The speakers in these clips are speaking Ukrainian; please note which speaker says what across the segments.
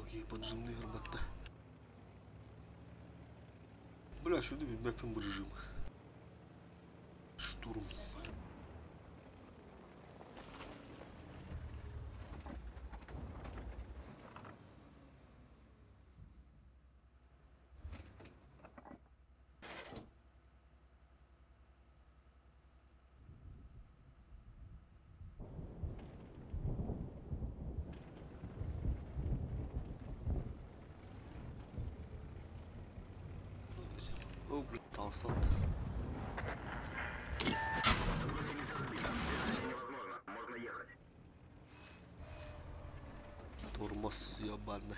Speaker 1: Окей, поджимный арбата. Бля, сюда бэкпен режим. Штурм. О, блин, толстат.
Speaker 2: Невозможно, можно ехать.
Speaker 1: Тормоз ебаный.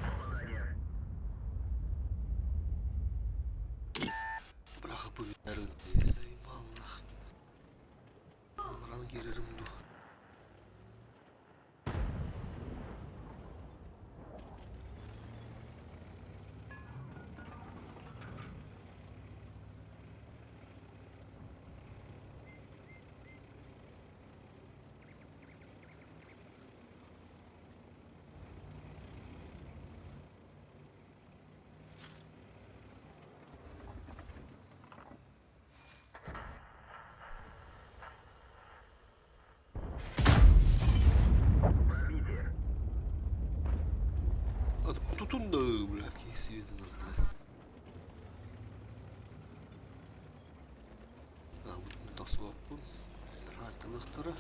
Speaker 2: Попадание.
Speaker 1: Браха повярен. Я заебал нахуй. Рангерерим ду.
Speaker 2: Пробитие.
Speaker 1: Tutun da bля, кейси видно, бля. Вот не так свапун. Ратылыктырар.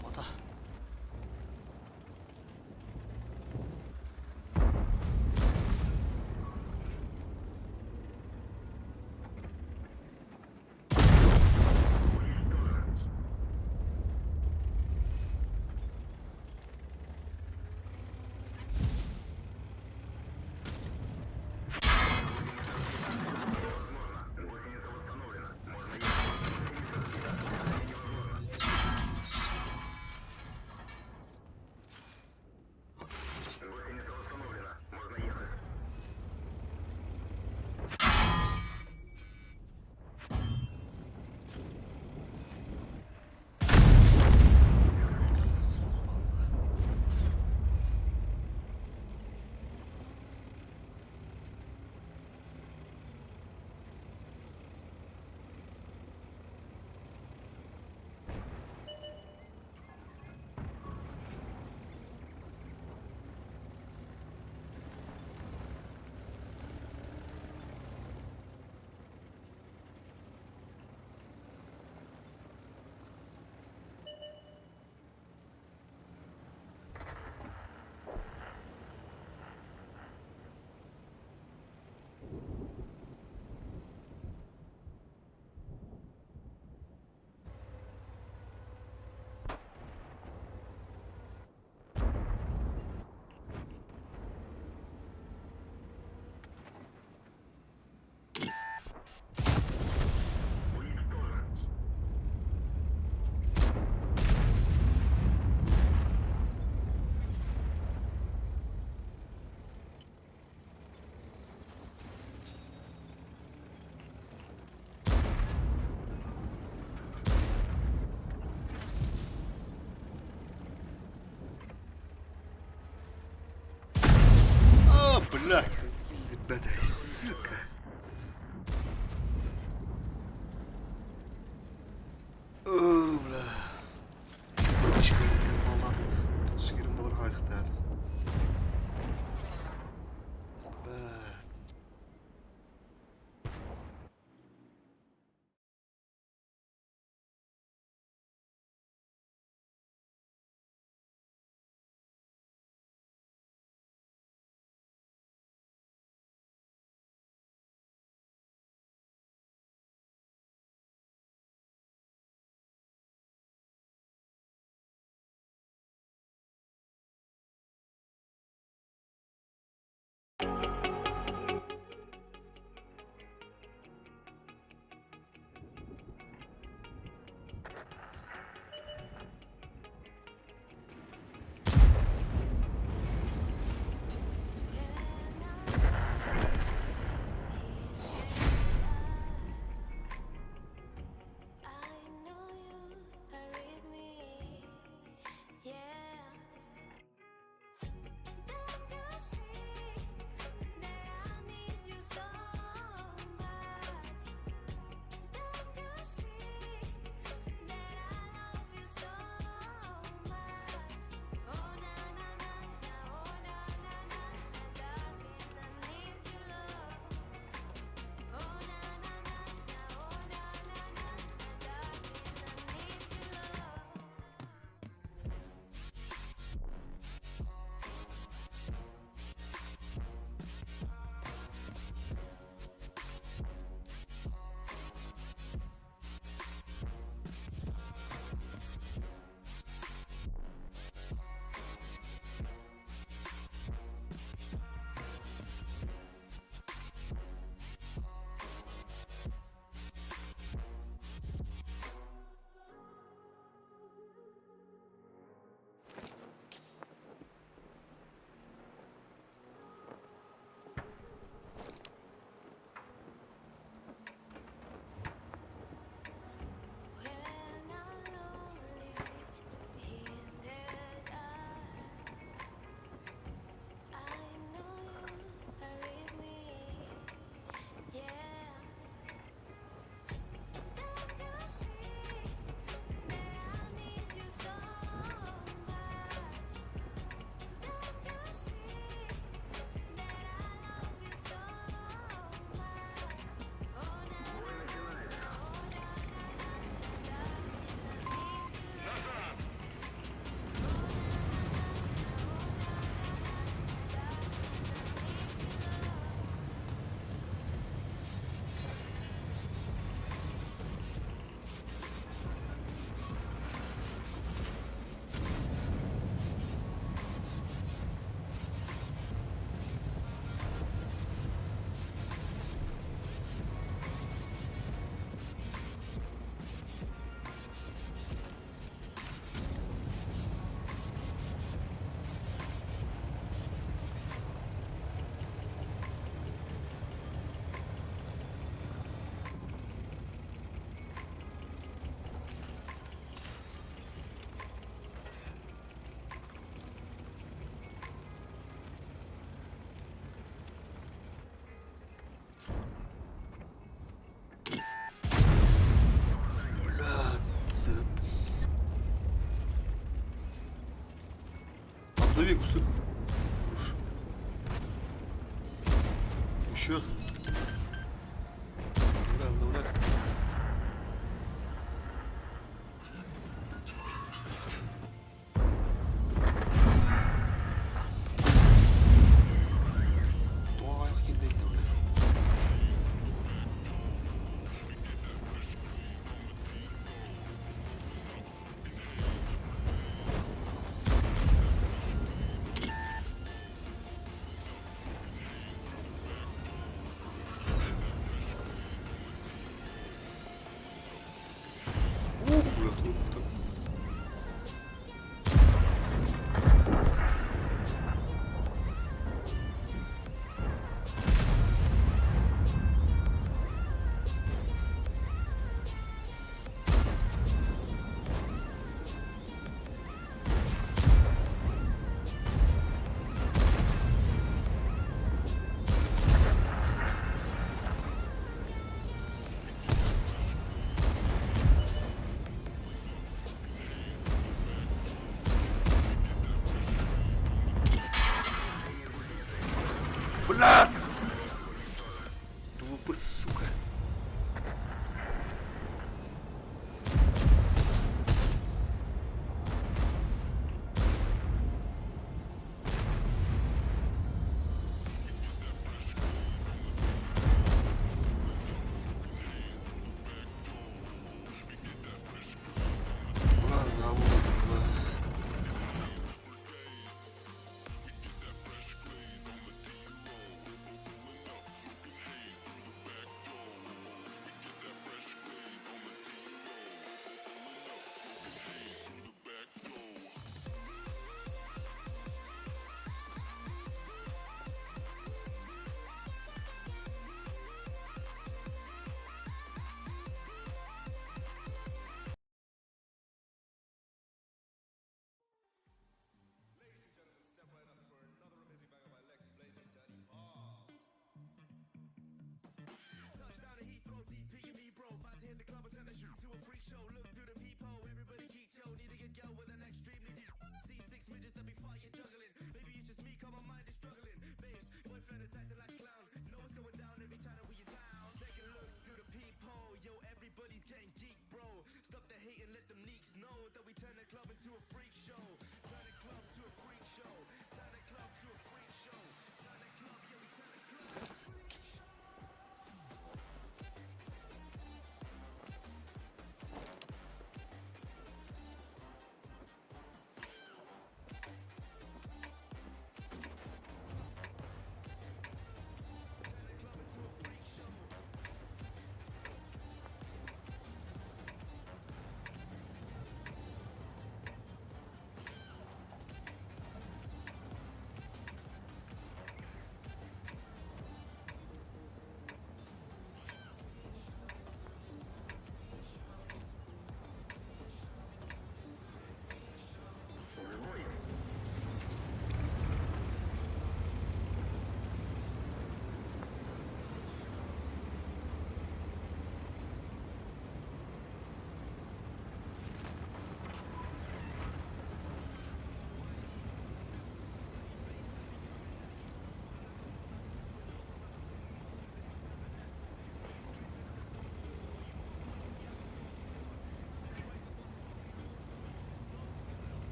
Speaker 1: Пота. Бля, гитбетай, сука. О, бля. Şu batışmayı bile bağladım. Tosu yerim balır hayıktaydım. Bля. Сыт. Отдави кусок. Еще. Бля, обновляй.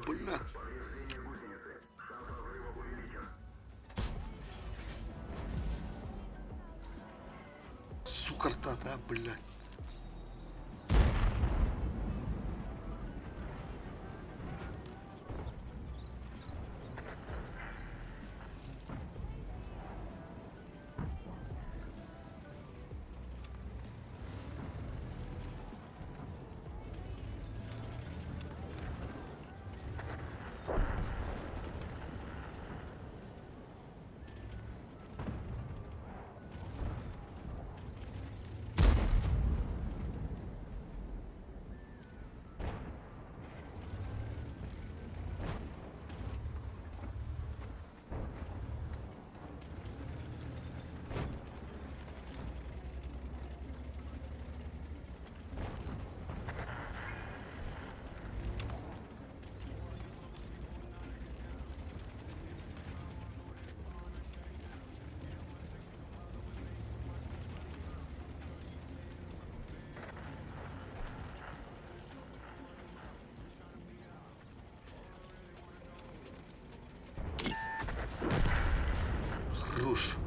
Speaker 1: Блядь. Сука рта, да, блядь. Хорош.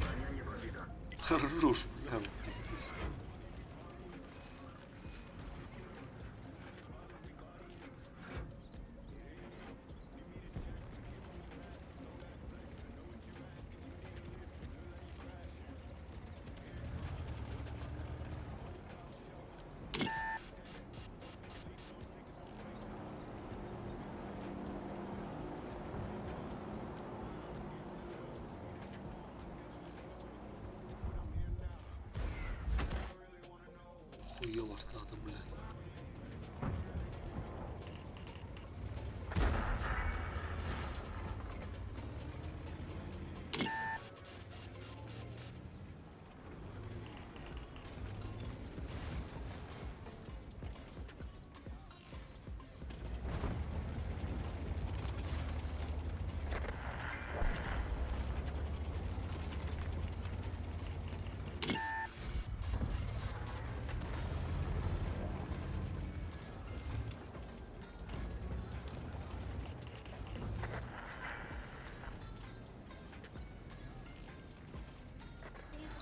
Speaker 2: Броня не пробита.
Speaker 1: Хорош, бля, пиздец. Охуел артата, бля.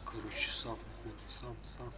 Speaker 1: Короче, сам, походу, сам.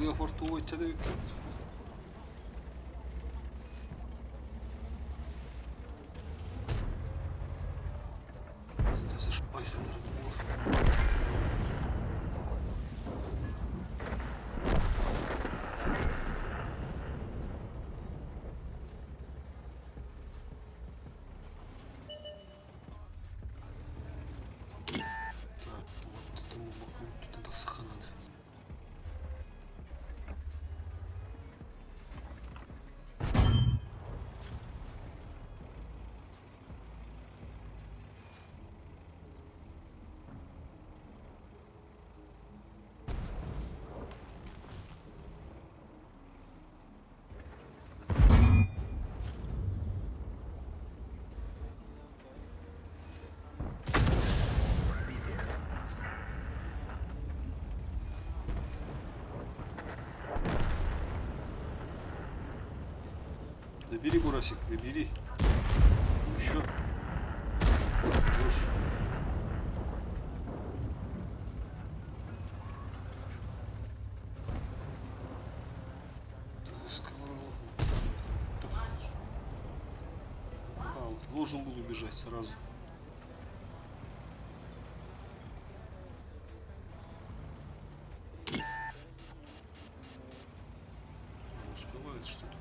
Speaker 1: Я фартовий тяник. Ти зашпайся на родову. Так, вот этому маху тут надо сохранить. Добери, Бурасик, добери. Ну еще. Хорош. Да, должен был убежать сразу. Не успевает что-то.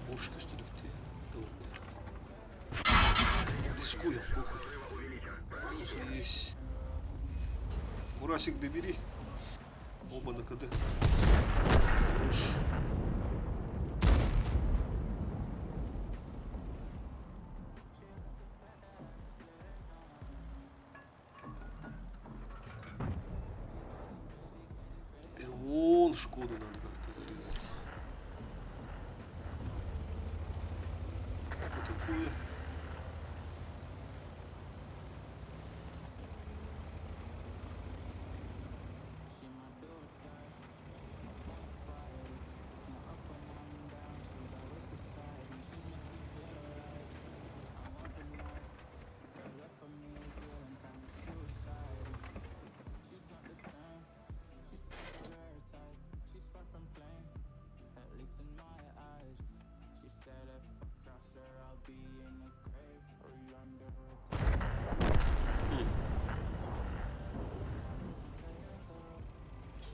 Speaker 1: Мушка, что ли, ты? Рискуем, похуй. Есть. Мурасик, добери. Оба на КД. Хорош. Теперь вон Шкоду надо как-то зарезать. Вот такое.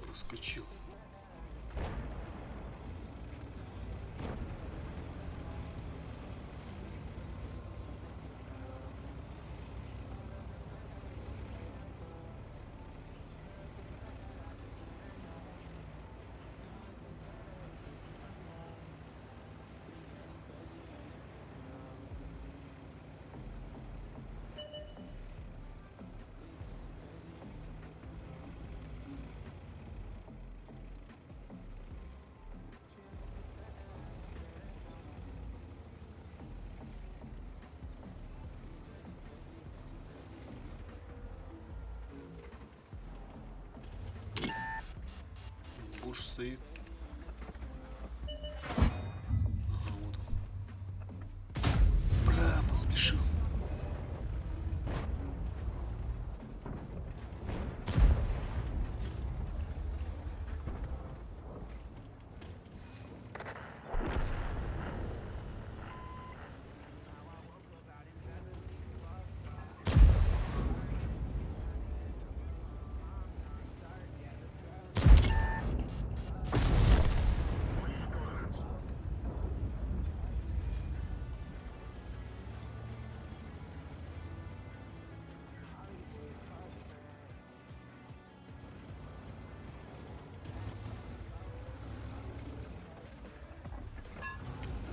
Speaker 1: Проскочил. Буш стоит. Ага, вот он. Бля, поспешил.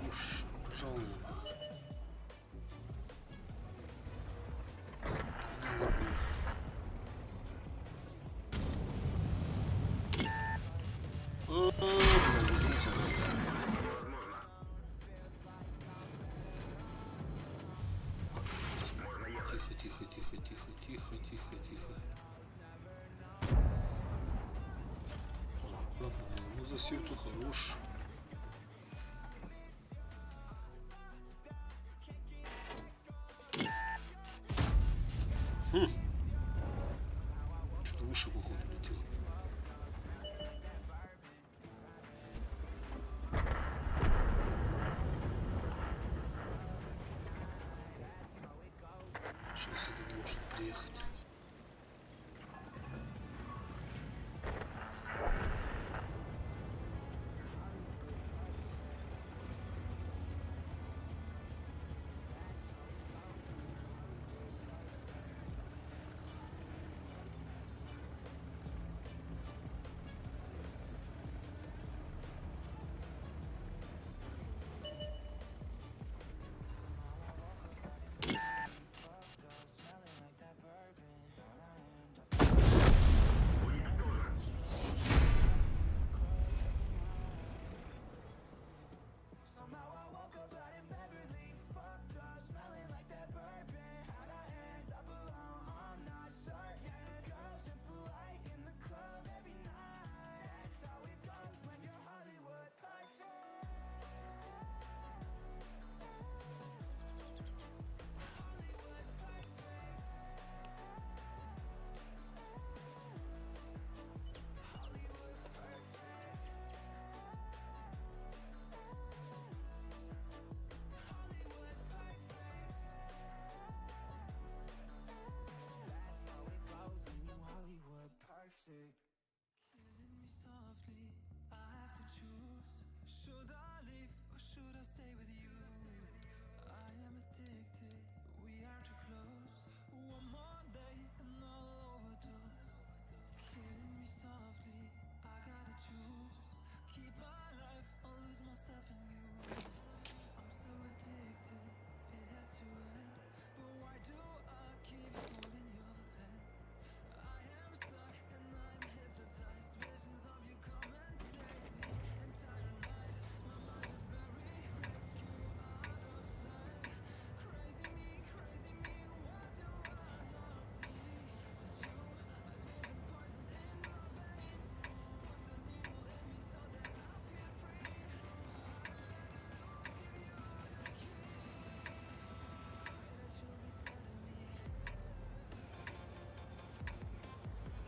Speaker 1: Буш бежал. Тихо, тихо, тихо, тихо, тихо, тихо, тихо. Ага, ну засев-то хорош. Что-то выше, походу. Сейчас это должен приехать.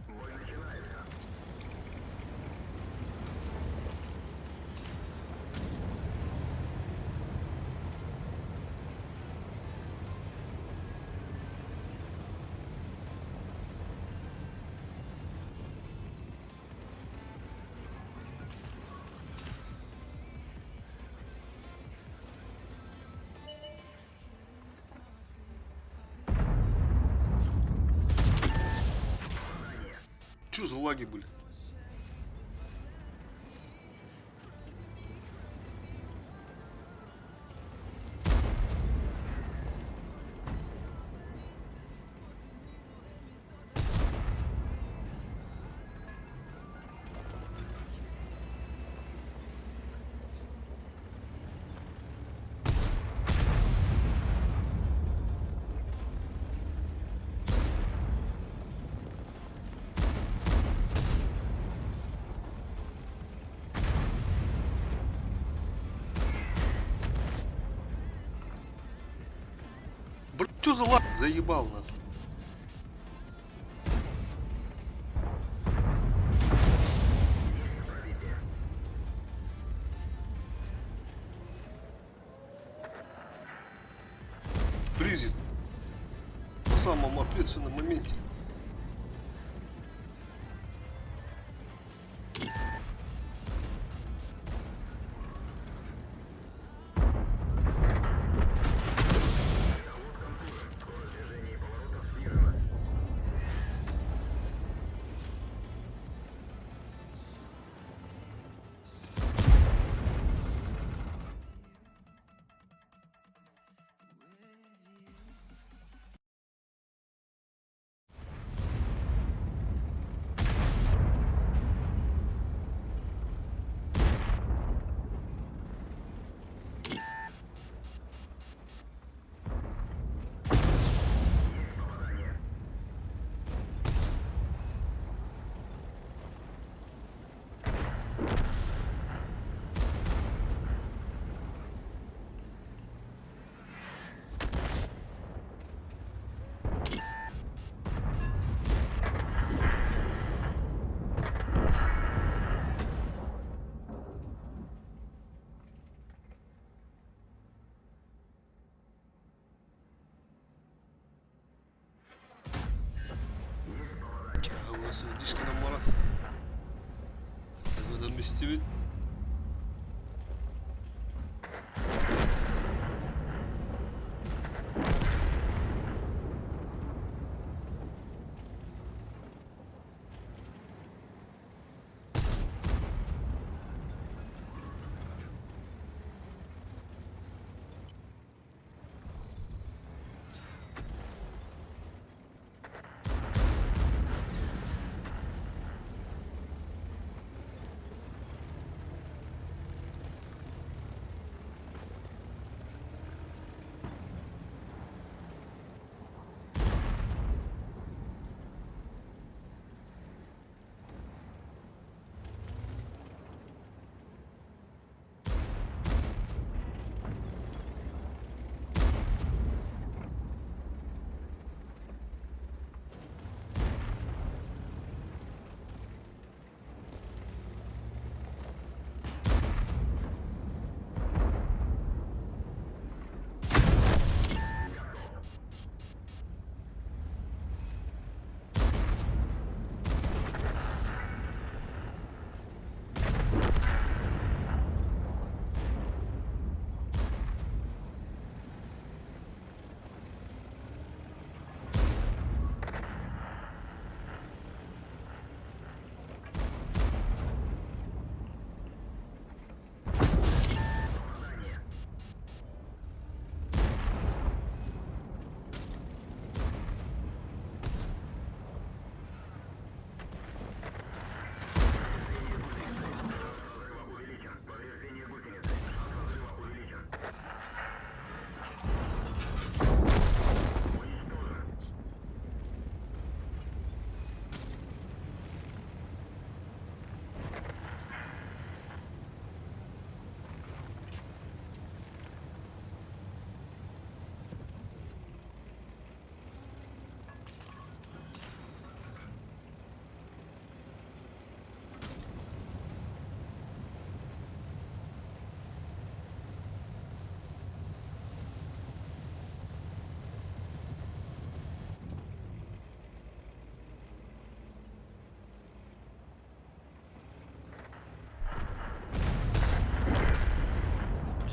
Speaker 2: Бой начинается.
Speaker 1: Чё за лаги были? Блин, чё за лаг? Заебал нахуй. Фризит. На самом ответственном моменте.
Speaker 2: Скорость движения и поворотов снижена.
Speaker 1: Burası ilişkinin numara. Sevmeden Steven.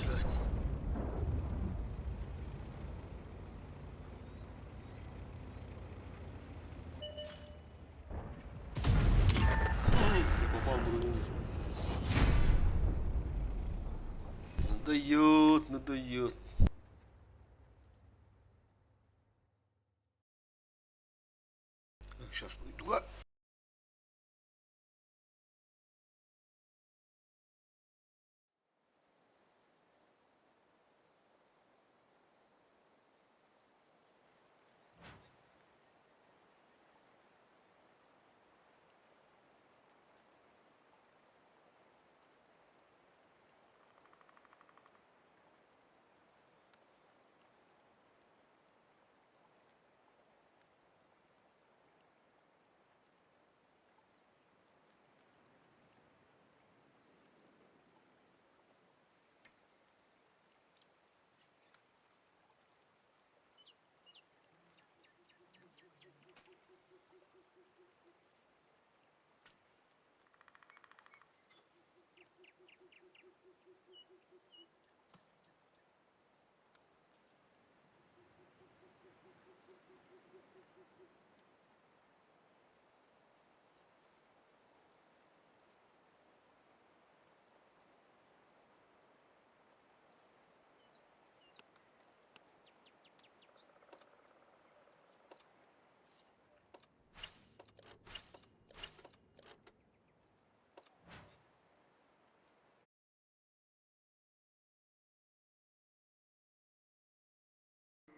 Speaker 1: Evet. Babam bunu. Ne dayıt, ne dayıt. Сейчас пойду.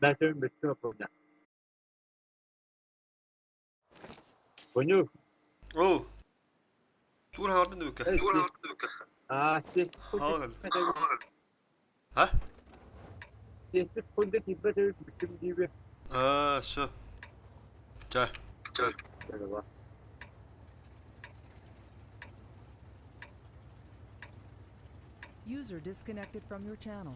Speaker 3: Date un vestito proprio. Coño,
Speaker 1: Oh, dur hardin de
Speaker 3: eh,
Speaker 1: baka.
Speaker 3: sì,
Speaker 1: Hal. Ha?
Speaker 3: sì, ponte tipe de bütün gibi.
Speaker 1: Ha, şu. Gel.
Speaker 3: Böyle bak.
Speaker 4: User disconnected from your channel.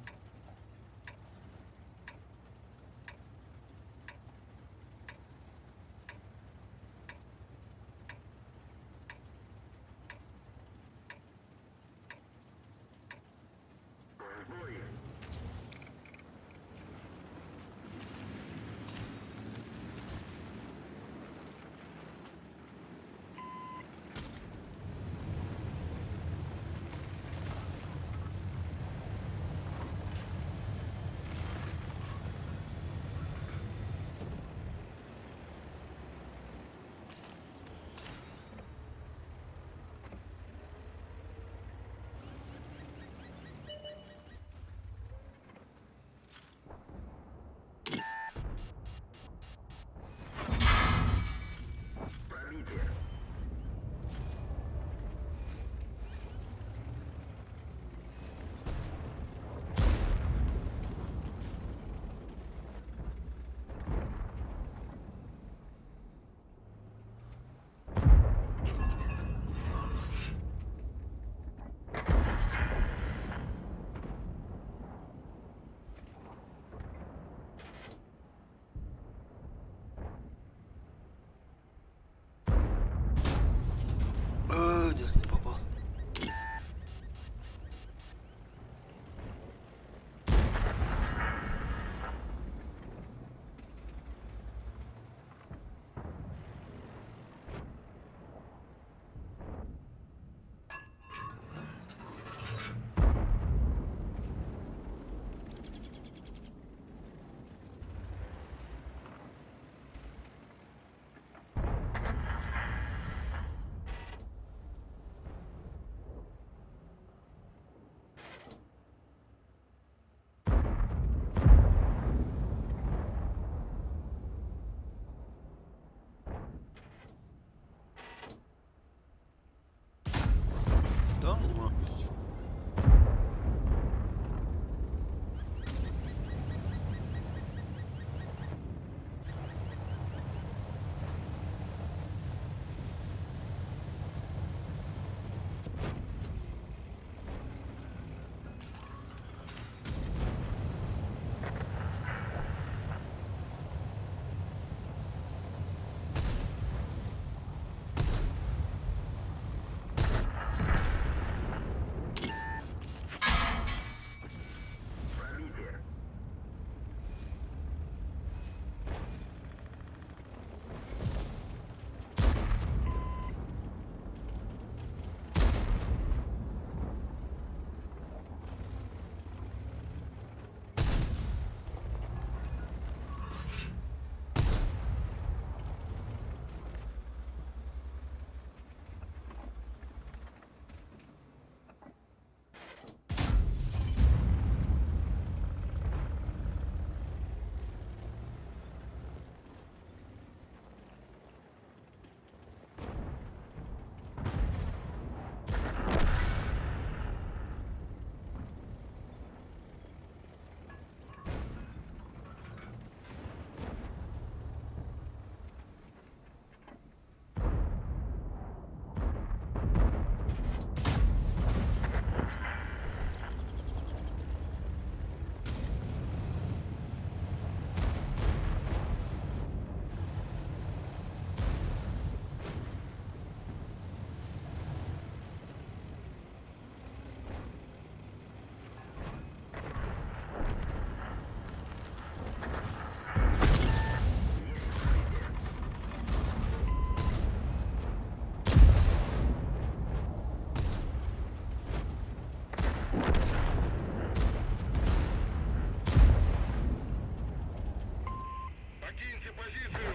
Speaker 4: Займите позицию!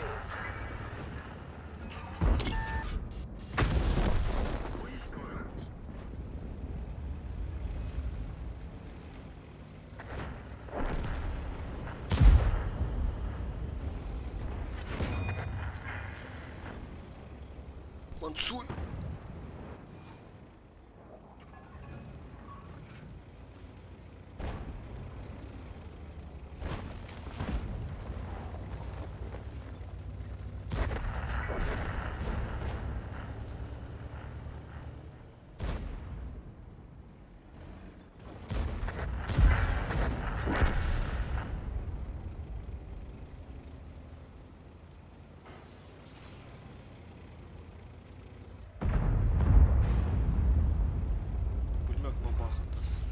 Speaker 2: Бой скоро.
Speaker 1: Мансуй! Блях бабахата, сука.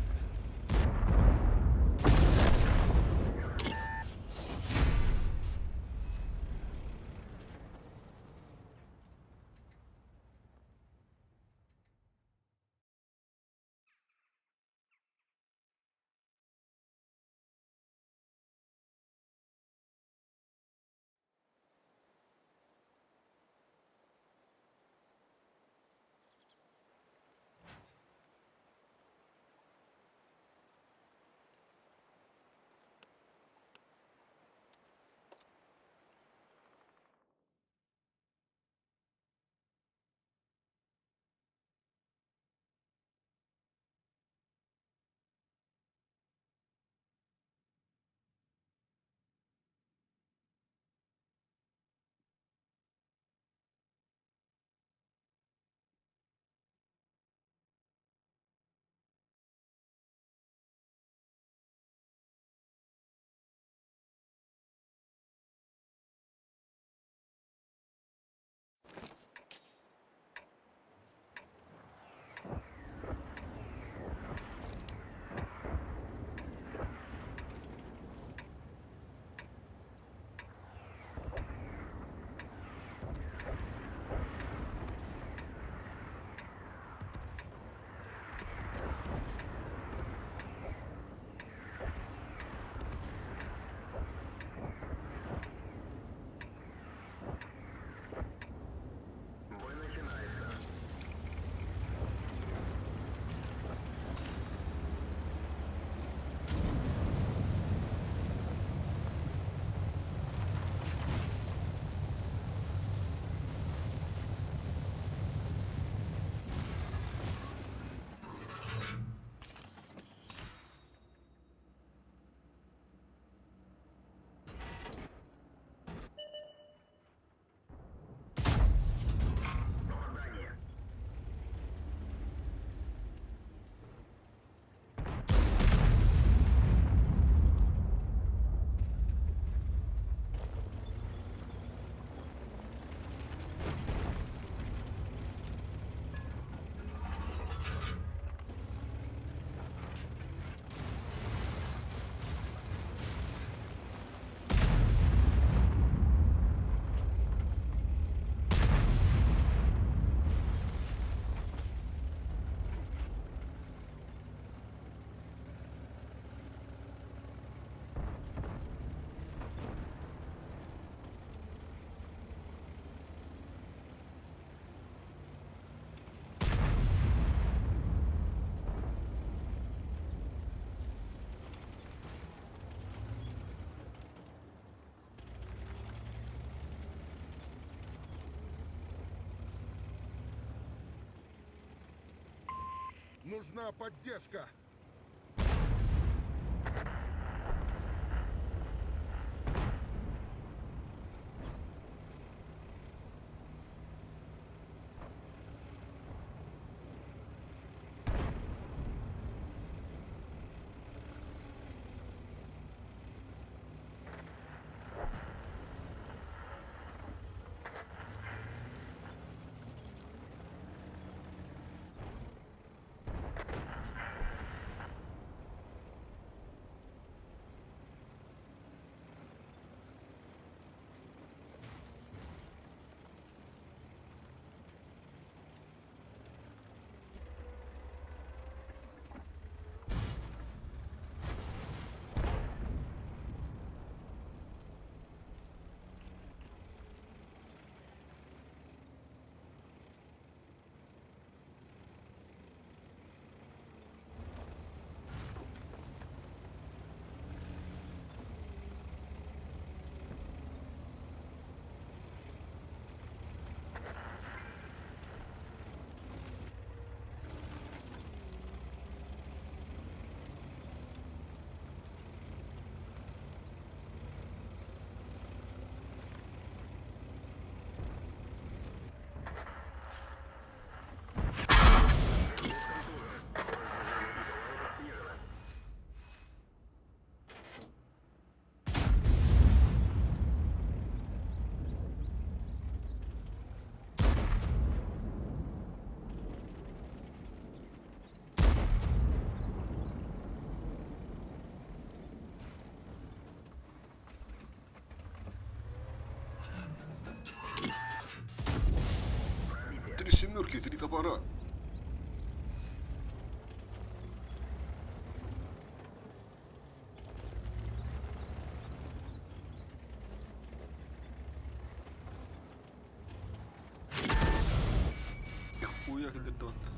Speaker 2: Бой начинается. Попадание.
Speaker 4: Нужна поддержка!
Speaker 1: семерки, три топора. И хуя кендерді атты.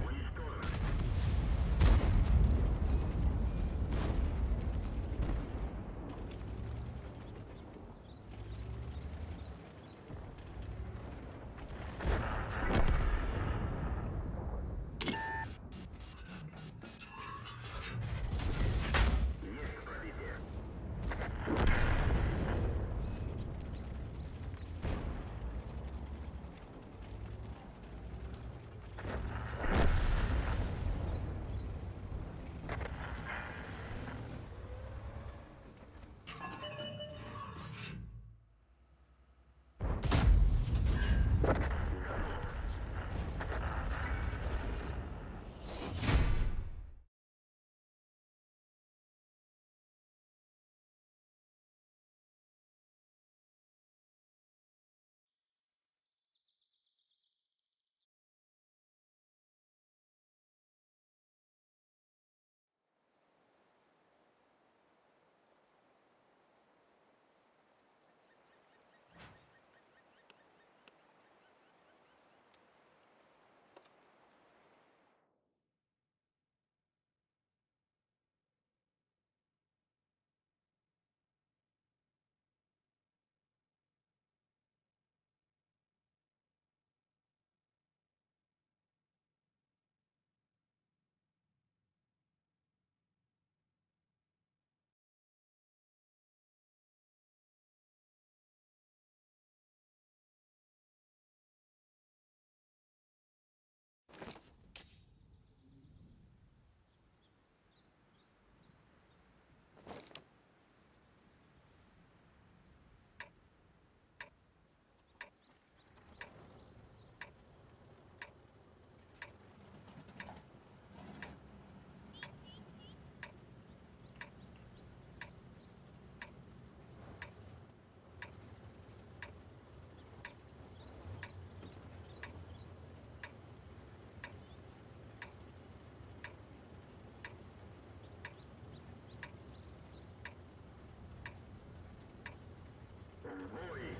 Speaker 2: Уничтожен. Уничтожен. Есть пробитие. Бой.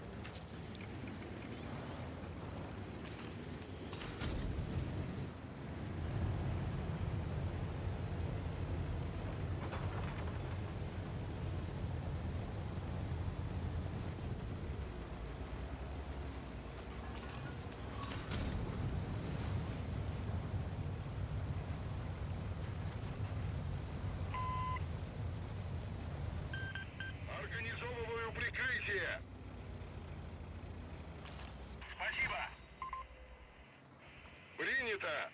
Speaker 4: Организовываю прикрытие.
Speaker 2: Спасибо.
Speaker 4: Принято.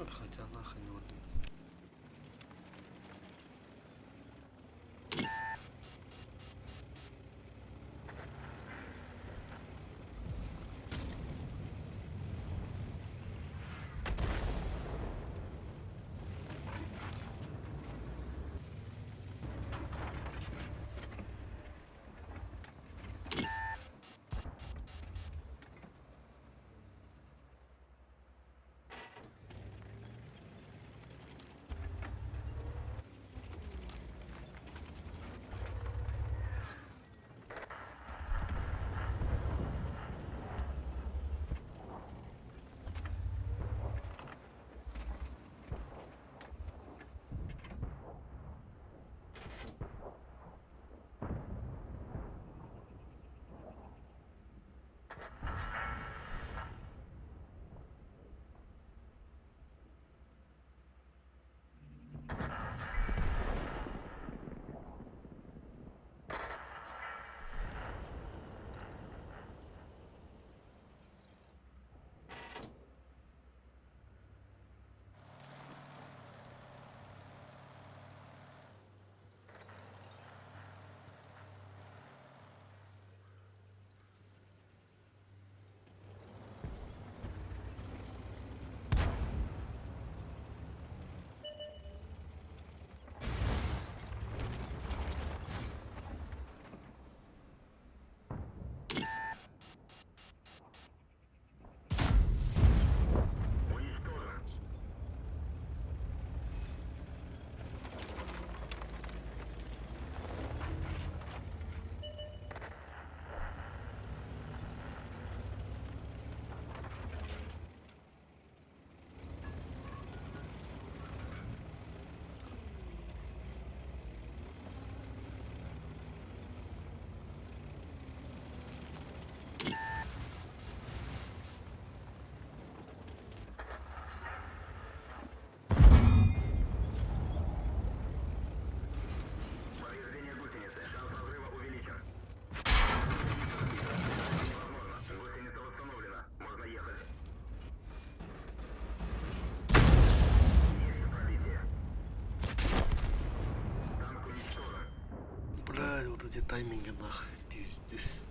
Speaker 1: Хотя нахрен его.
Speaker 2: Уничтожен. Повреждение гусеницы. Шанс разрыва увеличен. Невозможно. Гусеница восстановлена. Можно ехать. Есть пробитие. Танк уничтожен.
Speaker 1: Блядь, вот эти тайминги нахуй. Пиздец.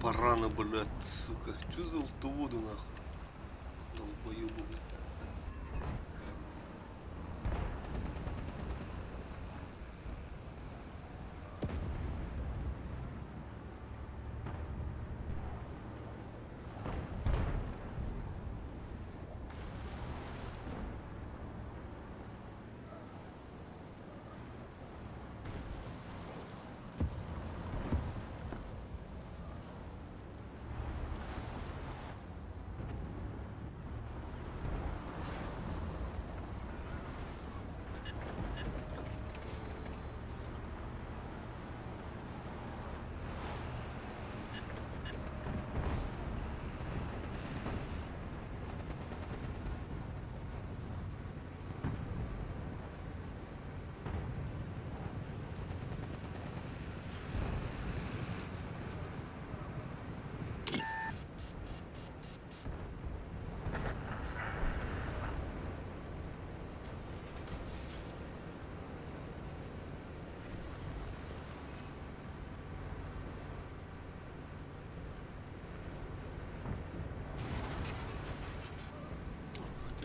Speaker 1: барана, блядь, сука. Чё за алтоводы, нахуй? Долбоёбы, блядь.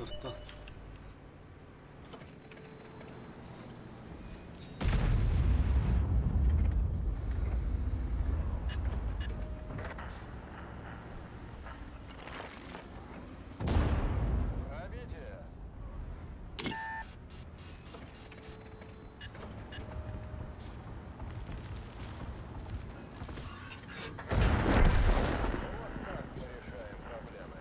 Speaker 1: Рта.
Speaker 4: Пробитие. Вот так мы решаем проблемы.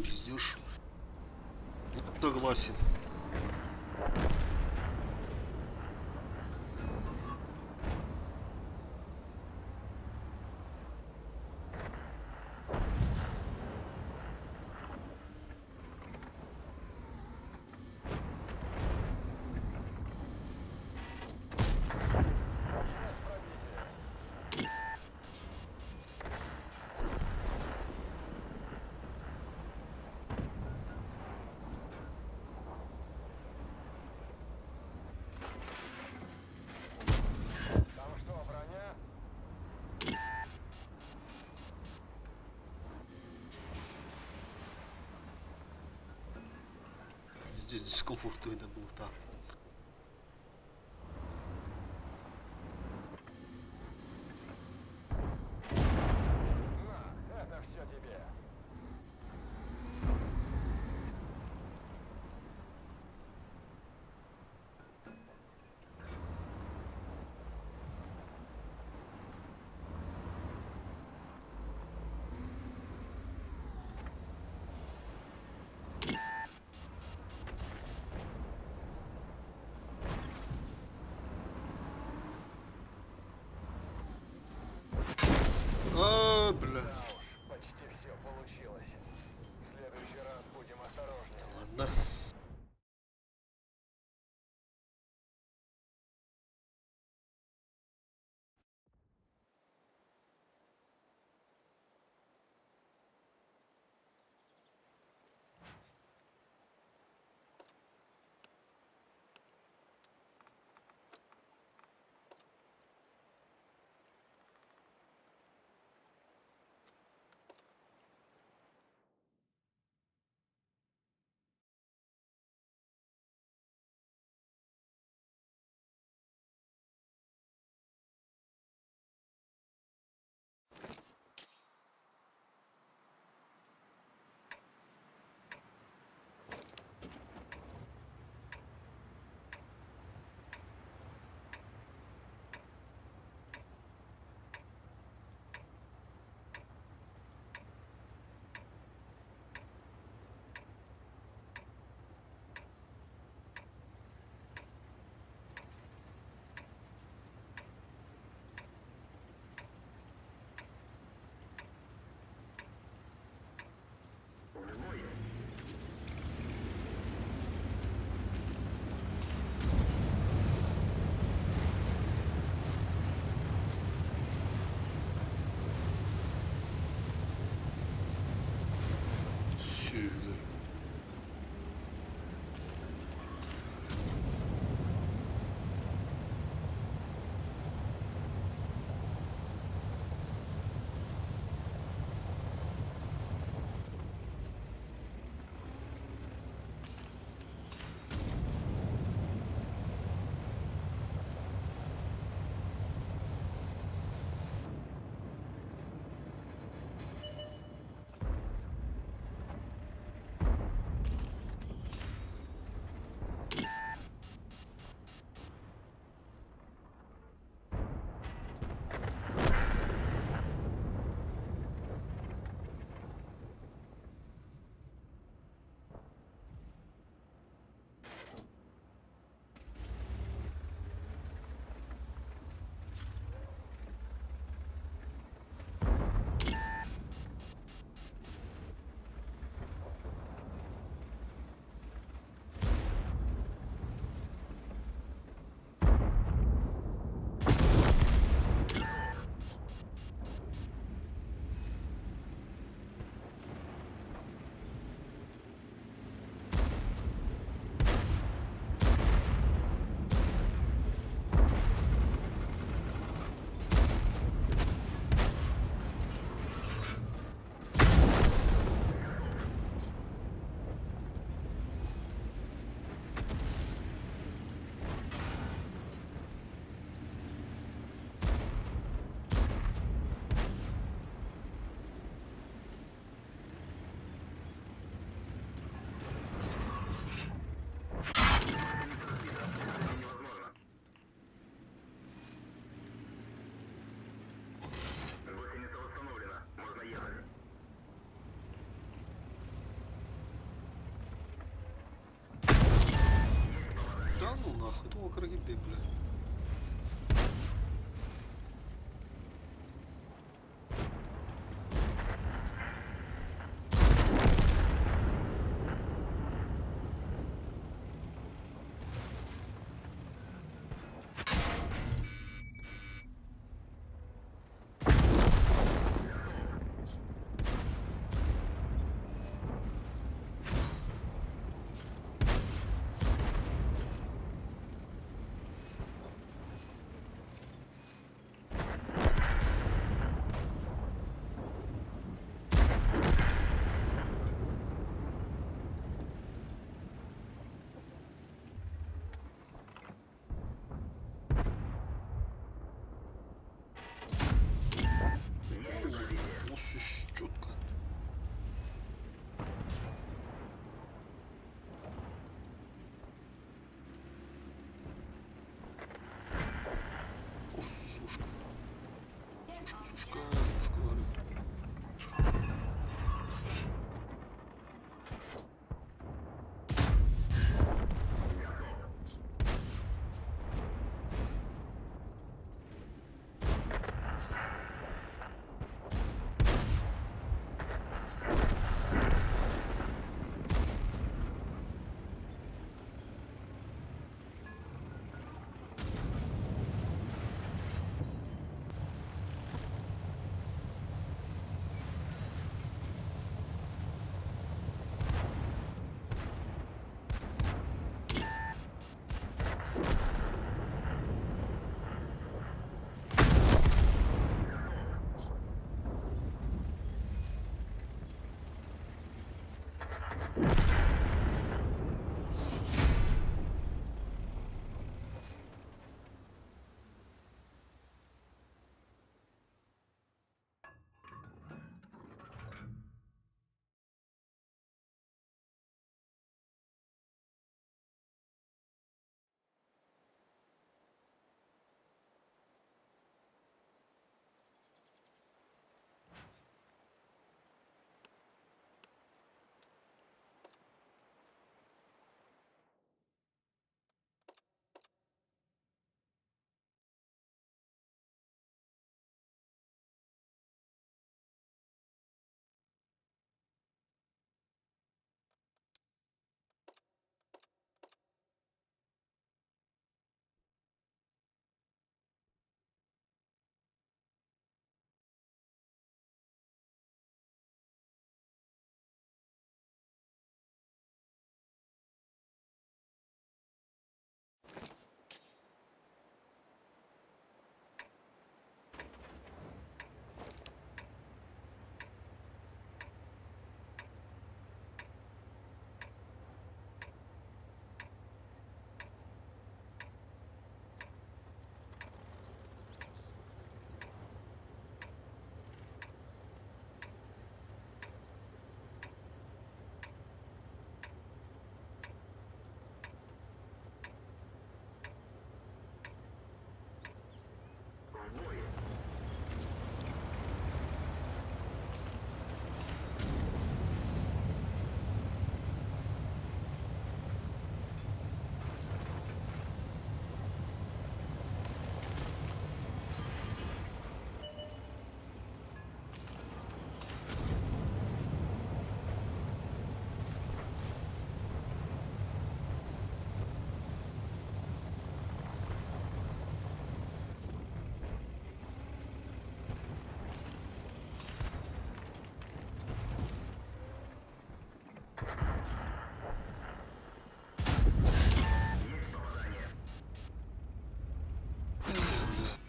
Speaker 1: Пиздешь. Согласен.
Speaker 4: Там что, броня?
Speaker 1: Здесь дискомфортно было так.
Speaker 4: На, это все тебе.
Speaker 1: Walker'a gideyim bile. Ось чітко. О, сушка. Сушка говорю.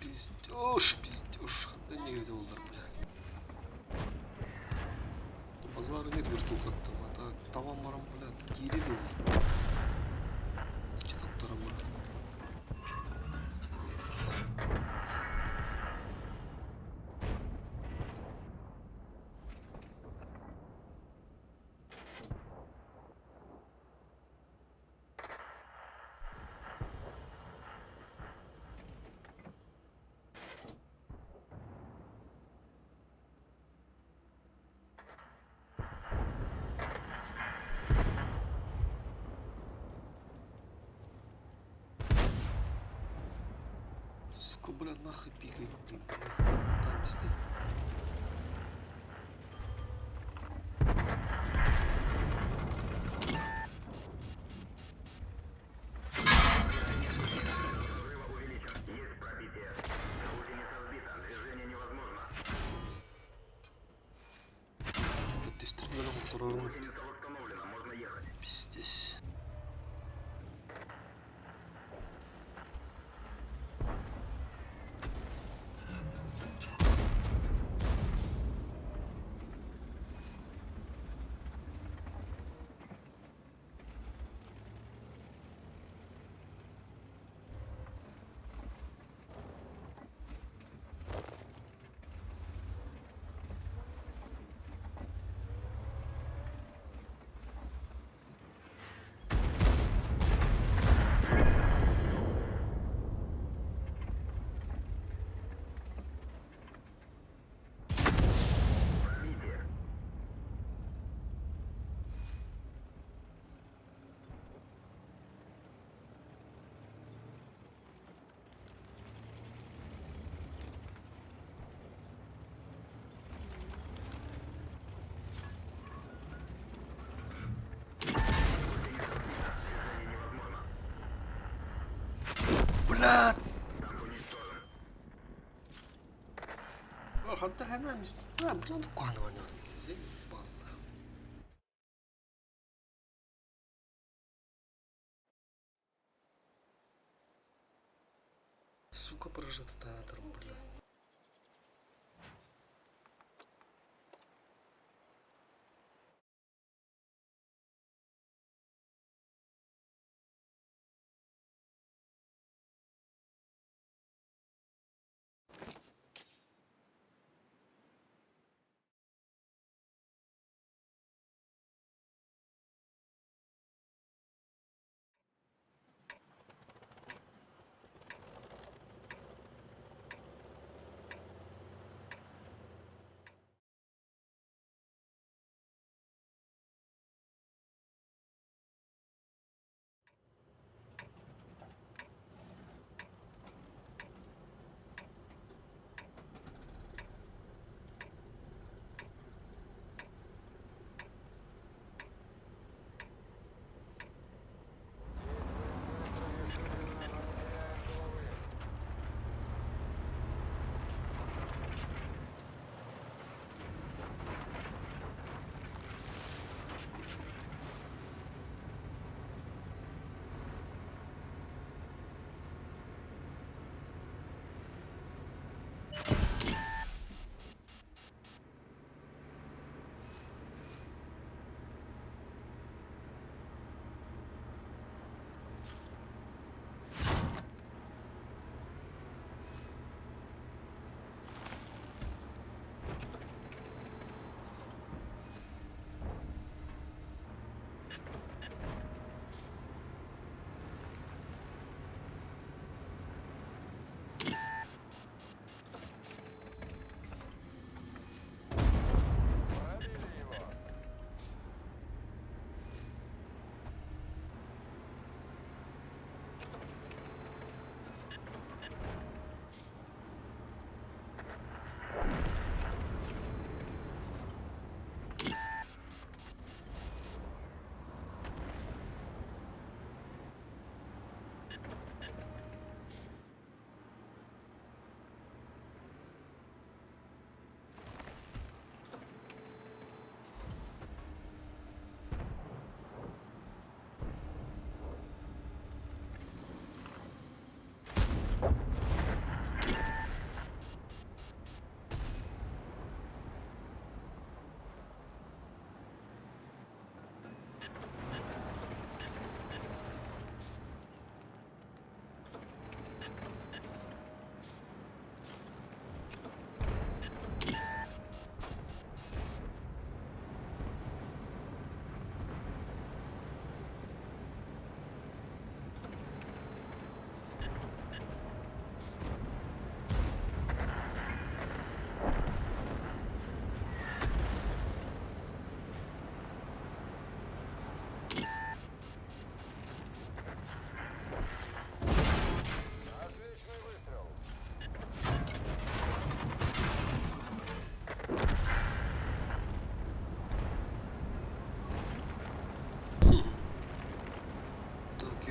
Speaker 1: Пиздёж. Да негде олар, бля. Базары нет вертухаттым. Ата табамарам, бля, кириде олар. Чататтарым бар. бля, нахуй пикай ты, бля. Там месты.
Speaker 2: Взрыва увеличен. Есть пробитие. Гусеница сбита. Движение невозможно.
Speaker 1: Вот ты стрелял, который
Speaker 2: Гусеница восстановлена. Можно ехать.
Speaker 1: пиздец.
Speaker 2: Пробитие. Движение невозможно.
Speaker 1: Блядь!
Speaker 2: Танк уничтожен.
Speaker 1: Хантер hemen misin? Ha, buna da kuanı oynuyorum. Zaybal. Сука, прожита театр, бля.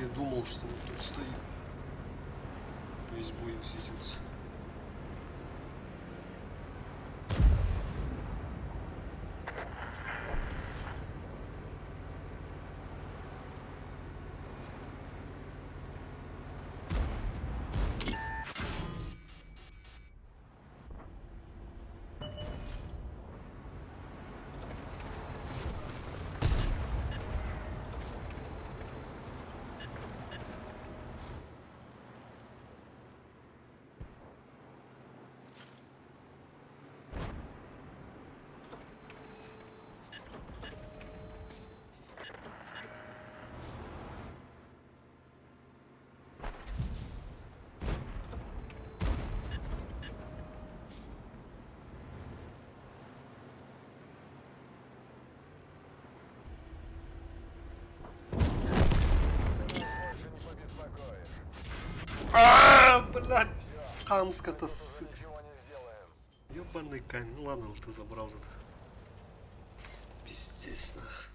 Speaker 1: не думал, что он тут стоит. Весь бой светился.
Speaker 4: Больше не побеспокоишь.
Speaker 1: Блядь! Камска-то,
Speaker 4: Тут уже
Speaker 1: сука.
Speaker 4: ничего не сделаем.
Speaker 1: Ёбаный камень. Ну ладно, ты забрал зато. Пиздец, нах.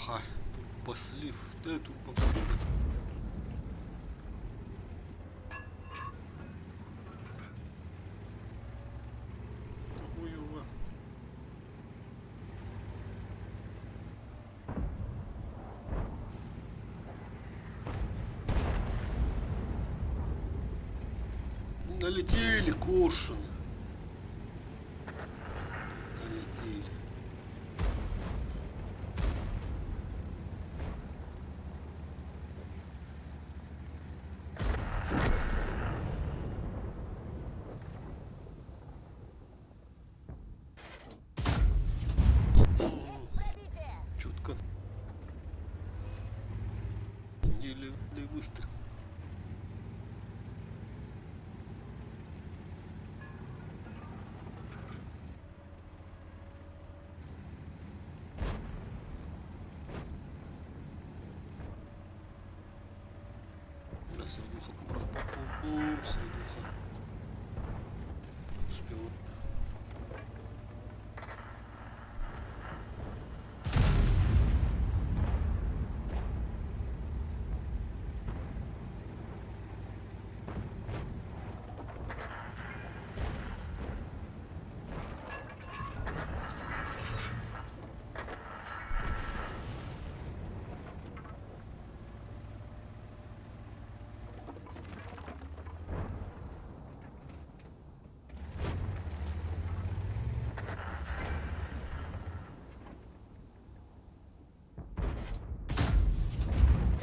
Speaker 1: Ага, турбослив. Де турбопобеда? Того його. Налетели коршуны. Налетели. Чутко. Неливный выстрел. Да, средуха. Средуха. Успел.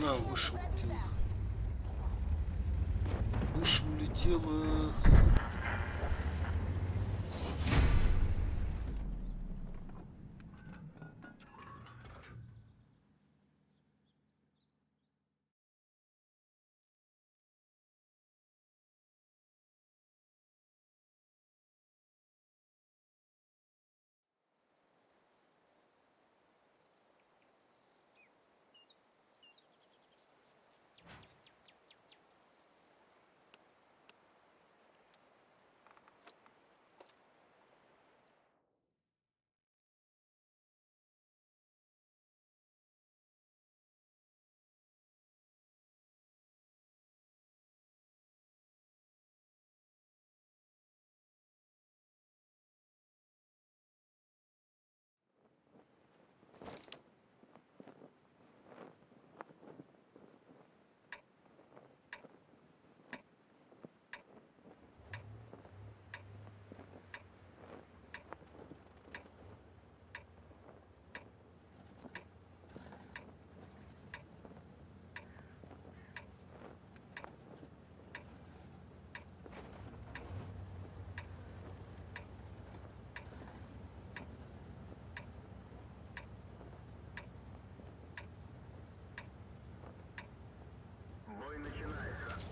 Speaker 1: А, выше улетела. Выше улетела.
Speaker 2: Бой начинается.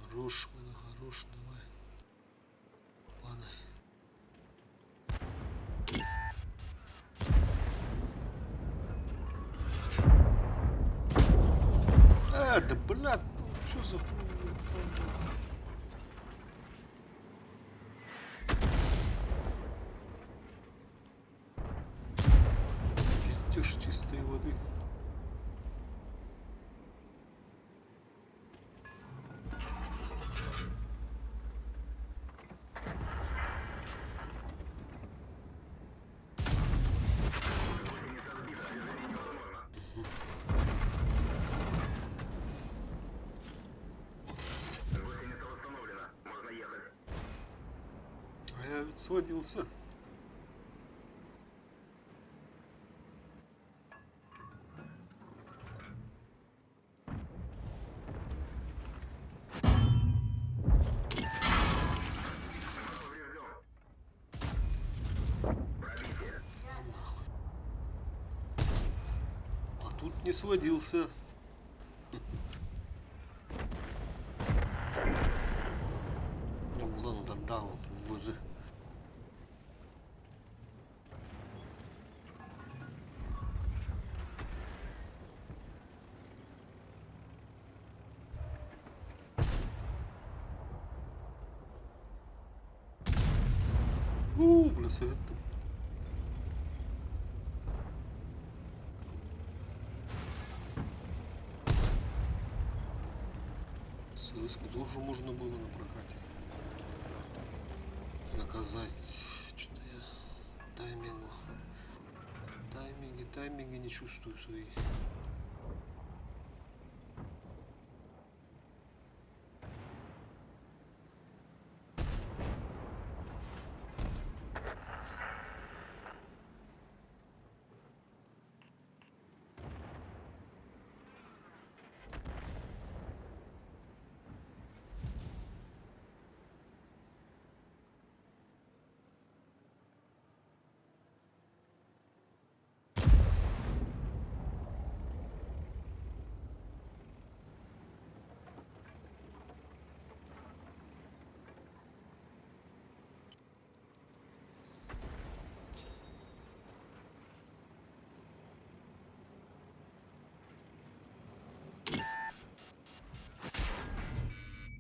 Speaker 1: Хорош, хорош, давай. Падай. Да блядь, что за хуйня? Пьешь чистой воды. ведь сводился.
Speaker 2: Поврежден. Пробитие.
Speaker 1: Нахуй. А тут не сводился. Ну ладно, да, он ВЗ. Бля, с этим. СС-ку тоже можно было на прокате наказать. Что-то я тайминги не чувствую свои.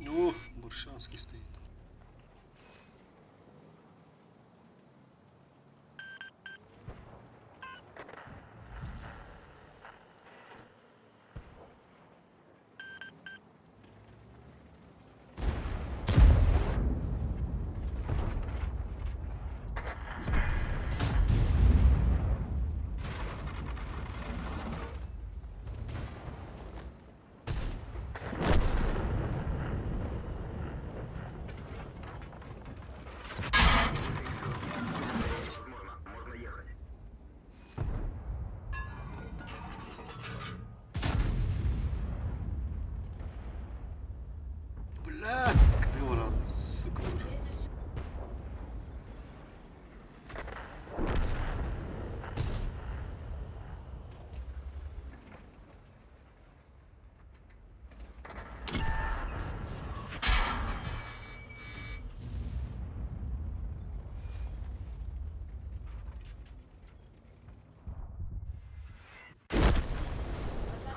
Speaker 1: О, Борщанский стоит.
Speaker 2: Возможно, можно ехать.
Speaker 1: Блядь, где уран, сука.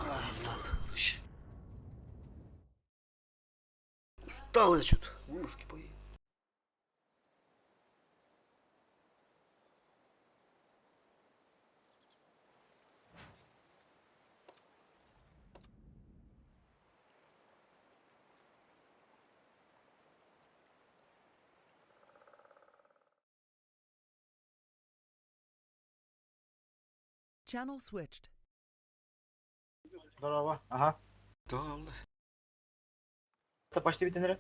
Speaker 1: Ладно, короче. Устал я что-то. Вылазки пои.
Speaker 5: Channel switched.
Speaker 3: Здорово. Ага.
Speaker 1: Да, бля.
Speaker 3: Это почти битенleri.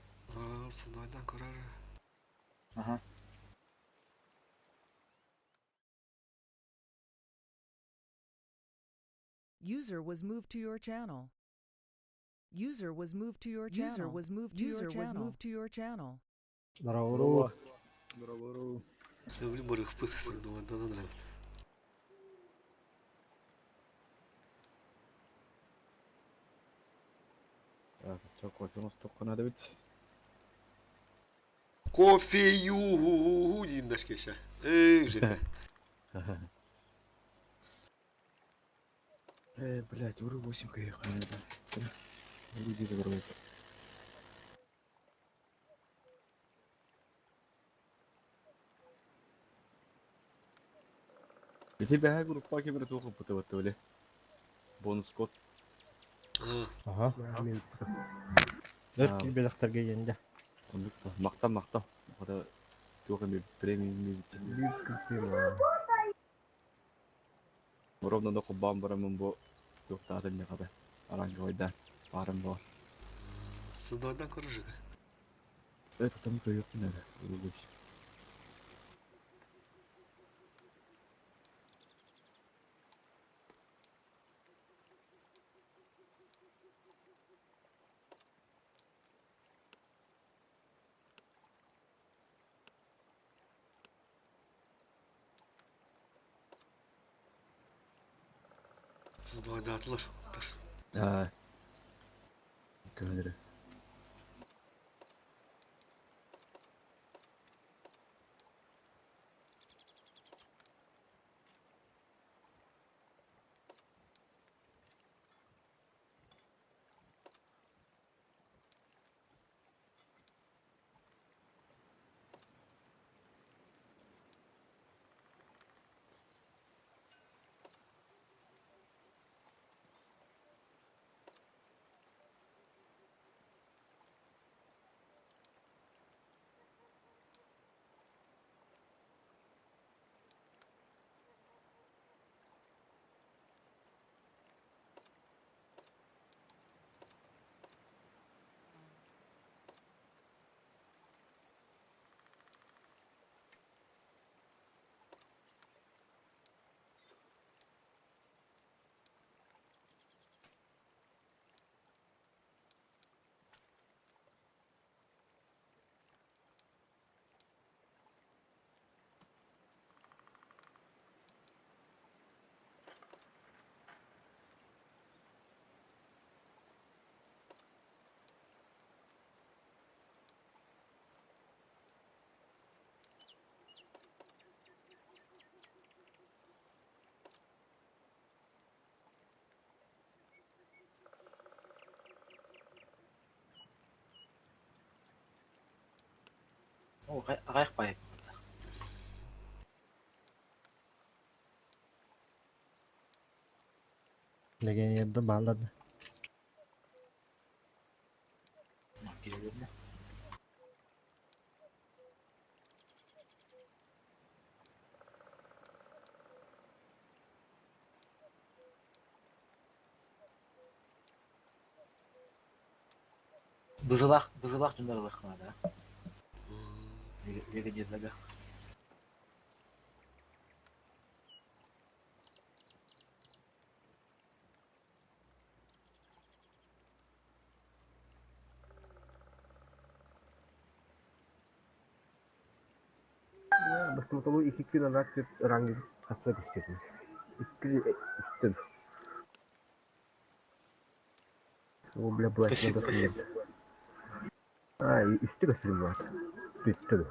Speaker 1: Сынайдан көрөр.
Speaker 3: Ага.
Speaker 5: User was moved to your channel. User was moved to your channel. User was moved to your channel. Was moved to your channel.
Speaker 3: Здорово.
Speaker 1: Я в Лимборе впытался, думаю, да нравится.
Speaker 6: 저 кофе у нас только надо ведь.
Speaker 1: Кофею! Динаш кеша. Эй, жека.
Speaker 6: Блять, уры 8 ехать надо. Люди загрузят. Тебя группа кемер только путывали. Бонус код.
Speaker 7: Ага. Дөрт килбелектер келгенде.
Speaker 6: Мақта. Ода только ми премиум. Ровно доку бамбарамын бо доктарын не када. Аранга ойда барым бар.
Speaker 1: Сыздайдан көрөр жека.
Speaker 6: Это там кайык надо.
Speaker 1: Baydatlar.
Speaker 6: Ha. Köylere.
Speaker 8: Oh, kayak baik.
Speaker 7: Деген yerde bağladı.
Speaker 8: Nah, kira-kira. Bızılak cümleler kınada. Vega yerlere.
Speaker 3: Ya, betul-betul iki kilo rakit orang itu kasar di sini. Itu. Oh, bela buat
Speaker 8: Спасибо.
Speaker 3: itu. Ah, itu kasih buat. Itu.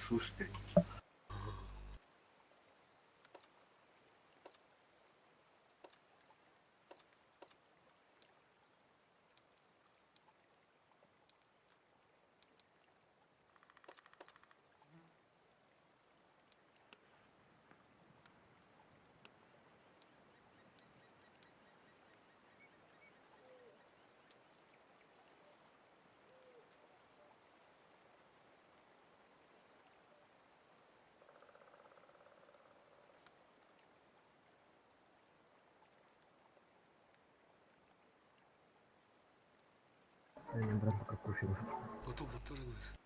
Speaker 8: Слушай.
Speaker 3: Yang berapa kekusin?
Speaker 1: Betul-betul ini.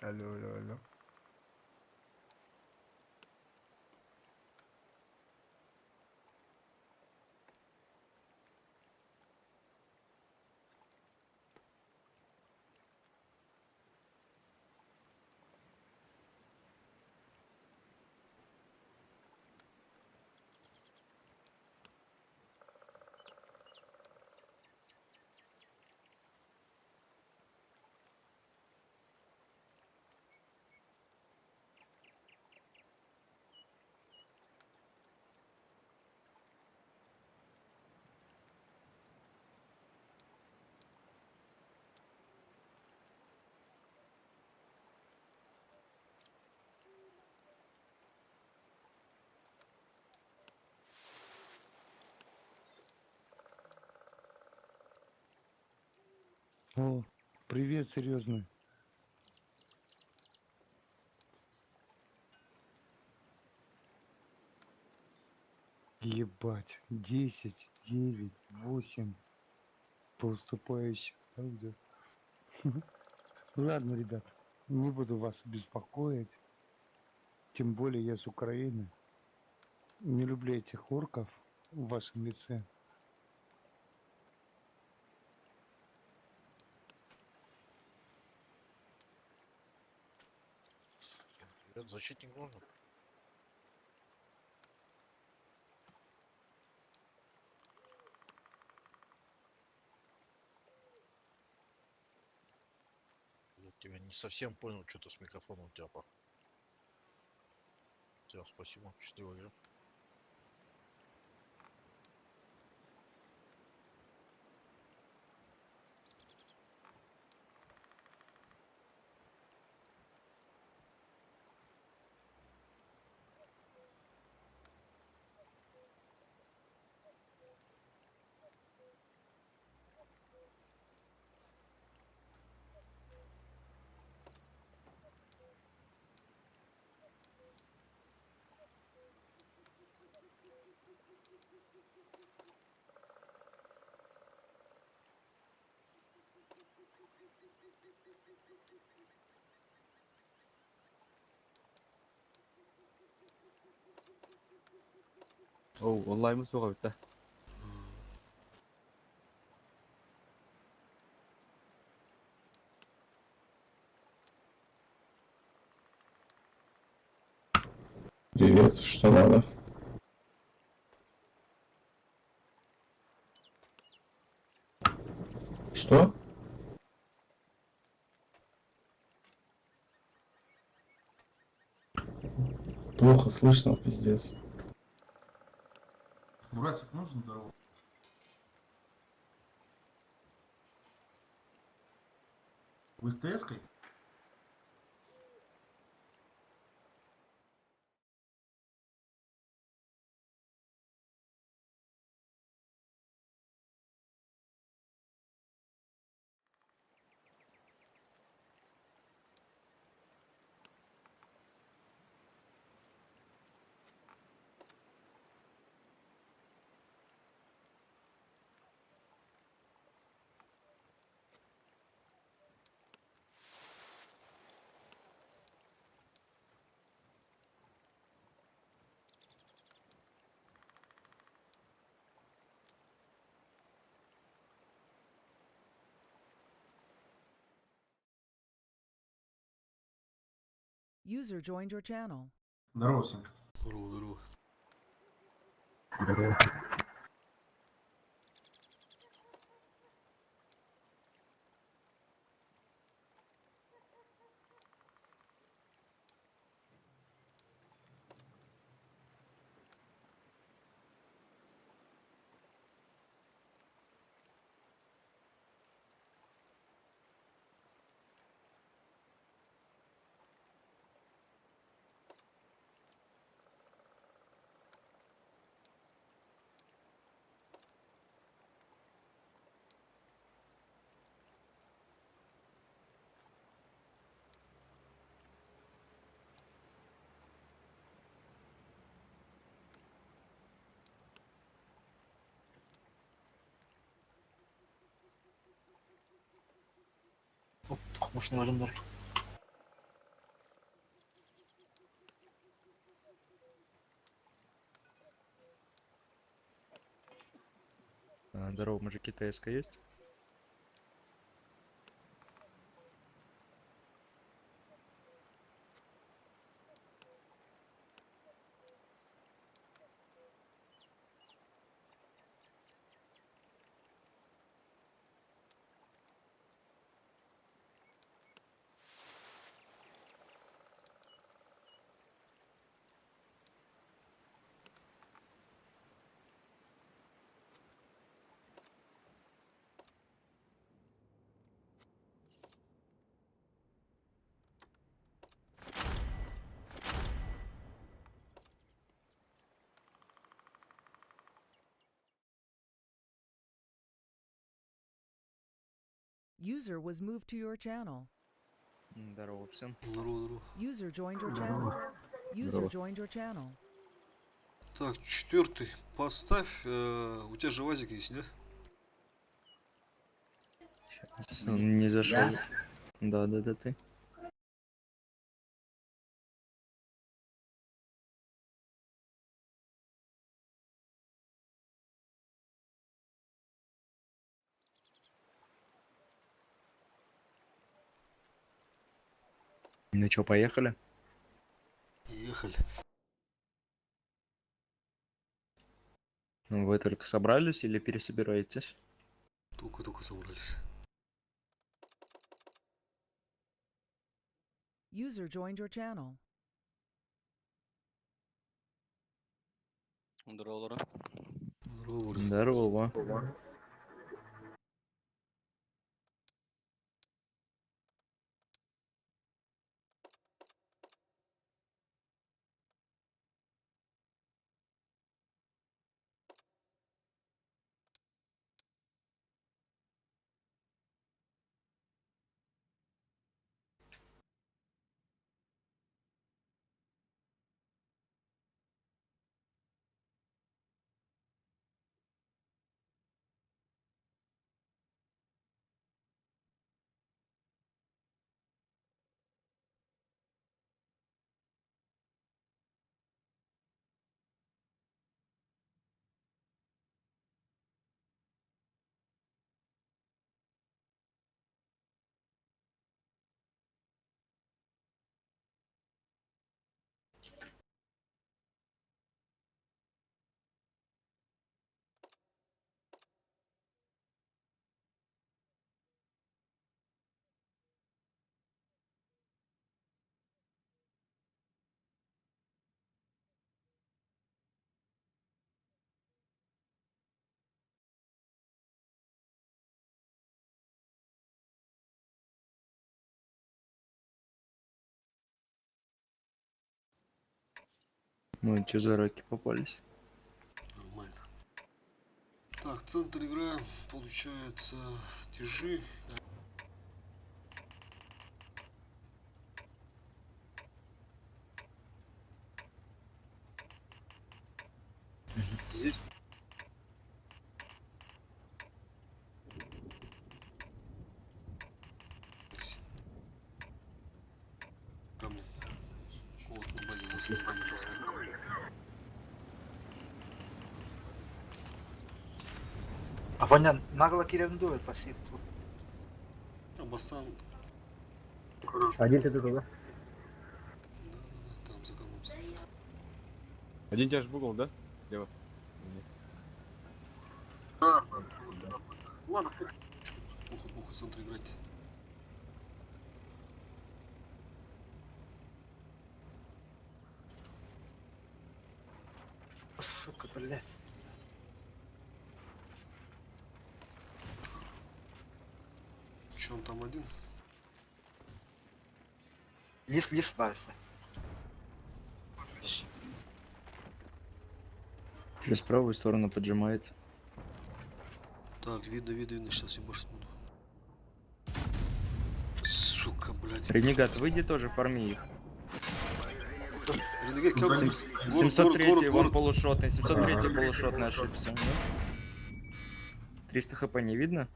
Speaker 3: Алло, алло, алло.
Speaker 9: О, привет, серьезно. Ебать, 10, 9, 8 поступающих. Правда? Ладно, ребят, не буду вас беспокоить. Тем более я с Украины. Не люблю этих орков в вашем лице.
Speaker 1: Ребят, защитник нужен. Я тебя не совсем понял, что-то с микрофоном у тебя по. Все, спасибо. Счастливо, игры.
Speaker 6: Оу, онлайн соға бітті.
Speaker 10: Привет, что надо? Что? Плохо слышно, пиздец.
Speaker 11: Бурасик, нужен дорогу? Вы с ТС-кой?
Speaker 5: User joined your channel.
Speaker 11: Здорово, Сим.
Speaker 1: Здорово, здорово.
Speaker 3: Здорово.
Speaker 8: машина өлімдер.
Speaker 6: Здорово, мужики, ТСК есть?
Speaker 5: User was moved to your channel.
Speaker 6: Здорово всем.
Speaker 1: Здорово, здорово.
Speaker 5: User joined your channel. User
Speaker 6: Здорово.
Speaker 5: joined your channel.
Speaker 1: Так, 4-й. Поставь. У тебя же ВАЗик есть, да?
Speaker 6: Он не зашел. Да, ты. Ну чё, поехали?
Speaker 1: Ехали.
Speaker 6: Вы только собрались или пересобираетесь?
Speaker 1: Только собрались.
Speaker 5: User joined your channel.
Speaker 1: Здорово.
Speaker 6: Здорово. Ну чё за раки попались?
Speaker 1: Нормально. Так, центр игра. Получается тяжи. Здесь. Там. Вот на базе нас не понятно.
Speaker 8: А Ваня нагло ревнует пассив.
Speaker 1: Абасан.
Speaker 3: Один ты тут, да?
Speaker 1: Там за камнем стоит.
Speaker 6: Один тебя ж в угол, да? Слева.
Speaker 1: Ладно, плохо центр играть.
Speaker 8: Сука, блядь.
Speaker 1: Че он там один?
Speaker 8: Лис бавится.
Speaker 6: Через правую сторону поджимает.
Speaker 1: Так, видно, сейчас ебашить буду. Сука, блядь.
Speaker 6: Ренегат, выйди тоже, фарми их.
Speaker 1: Ренегат, как
Speaker 6: 703 вон полушотный, 703 полушотный ошибся. 300 хп не видно?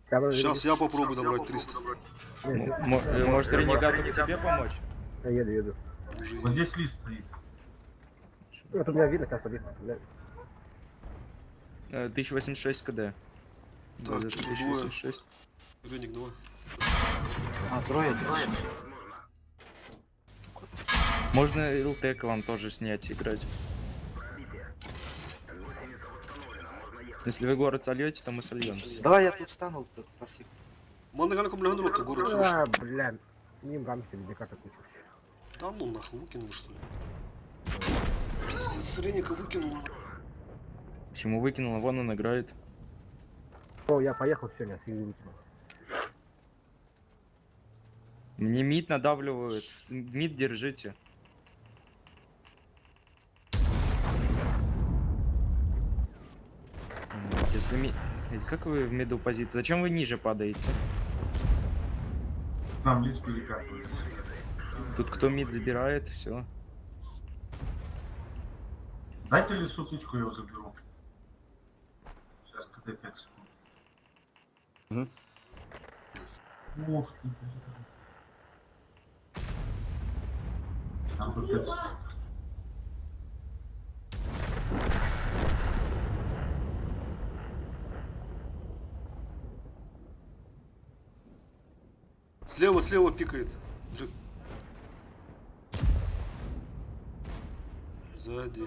Speaker 3: Прямо
Speaker 1: Сейчас я попробую добрать 300.
Speaker 6: Может, ренегату к тебе помочь?
Speaker 3: Я еду.
Speaker 1: Уже
Speaker 11: Вот здесь лист стоит.
Speaker 3: Вот у меня видно, сейчас побег.
Speaker 6: 1086 КД.
Speaker 1: Так,
Speaker 6: Даже
Speaker 1: тут
Speaker 6: 1086.
Speaker 1: Реник, давай.
Speaker 8: А, трое.
Speaker 6: Можно ЛТК вам тоже снять, играть. Если вы город сольете, то мы сольемся.
Speaker 8: Давай я тут встану, тут пассив.
Speaker 1: Мандагана комляндрот, город слушай.
Speaker 3: Бля. Ним рамки медиката кучу.
Speaker 1: Да ну нахуй, выкинул что ли? Пиздец, Реника выкинула.
Speaker 6: Почему выкинула? Вон он играет.
Speaker 3: О, я поехал сегодня, с
Speaker 6: Мне мид надавливают. Мид держите. Если ми... Как вы в миду позиции? Зачем вы ниже падаете?
Speaker 11: Там лист перекатывает.
Speaker 6: Тут кто мид забирает, все.
Speaker 11: Дайте лису сучку, я его заберу. Сейчас КД 5 секунд. Ух ты. Там бы 5 секунд.
Speaker 1: Слева пикает. Джек. Сзади.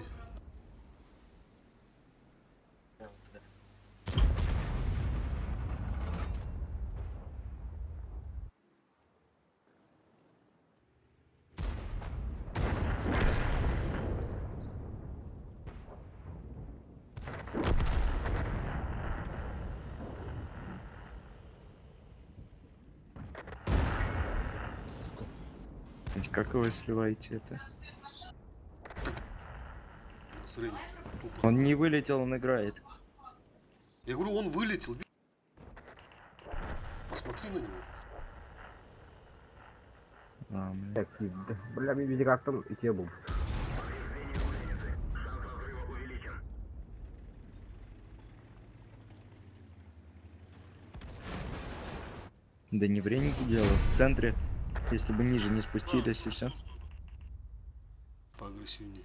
Speaker 6: Как вы сливаете это?
Speaker 1: Смотри.
Speaker 6: Он не вылетел, он играет.
Speaker 1: Я говорю, он вылетел. Посмотри на него.
Speaker 6: Бля.
Speaker 3: Бля, медикатом и тебе был.
Speaker 6: Да не в ренике дело, в центре. Если бы ниже не спустились и все.
Speaker 1: Поагрессивнее.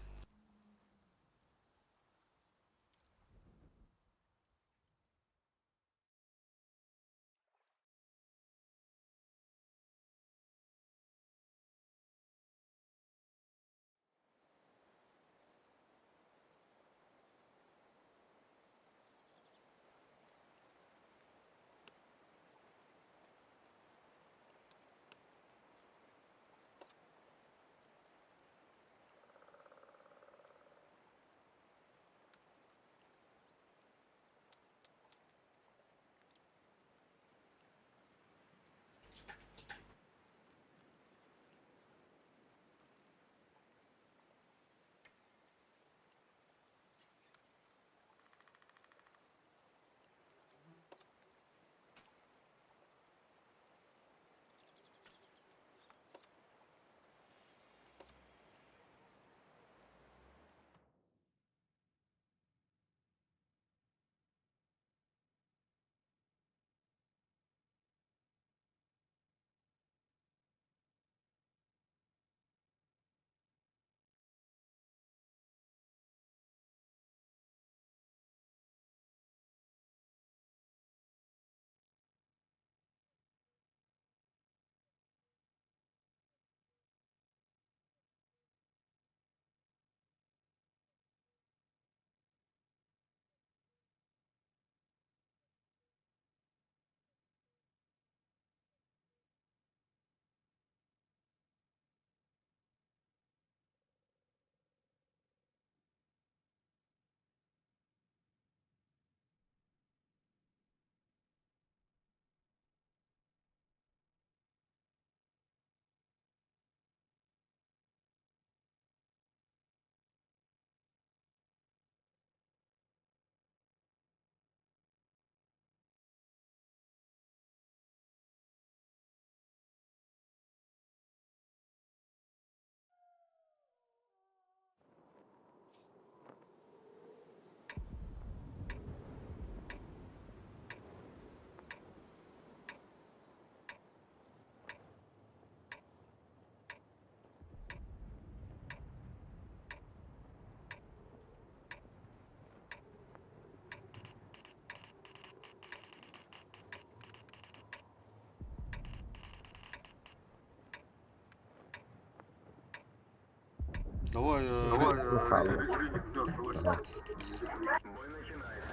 Speaker 1: Давай,
Speaker 2: Бой начинается.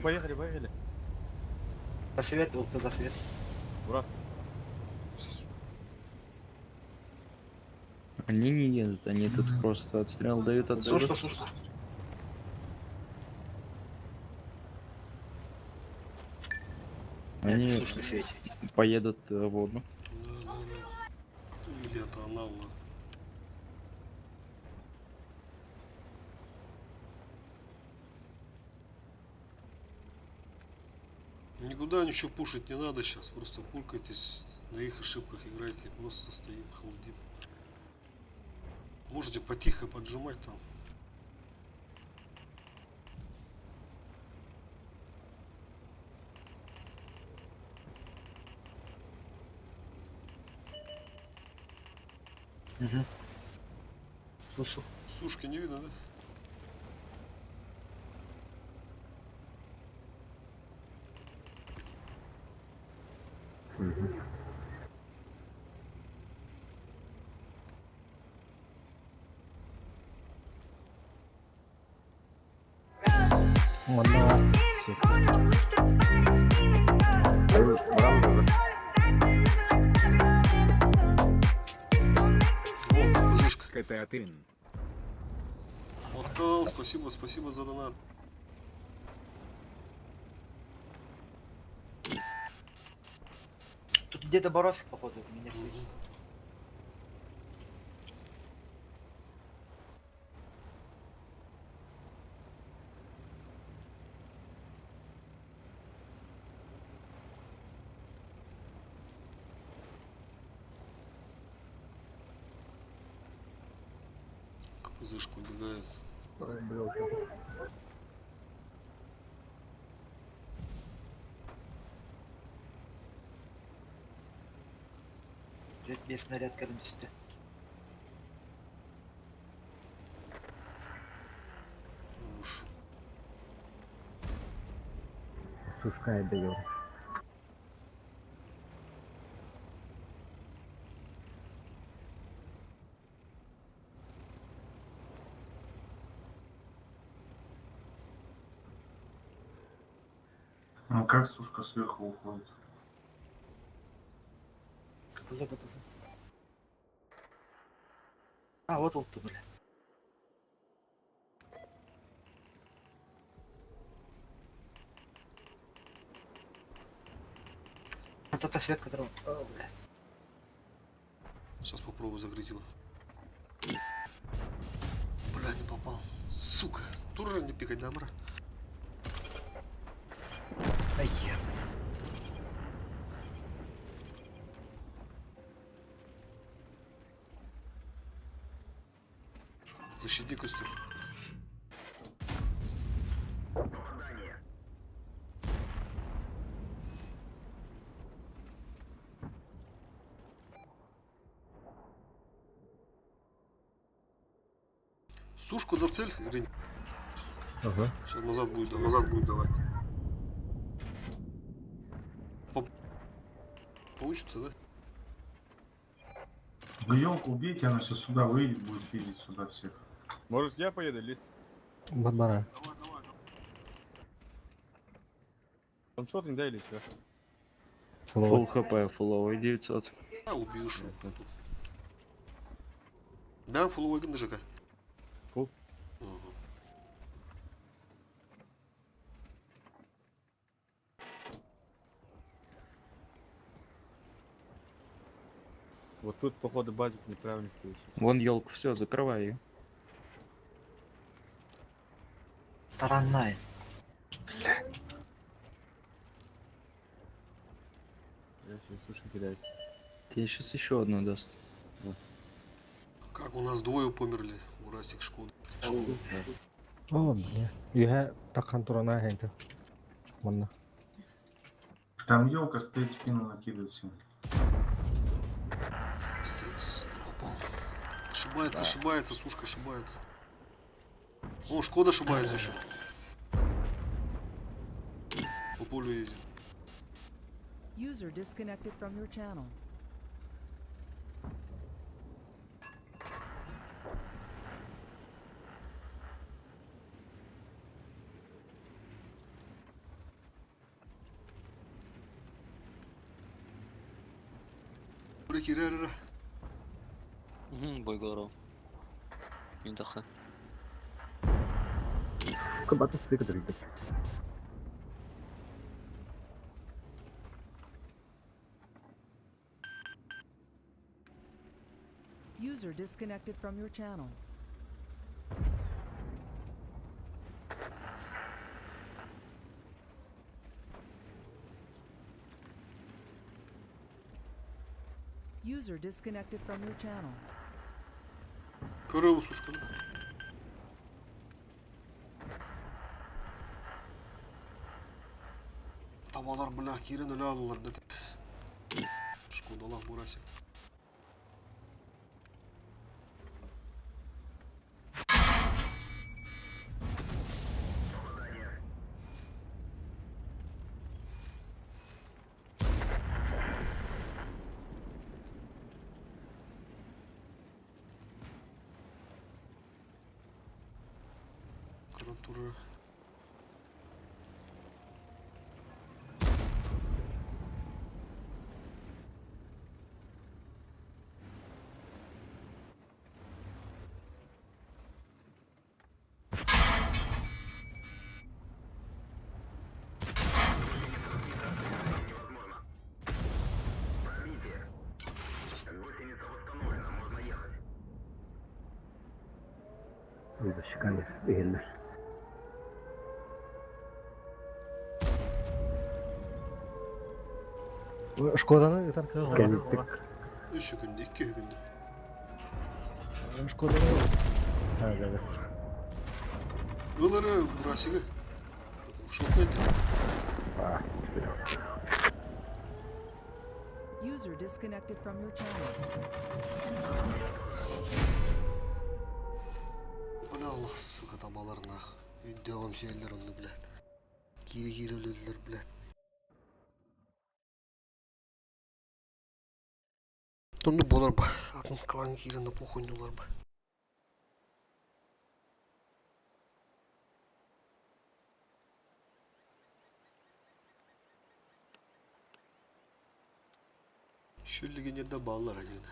Speaker 11: Поехали, поехали.
Speaker 8: За свет, вот туда свет.
Speaker 11: Раз.
Speaker 6: Они не едут, они тут просто отстрел дают отсюда.
Speaker 8: Слушай.
Speaker 6: Они
Speaker 8: Слушай, свет.
Speaker 6: поедут в воду.
Speaker 1: Или это анал. Никуда ничего пушить не надо сейчас, просто пулькайтесь, на их ошибках играйте, просто стоим, холодим. Можете потихо поджимать там.
Speaker 8: Угу. Слушай.
Speaker 1: Сушки не видно, да?
Speaker 7: Вон
Speaker 1: О, КПЗшка.
Speaker 4: КТ-1.
Speaker 1: Махтал, спасибо за донат.
Speaker 8: Тут где-то барашек, походу, меня слышит.
Speaker 1: КПЗшку убегает.
Speaker 8: Идет мне снаряд карандашта.
Speaker 1: Уж.
Speaker 3: Сушка дает.
Speaker 11: Ну как сушка сверху уходит?
Speaker 8: КПЗ. А, вот ты, бля. Вот это свет, которого... О, бля.
Speaker 1: Сейчас попробую закрыть его. Бля, не попал. Сука. Тура не пикать, да, мра?
Speaker 8: Ай, я.
Speaker 1: Защитни костюм.
Speaker 2: Попадание.
Speaker 1: Сушку за цель, Ирин.
Speaker 3: Ага.
Speaker 1: Сейчас назад будет давать. Получится, да?
Speaker 11: Вы елку убейте, она сейчас сюда выйдет, будет видеть сюда всех.
Speaker 4: Может, я поеду, Лис?
Speaker 7: Барбара.
Speaker 1: Давай.
Speaker 4: Он шотный, да, или что?
Speaker 6: Фулл хп, фулловый 900.
Speaker 1: А, убьешь. Да, фуловой ГНЖК.
Speaker 4: Фул.
Speaker 1: Ага.
Speaker 4: Вот тут, походу, базик неправильно стоит сейчас.
Speaker 6: Вон елку, все, закрывай ее.
Speaker 8: Таранная.
Speaker 4: сушка кидает.
Speaker 6: Тебе сейчас еще одну даст.
Speaker 1: Как у нас двое померли, Урасик, Шкода.
Speaker 7: О, бля. Үйе таққан тұрана әйті. Мұнна.
Speaker 11: Там елка стоит, спину накидывает все.
Speaker 1: Пиздец, не попал. Ошибается, сушка ошибается. О, Шкода ошибается еще. По полю ездит.
Speaker 5: User disconnected from your channel.
Speaker 1: Кирара.
Speaker 2: Бойгоров. Миндаха.
Speaker 3: Кабата стыка дрыгать.
Speaker 5: User disconnected from your channel. User disconnected from your channel.
Speaker 1: Кырыл, сушка. Табалар бына кирен өле алылар да. Шкодалар Урасик. Карантура.
Speaker 2: Пробитие. Гусеница восстановлена, можно ехать.
Speaker 3: Uyda şikanet değiller.
Speaker 7: Шкоданы ытан кыға.
Speaker 3: Кәметтік.
Speaker 1: 3 günde, 2 günde.
Speaker 7: Шкоданы. Ha, да.
Speaker 1: Iları Urasic'i. Şok etti.
Speaker 5: User disconnected from your channel.
Speaker 1: Bana Allah sıkı tabalarına. Devam şeyler onu bile. Geri ölüler bile. Dondu bolar ba. Atın kalan girinde pohuynular ba. Şöyle yerde bağlar acaba.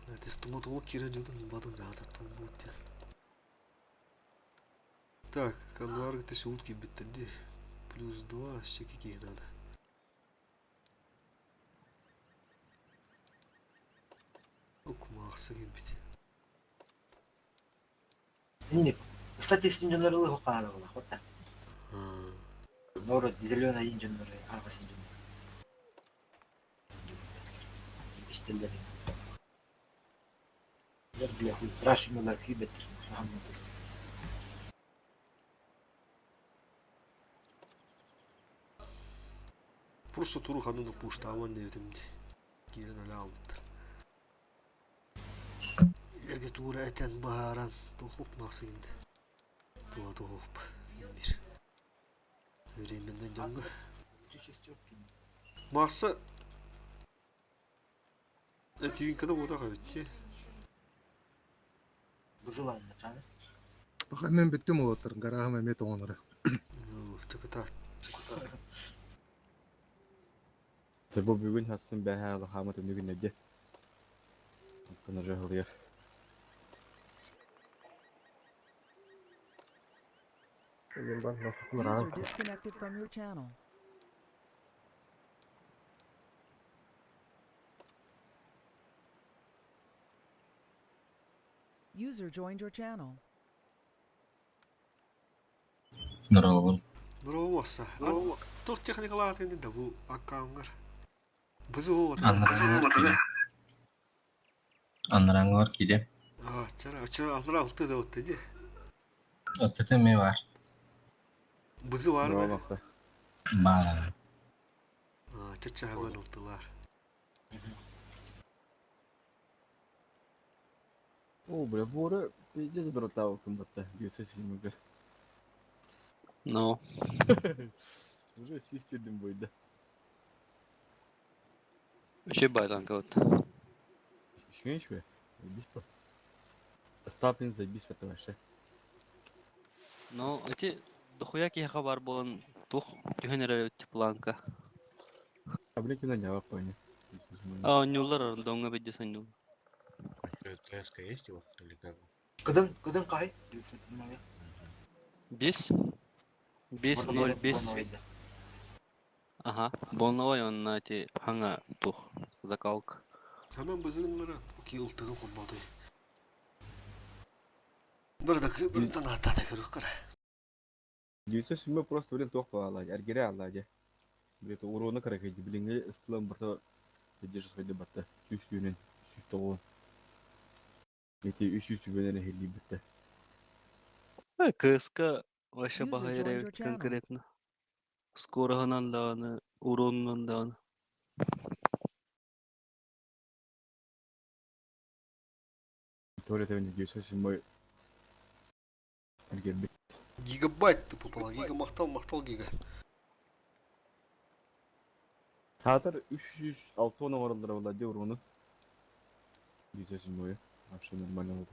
Speaker 1: Ne стоматолог кира жудун бадым жаатар тумбут дел. Так, кануаргы тesi утки биттерди. Плюс 2, щеки надо. Окумаксы кебит.
Speaker 8: Ник. Кстати, инженеры хоккана была. Вот так. Нора зеленая инженеры, арба инженеры. İşte бляху, рашималар кибет.
Speaker 1: Просто туру хануну пуштаман дедимди. Кирин эле алыптыр. Эрге туура этен бааран тохуп насыйынды. Туа тохуп. Бир. Временен жонго. Мақсы этигинкада ота кабитти.
Speaker 8: Бузуланды, жаны.
Speaker 10: Пока мен биттим олоттар, гарагам эме тоңонор.
Speaker 1: Тыкыта.
Speaker 4: Tabi bu bugün hassın ben her hamat ömrü ne de. Kana jahiliye.
Speaker 3: Мен бар насыпын
Speaker 5: User
Speaker 3: рағын.
Speaker 5: disconnected from your channel. User joined your channel.
Speaker 10: Нравом.
Speaker 1: Нуроваса. Тох техникалар тенде да бу аккаангар. Бузу вот.
Speaker 6: Анрангор киде.
Speaker 1: Чара анра алты да вот dedi.
Speaker 6: Ötete mi var?
Speaker 1: Buzu var
Speaker 4: Bravo
Speaker 1: mı?
Speaker 4: Maksa.
Speaker 6: Var.
Speaker 1: Çaça hemen oldular.
Speaker 4: О, бля, Бора, пиздец дротал комбата. 907 гар.
Speaker 6: Ну,
Speaker 4: Уже систердим бойда.
Speaker 6: вообще байдан вот.
Speaker 4: Швенч бе? Заебись по. Стапин заебись это вообще.
Speaker 6: Ну, эти дохуя киха бар болан тух тюхенер планка.
Speaker 4: А блин, кино не понял.
Speaker 6: А, нюллар донга бедесан нюл.
Speaker 1: КСК есть его? Или как?
Speaker 8: Кыдын кай?
Speaker 6: Бес? Бес, ноль, бес. Ага, болновой он на эти ханга тух закалка.
Speaker 1: Hemen buzunlara. Ki ultadan konmadı. Bir tane hata da kırık kara.
Speaker 4: 907 просто блин тох по алладе. Аргере алладе. Блин, то урона каракайди. Блин, стылам барта. Держи свой дебатта. Үстүнен. Сүттогон. Эти үсү сүбенен хелли битте.
Speaker 6: КСК вообще
Speaker 5: User joined your
Speaker 6: багайры
Speaker 5: channel.
Speaker 6: конкретно. Скороханан даны, уроннан даны.
Speaker 4: Торе тевне 907 аргер бит.
Speaker 1: Гигабайт ты попала. Гига мақтал гига.
Speaker 4: Хатыр 306 номерлары владе уроны. 907 вообще нормально болды.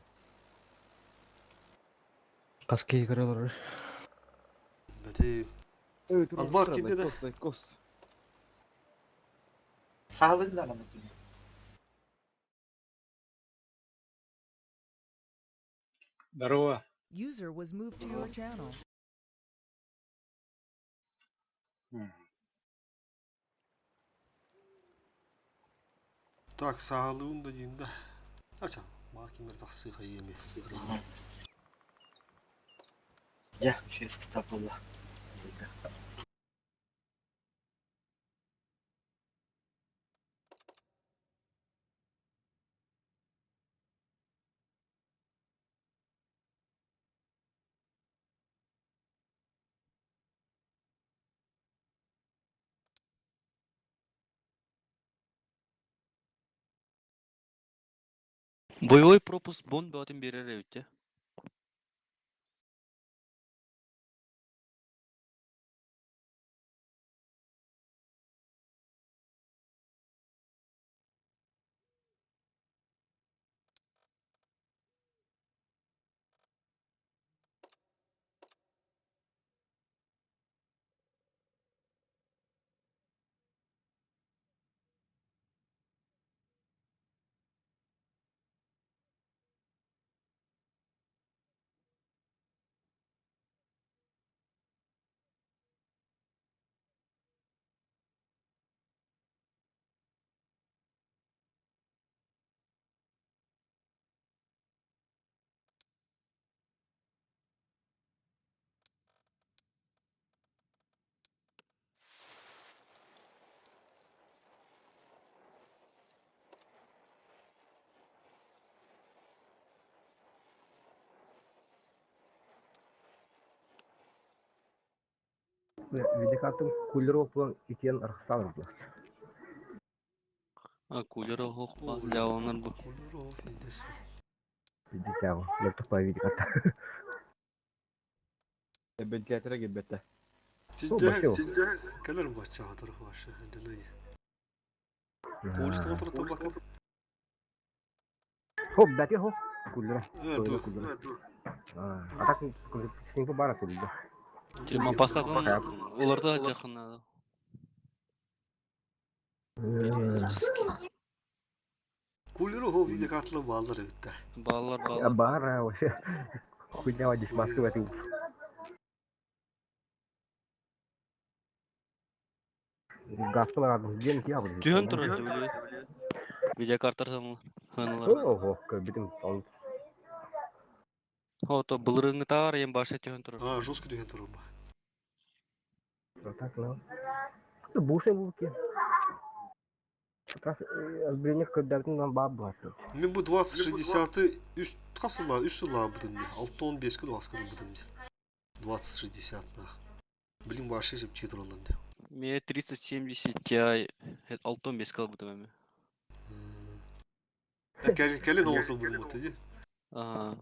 Speaker 7: Каски игралар.
Speaker 1: Бәте. Анвар кинде де.
Speaker 4: Кос.
Speaker 8: Сағылың да ғана кейін.
Speaker 11: Здорово.
Speaker 5: User was moved to your channel.
Speaker 1: Так, sağlığın da dinde. Açam. Markin bir taksı hayemi.
Speaker 8: Я, сейчас так было.
Speaker 6: Боевой пропуск бон бөтен берер өтте.
Speaker 3: Видикатын кулеров план итен архсалар.
Speaker 6: А кулера хохпа, ляванар бу.
Speaker 3: Видикаво. Лектов по видиката.
Speaker 4: Бентлетера гебете.
Speaker 1: Cidden kalır başça hadır başça. Dinleyin. Poliste oturup bakın.
Speaker 3: Хоп, дати хоп. Кулера.
Speaker 1: Dur.
Speaker 3: А так синьку бара сулда.
Speaker 6: Тирма пастатын оларда жақын.
Speaker 1: Kulları ho bir de katlı bağlar etti.
Speaker 6: Балалар,
Speaker 3: Я
Speaker 6: балалар.
Speaker 3: бара вообще. Хуйня водишь маску в эту. Гаспала радым. Ген кия буду.
Speaker 6: Түйен тұры дөлі. Видеокартар ханылар.
Speaker 3: Ого, битим он.
Speaker 6: Ото бұлырыңы тағар, ен башы түйен тұры.
Speaker 1: Жестко düğün turumba.
Speaker 3: Вот так, ну. Буше булки. Özbürlük ködlerden bağ bu atıyor.
Speaker 1: Мен bu 2060 üst kasıla üstüla budun. 6-15 kilo askılı budun. 2060 нах. Блин, вообще же чит роланды.
Speaker 6: Мне 3070 Ti 6-15 кал будем эми.
Speaker 1: Келен olsun budun mı tadı?
Speaker 6: Ага.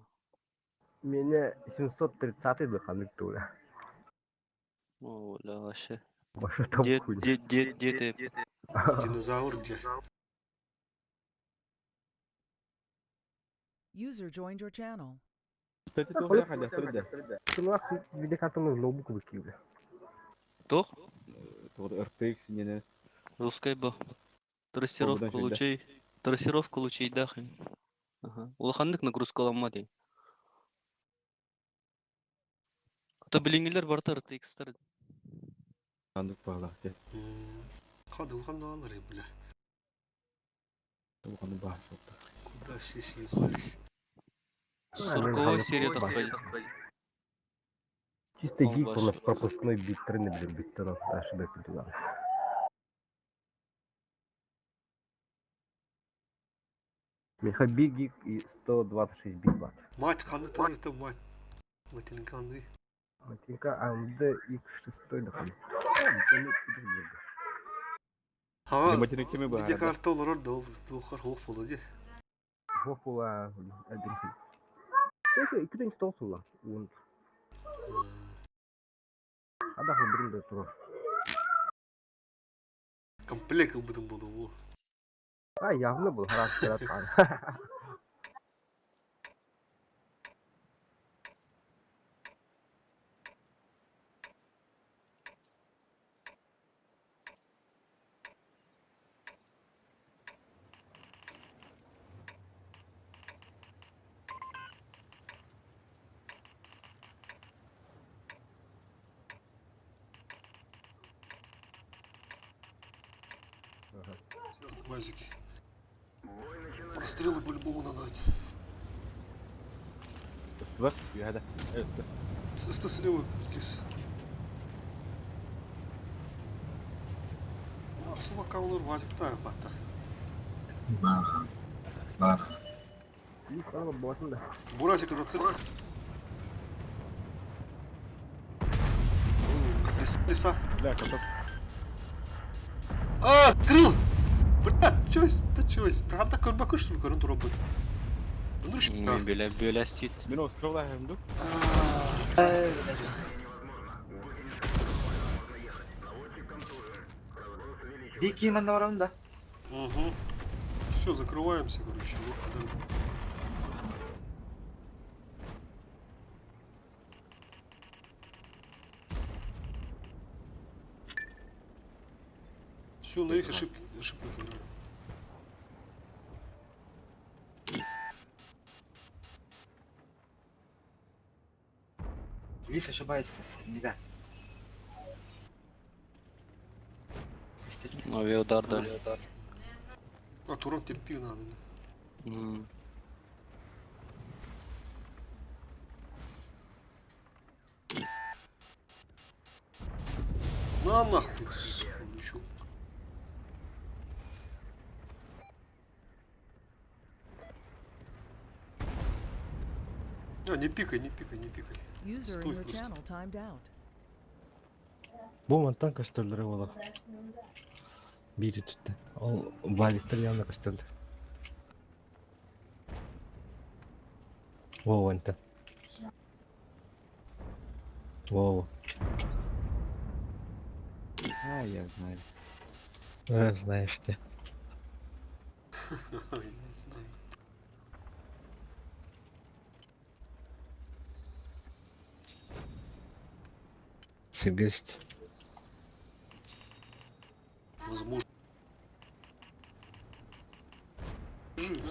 Speaker 3: Mene 730 бы хамик тула.
Speaker 6: О, бля, вообще.
Speaker 3: Başa tam
Speaker 6: Где,
Speaker 3: хуй.
Speaker 6: где ты?
Speaker 1: Dinozavr diye.
Speaker 5: User joined your channel.
Speaker 4: Кстати, то я ходил, да.
Speaker 3: Şunu bak bir de kartımız lobu kubik gibi.
Speaker 6: Кто?
Speaker 4: Вот RTX не.
Speaker 6: Русская бы. Трассировку
Speaker 4: Побудем
Speaker 6: лучей. Трассировку лучей дахин. Ага. Улахандык нагрузка ламады. Ата билингилер барта RTX-тар.
Speaker 4: Andık bağla.
Speaker 1: Hadi ulan ne alır ya bile.
Speaker 4: Bu konu bahs oldu.
Speaker 1: Kуда все съездились.
Speaker 6: 40 серия подходит.
Speaker 3: Чисто
Speaker 6: Он
Speaker 3: гик у нас
Speaker 6: ваш.
Speaker 3: пропускной битрины, блин, биттеров. Ошибаюсь туда. Меха гиг и 126 бит.
Speaker 1: Мать kanı tanır tabi mать. Матinin kanı.
Speaker 3: Матинка, а мда X6 да хан.
Speaker 1: Ha,
Speaker 4: Limatini kimi
Speaker 1: bir de
Speaker 4: bağırdı?
Speaker 1: kartı olur orada o dokar hoş olur diye.
Speaker 3: Хопула один. Это iki tane stol sulla. Ada hubrin da turu.
Speaker 1: Комплект budun bunu bu.
Speaker 3: Ha явно был характер от
Speaker 1: Базики. Прострелы по-любому надо дать.
Speaker 4: Üstü bir hadi. Üstü.
Speaker 1: Сысты слева лес. Максима каулар вазикта бата.
Speaker 3: Ну, право, ботом, да.
Speaker 1: Буразика зацеп. Леса.
Speaker 4: Бля, каток.
Speaker 1: А, скрыл! Бля, да чёсь? Там так көрбөкү что ли көрүнүп турат. Ну что?
Speaker 6: Бөля стит.
Speaker 4: Мен осы қырылда хемді.
Speaker 8: Бики именно на уровне, да?
Speaker 1: Угу. Все, закрываемся, короче. Вот, да. Все, на их ошибках играем.
Speaker 8: Лис ошибается, ребят.
Speaker 6: Авиаудар дали.
Speaker 1: А Туран терпи надо. Да.
Speaker 6: М.
Speaker 1: На нахуй. Ничего. А, не пикай, не пикай, не пикай.
Speaker 5: User in
Speaker 1: Стой
Speaker 5: your
Speaker 1: просто.
Speaker 5: channel timed out.
Speaker 7: Боман танк көстөлдөрү болот. Бири tuttu. Ал валиктер yanına көстөлдү. Вова анта. Вова.
Speaker 4: А, я знаю.
Speaker 7: Знаешь ты.
Speaker 1: Ой, не знаю.
Speaker 7: Сыгысть.
Speaker 1: Возможно. Жив, да?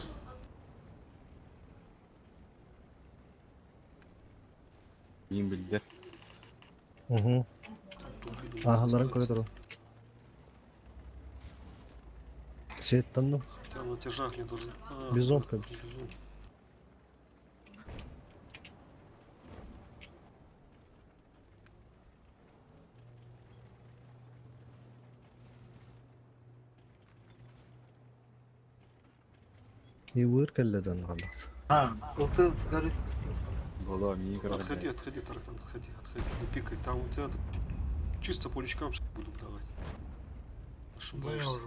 Speaker 4: Ем білдер.
Speaker 7: Угу. Ағаларын көре тұру. Светтан ну.
Speaker 1: Хотя на тяжах не должен. А,
Speaker 7: Бизон
Speaker 1: да,
Speaker 7: как.
Speaker 1: бизон.
Speaker 7: Ивыр келледен қалдық.
Speaker 8: Луты сгоры спустился.
Speaker 4: Было, мне кажется.
Speaker 1: Отходи, Таракан, отходи. Не пикай. Там у тебя чисто по лючкам буду давать. Ошибаешься.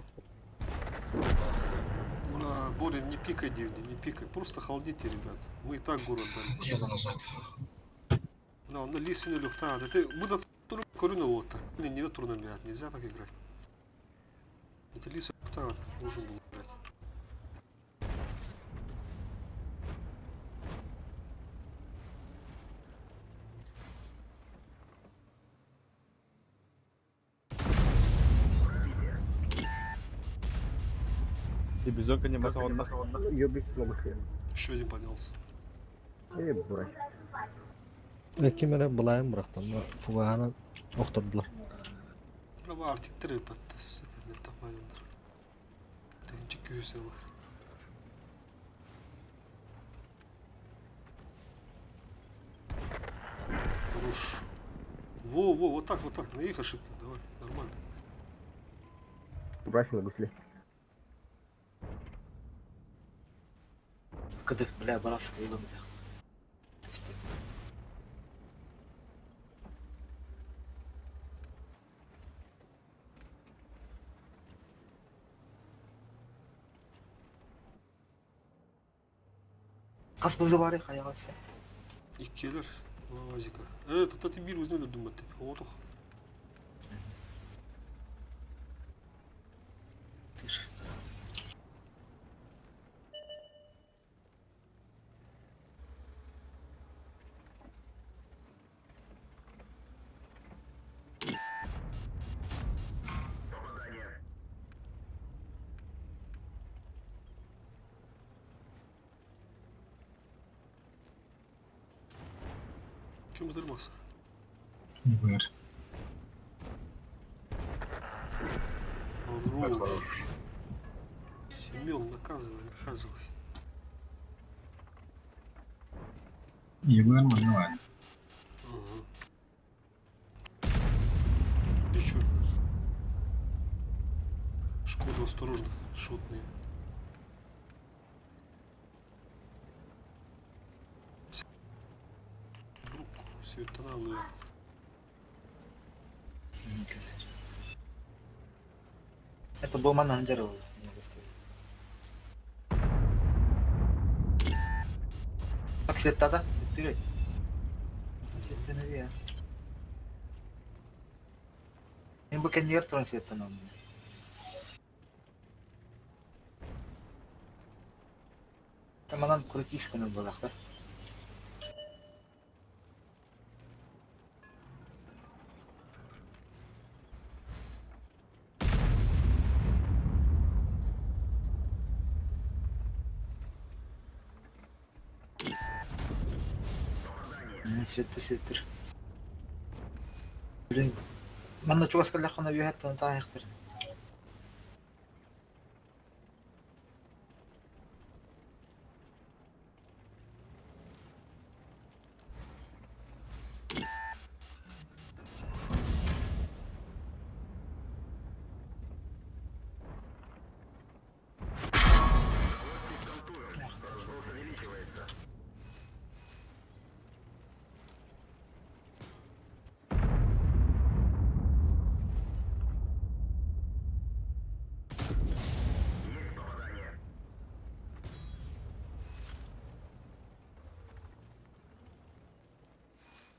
Speaker 1: Ура, Боря, не пикай, Дивни, не пикай. Просто халдите, ребят. Мы и так город дали.
Speaker 2: Еду назад.
Speaker 1: На лисину люхта. Да ты будь за корюна вот так. Не ветру намят. Нельзя так играть. Эти лисы люхта нужен был играть.
Speaker 4: Ты безока не масса он.
Speaker 3: Ёбик слабый.
Speaker 1: Еще один поднялся.
Speaker 3: Бурай.
Speaker 7: Ekimere bulayım bıraktım. Fugahana oturdular.
Speaker 1: Права артиктері баттас. Не тапмайдыңдар. Тегінче күйісі бар. Хорош. Во, вот так. На их ошибка. Давай, нормально.
Speaker 3: Брашни на гусле.
Speaker 8: Кадык, бля, барас выйдем. Қас бұзы бар ең, аяға ше.
Speaker 1: Иккелер. Лавазика. Тати бир өзінен өлдім бәттеп. Отық. Кем бітірмаса?
Speaker 2: Ивыр.
Speaker 1: Хорош. Семен, наказывай.
Speaker 2: Ивыр мазновать.
Speaker 1: Ага. Ты чё? Шкода, осторожно, шотные. Друг, светоналы.
Speaker 8: Это был менеджер. Как свет-то? Свет-тыры. Свет-тыры. Им бы конвертер свет-то нам. Там она крутишка на была, да? Свет-тыр. Блин, мана чугас калахана виһаттан таахтыр.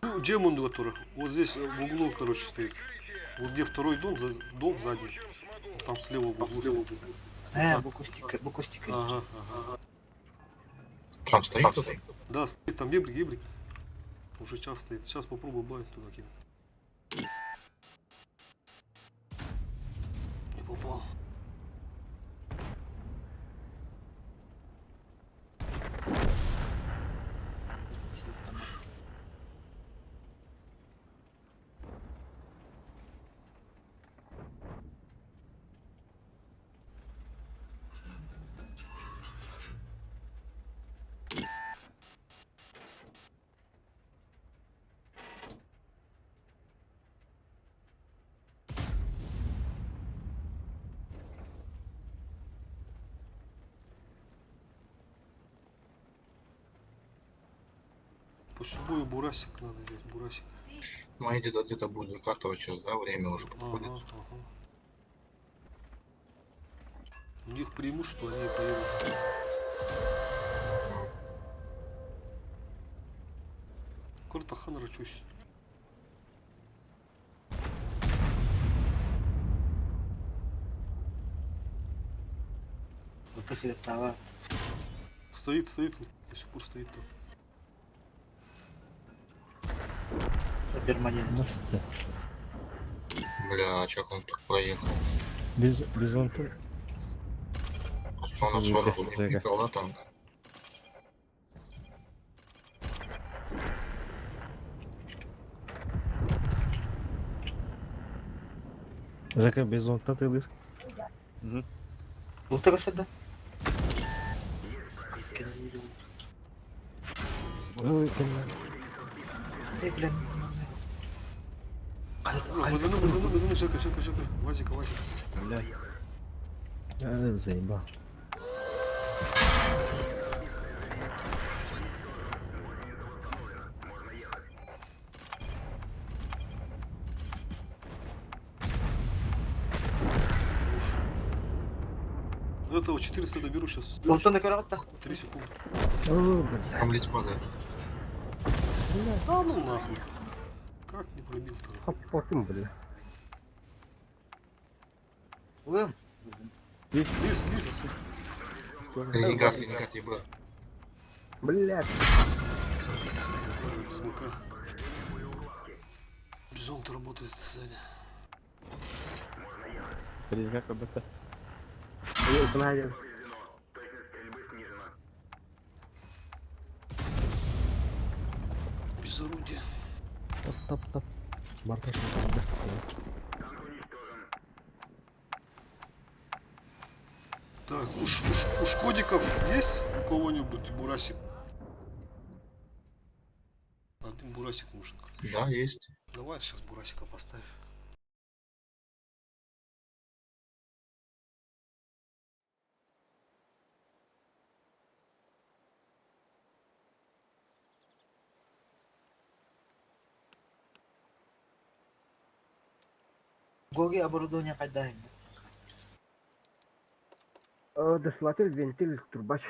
Speaker 1: Ну, Джемон, который вот здесь в углу, короче, стоит. Вот где второй дом, дом задний. Там слева в углу.
Speaker 8: Букустика.
Speaker 1: Ага.
Speaker 2: Там стоит?
Speaker 1: Да, стоит там гиблик. Уже час стоит. Сейчас попробую байк туда кинуть. Не попал. после боя бурасик надо взять, бурасик.
Speaker 10: Ну, а где-то будет закатывать сейчас, да, время уже подходит.
Speaker 1: Ага, ага. У них преимущество, они поедут. Картахан рачусь.
Speaker 8: Вот если это
Speaker 1: Стоит, до сих пор стоит там.
Speaker 8: перманент.
Speaker 7: Настя.
Speaker 10: Бля, а как он так проехал?
Speaker 7: Бизонтон.
Speaker 10: А что у нас
Speaker 7: Ой,
Speaker 10: сразу
Speaker 7: да,
Speaker 10: не пикал, да, танк?
Speaker 7: Жека Бизонтон тылыр.
Speaker 8: Вот это сюда.
Speaker 7: Ой, блин.
Speaker 8: Эй, блин.
Speaker 1: Вазаны, Жека, Вазика.
Speaker 4: Бля,
Speaker 7: Заебал.
Speaker 1: Этого 400 доберу сейчас.
Speaker 8: Ну что на карата?
Speaker 1: 3 секунды.
Speaker 7: Ой, блин.
Speaker 10: Там лить падает.
Speaker 1: Да ну нахуй. Как не пробил-то?
Speaker 3: Потом, бля.
Speaker 8: Лым.
Speaker 1: Лис.
Speaker 10: Ренегат, ебать.
Speaker 3: Блядь.
Speaker 1: Смока. Бизон-то работает сзади.
Speaker 4: Тренинга как будто.
Speaker 3: Ой, блядь.
Speaker 1: Без орудия.
Speaker 7: Топ. Барташ надо.
Speaker 1: Так, уж кодиков есть у кого-нибудь бурасик? Один бурасик нужен. короче.
Speaker 10: Да, есть.
Speaker 1: Давай сейчас бурасика поставь.
Speaker 8: Гоги оборудование кайда.
Speaker 3: Досылатель, вентиль, трубач.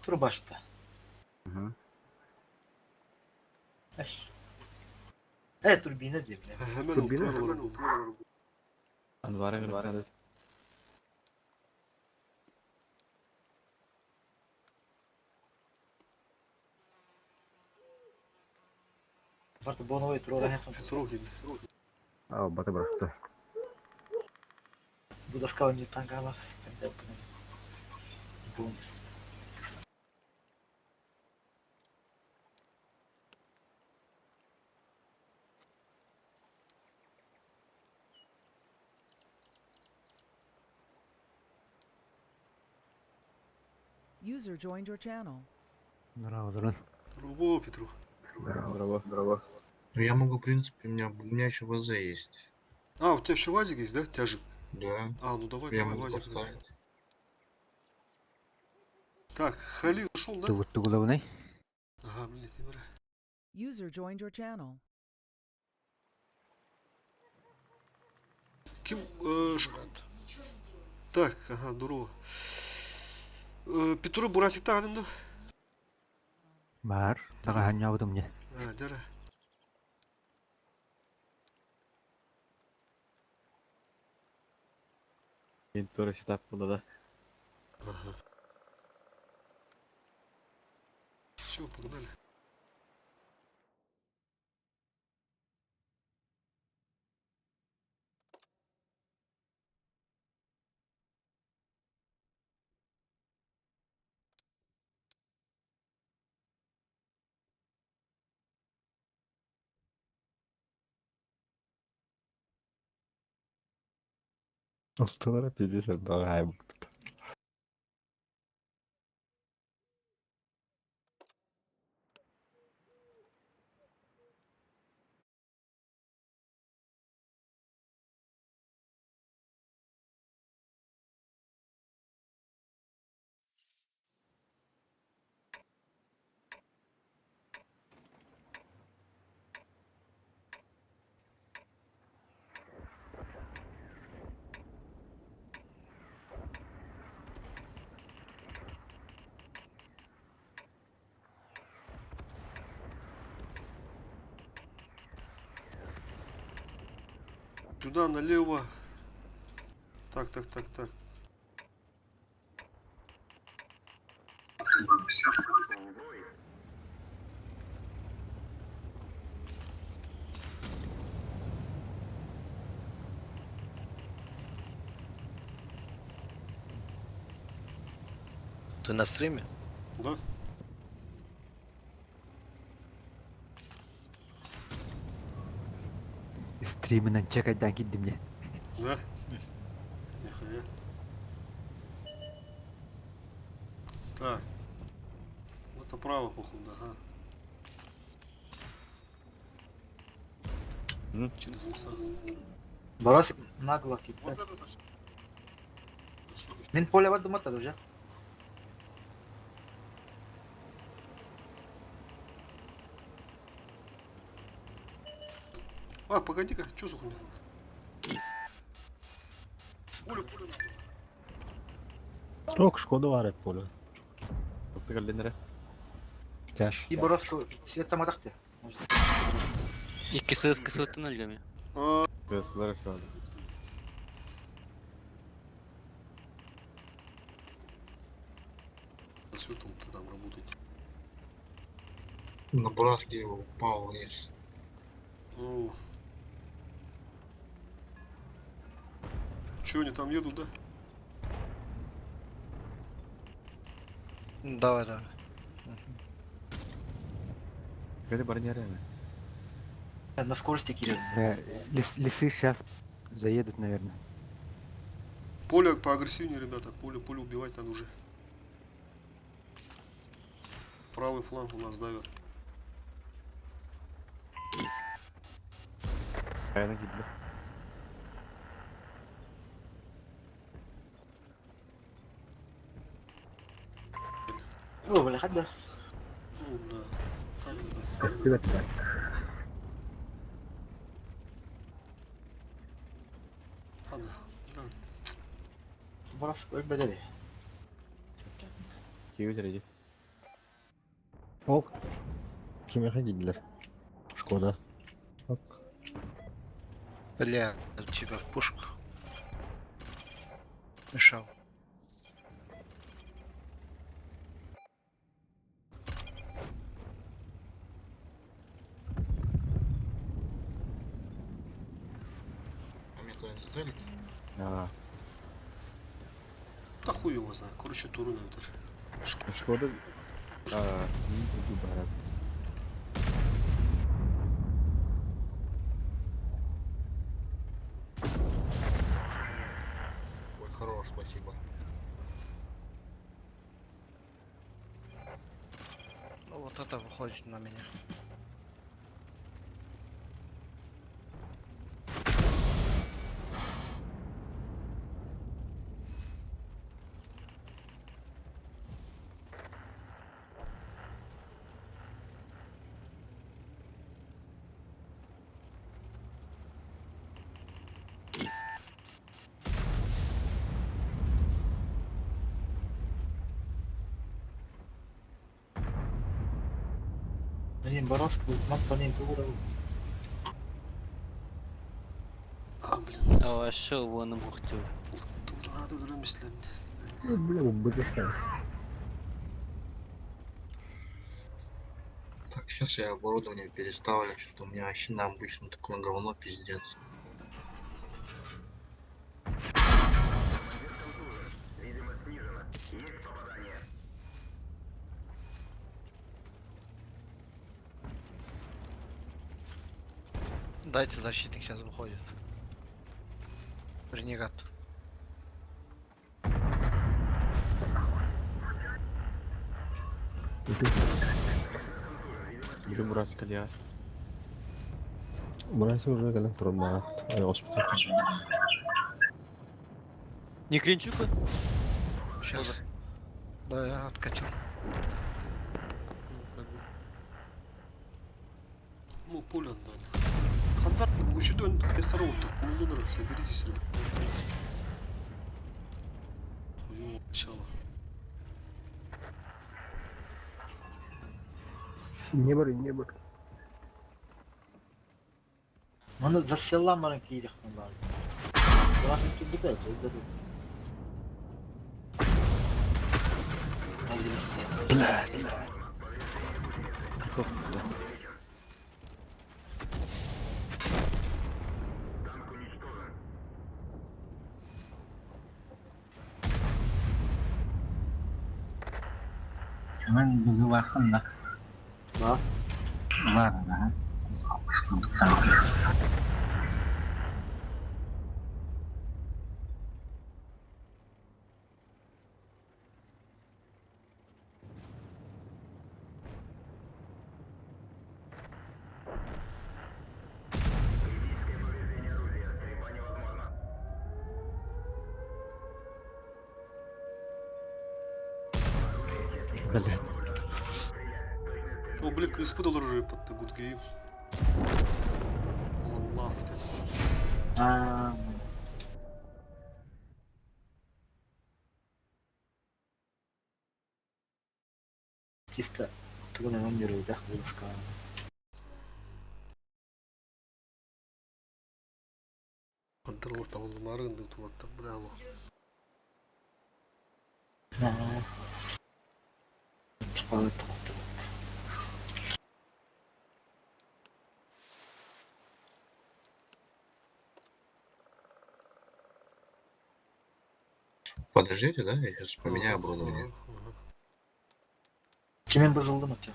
Speaker 8: Трубаш-то.
Speaker 3: Угу.
Speaker 8: Турбина где, бля.
Speaker 1: Hemen
Speaker 3: Турбина?
Speaker 1: ultralar.
Speaker 4: Анвара.
Speaker 8: Барты боновой трора.
Speaker 1: Петров geldi.
Speaker 3: Батя бросто.
Speaker 8: Будашка не тангала. Бум.
Speaker 5: User joined your channel.
Speaker 7: Здорово, здорово.
Speaker 1: Рубо, Петров.
Speaker 4: Здорово.
Speaker 10: Ну я могу, в принципе, у меня еще ВЗ есть.
Speaker 1: А, у тебя еще вазик есть, да? Тяжик.
Speaker 10: Да.
Speaker 1: А, ну давай
Speaker 10: Я могу
Speaker 1: вазик.
Speaker 10: поставить.
Speaker 1: Так, Хали зашел, да?
Speaker 7: Тугуловный.
Speaker 1: Ага, блин, Тимура.
Speaker 5: User joined your channel.
Speaker 1: Ким, Так, ага, здорово. Петров бурасик тағадым да?
Speaker 7: Бар. Тага ханябыдым не.
Speaker 1: А, дара.
Speaker 4: Енді тура сетап болды да.
Speaker 1: Ага. Все, погнали.
Speaker 7: Осталары пиздец, багай.
Speaker 1: Сюда налево. Так, так, так, так.
Speaker 12: Ты на стриме?
Speaker 1: Да?
Speaker 3: Стриминен чекайдан кидdim я.
Speaker 1: Да? Нихуя. Так. Это право, походу, ага. Через леса.
Speaker 8: Борос нагло кидает. Мен поле var думатады уже.
Speaker 1: А, погоди-ка, что за хуйня? Пуля, пуля.
Speaker 7: Yok Skoda var hep böyle.
Speaker 4: Çok da geldiğinde.
Speaker 7: Cash.
Speaker 8: И Бороско света мадахты.
Speaker 6: İkisi ıskısı öttün ölgemi.
Speaker 1: А,
Speaker 4: Kıyasılar aşağıda.
Speaker 1: с светом-то там работаете.
Speaker 10: На браске упал вниз.
Speaker 1: О. Че они там едут, да?
Speaker 12: Давай, давай.
Speaker 4: Hadi bari nereye mi?
Speaker 8: На скорости кидаю.
Speaker 3: Лисы сейчас заедут, наверное.
Speaker 1: Поле поагрессивнее, ребята. Поле убивать надо уже. Правый фланг у нас давят.
Speaker 4: Kayana gidilir.
Speaker 8: О, бля, хадда.
Speaker 1: Ну да. Как это?
Speaker 3: Костюм туда.
Speaker 1: Ладно. Да.
Speaker 8: Бороско ölmedi.
Speaker 4: Kiyo derece.
Speaker 7: Ok. Kime gittiler? Skoda. Bak.
Speaker 12: Бля, у тебя в пушку. Мешал.
Speaker 10: А меня куда-нибудь целить?
Speaker 4: Aa.
Speaker 1: Да хуй его знает. Короче, туру на это.
Speaker 4: Skoda. Aa. İyi oldu biraz.
Speaker 10: Ой, хорош, спасибо.
Speaker 12: Ну вот это выходит на меня.
Speaker 8: Блин, Бороско, мат по ним уровень.
Speaker 1: А, блин.
Speaker 6: Ama aşağı uvanı muhtemelen.
Speaker 1: Турнадо драмислен.
Speaker 3: Блин, быстрее.
Speaker 10: Так, сейчас я оборудование переставлю, что-то у меня вообще на обычно такое говно, пиздец.
Speaker 2: Видимость снижена. Есть попадание.
Speaker 12: Дайте защитник сейчас выходит. Ренегат.
Speaker 4: Bugün burası kalıyor.
Speaker 7: Burası уже gelen turma. Hospital.
Speaker 6: Не Кринчука?
Speaker 12: Сейчас. Да, я откатил.
Speaker 1: Ну, поле отдали. Хандар, Гущидон, Хараута, Мулунер, соберитесь, ребята. Его начало.
Speaker 3: Не бори, не бори.
Speaker 8: Onu za sellamarın kiydik mi var? Burası ki güzel, güzel.
Speaker 10: Hemen bizi bakın da.
Speaker 8: Var.
Speaker 10: Var da. Sıkıntıktan.
Speaker 7: Блядь.
Speaker 1: О, блин, испытал рыпот-то, good game. Он лафты.
Speaker 8: Aa. Чисто. Трудно номер да, девушка.
Speaker 1: Контроль там ломарынды утулатты, бляво.
Speaker 10: Подождите, да? Я сейчас поменяю оборудование.
Speaker 8: Kimin bozuldu mu ki?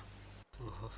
Speaker 1: Ага.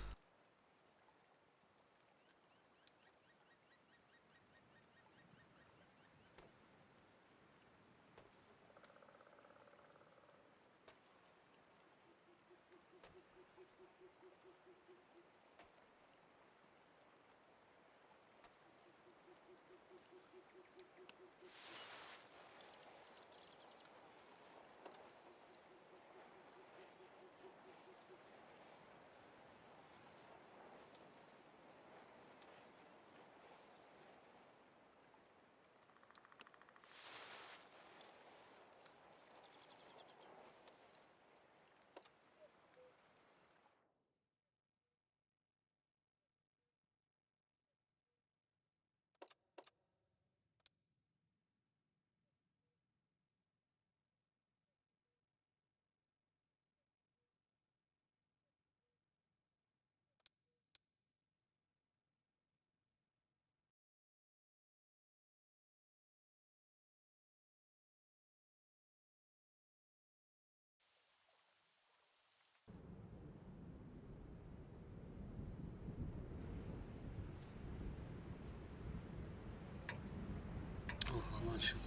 Speaker 1: Ага, начал.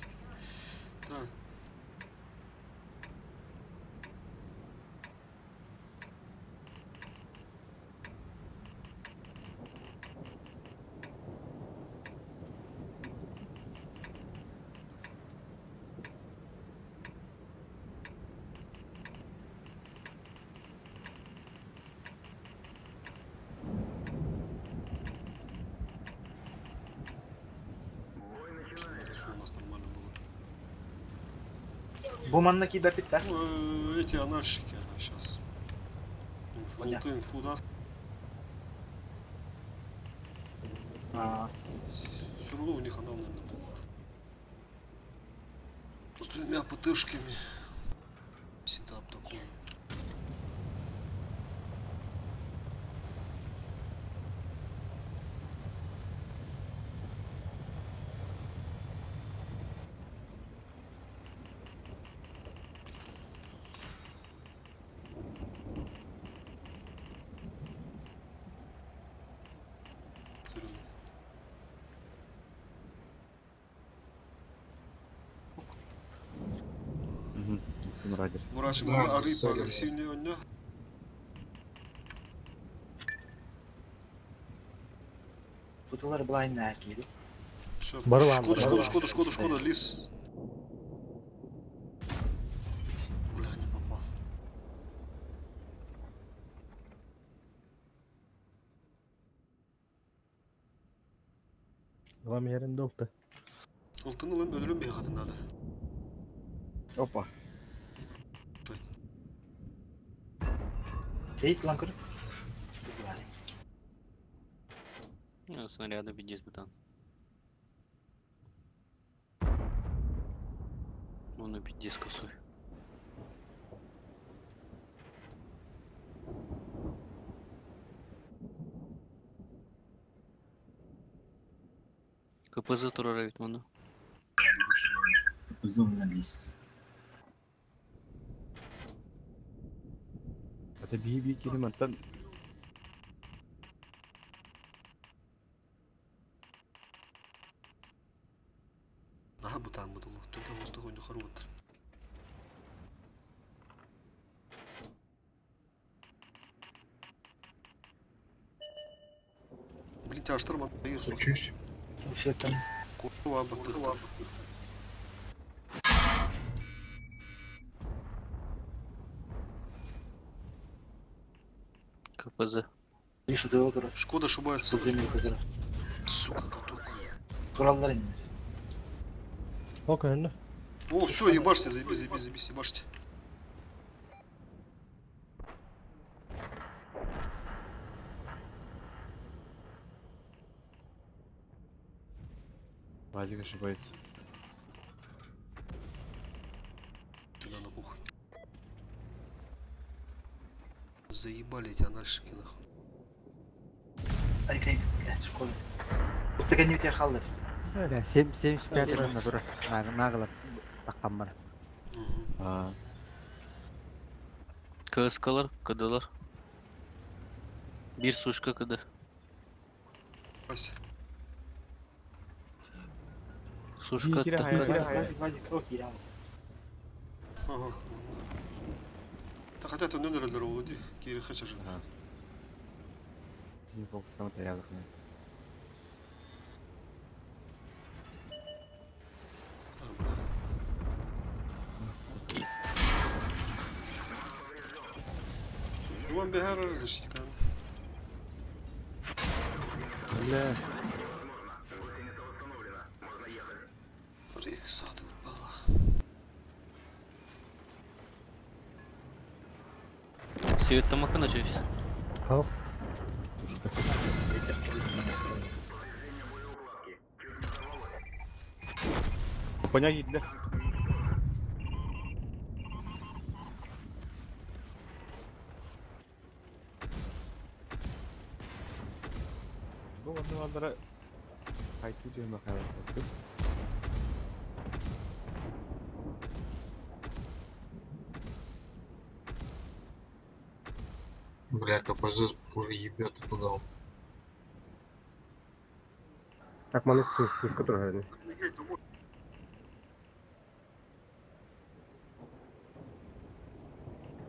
Speaker 1: Так. Все у нас нормально было.
Speaker 8: Буманна киберпитка.
Speaker 1: Эти анальщики сейчас.
Speaker 8: Понятно.
Speaker 1: Инфу даст. Все равно у них анал, наверное, был. С двумя ПТшками. Сетап такой. Целый.
Speaker 4: Радер.
Speaker 1: Мурач,
Speaker 10: Да,
Speaker 1: а рыб
Speaker 10: сори.
Speaker 1: агрессивнее он, не?
Speaker 8: Kutuları blind erkeğiydi.
Speaker 1: Все.
Speaker 3: Барлам,
Speaker 1: Шкода, лис. Бля, не попал.
Speaker 7: Вам yerinde oldu.
Speaker 1: Алтын алам, өлөрүм бе кадын ады.
Speaker 4: Опа.
Speaker 8: Eğit lan kırık.
Speaker 6: Ну, снаряды без бетон. Воно пиздец косой. КПЗ турарайт мону.
Speaker 7: Зум на ліс.
Speaker 4: Ата бии килим аттан
Speaker 1: Ага, бутан бутылу. Только он что не хорват. Блин, тебя штурман поехал.
Speaker 10: Учусь.
Speaker 8: Все там.
Speaker 1: Курва, батыла.
Speaker 6: КПЗ.
Speaker 8: Лишу да отура.
Speaker 1: Шкода ошибается.
Speaker 8: Субземный кадр.
Speaker 1: Сука, каток.
Speaker 8: Туралдар инде.
Speaker 7: Окей, ну.
Speaker 1: О, все, ебашьте, заебись, ебашьте.
Speaker 4: Вазик ошибается.
Speaker 1: Сюда на похуй. Заебали эти анальщики, нахуй.
Speaker 8: Ай, блядь, школа. Так они у тебя халдыр.
Speaker 3: Да, 75 районда тура. Нағылап таққан бар.
Speaker 4: А,
Speaker 6: КСКлар, КДлар. Bir сушка КД.
Speaker 1: Вася.
Speaker 6: Сушка
Speaker 4: Кира,
Speaker 6: ТК.
Speaker 8: Вазик, окей, я.
Speaker 1: Ага. Так хотя ты номер здоровый, Кири хочешь же.
Speaker 4: не фокусом таядық мен.
Speaker 1: Ulan bir her arası işte kanka.
Speaker 4: Бля,
Speaker 1: Oraya sağda bala.
Speaker 6: Свет тамака начались.
Speaker 7: Хау.
Speaker 4: Коня gitti. Bu onlara kayıt diyorum bakalım.
Speaker 10: Бля, КПЗ уже ебет туда.
Speaker 3: Так, маны сушка тұрғаны.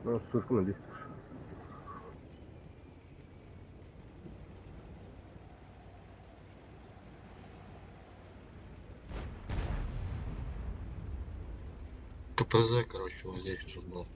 Speaker 3: Ну, сушка на 10.
Speaker 10: КПЗ, короче, вот здесь уже был.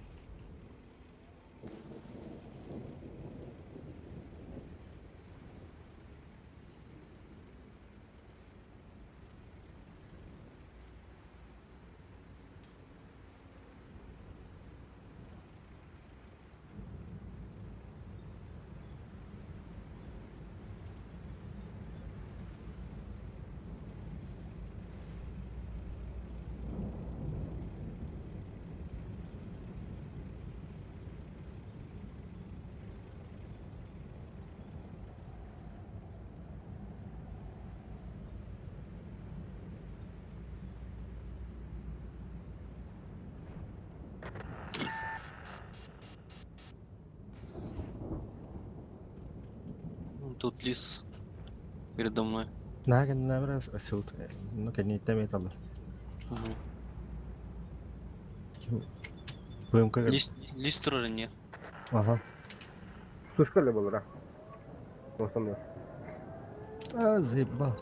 Speaker 6: Тут лис передо мной.
Speaker 7: Наген набрас асылт. Ну, кені тәмет алыр. БМК.
Speaker 6: Лис турары не.
Speaker 7: Ага.
Speaker 3: Сушка ли бұл, ра? Осында.
Speaker 7: А, заебал.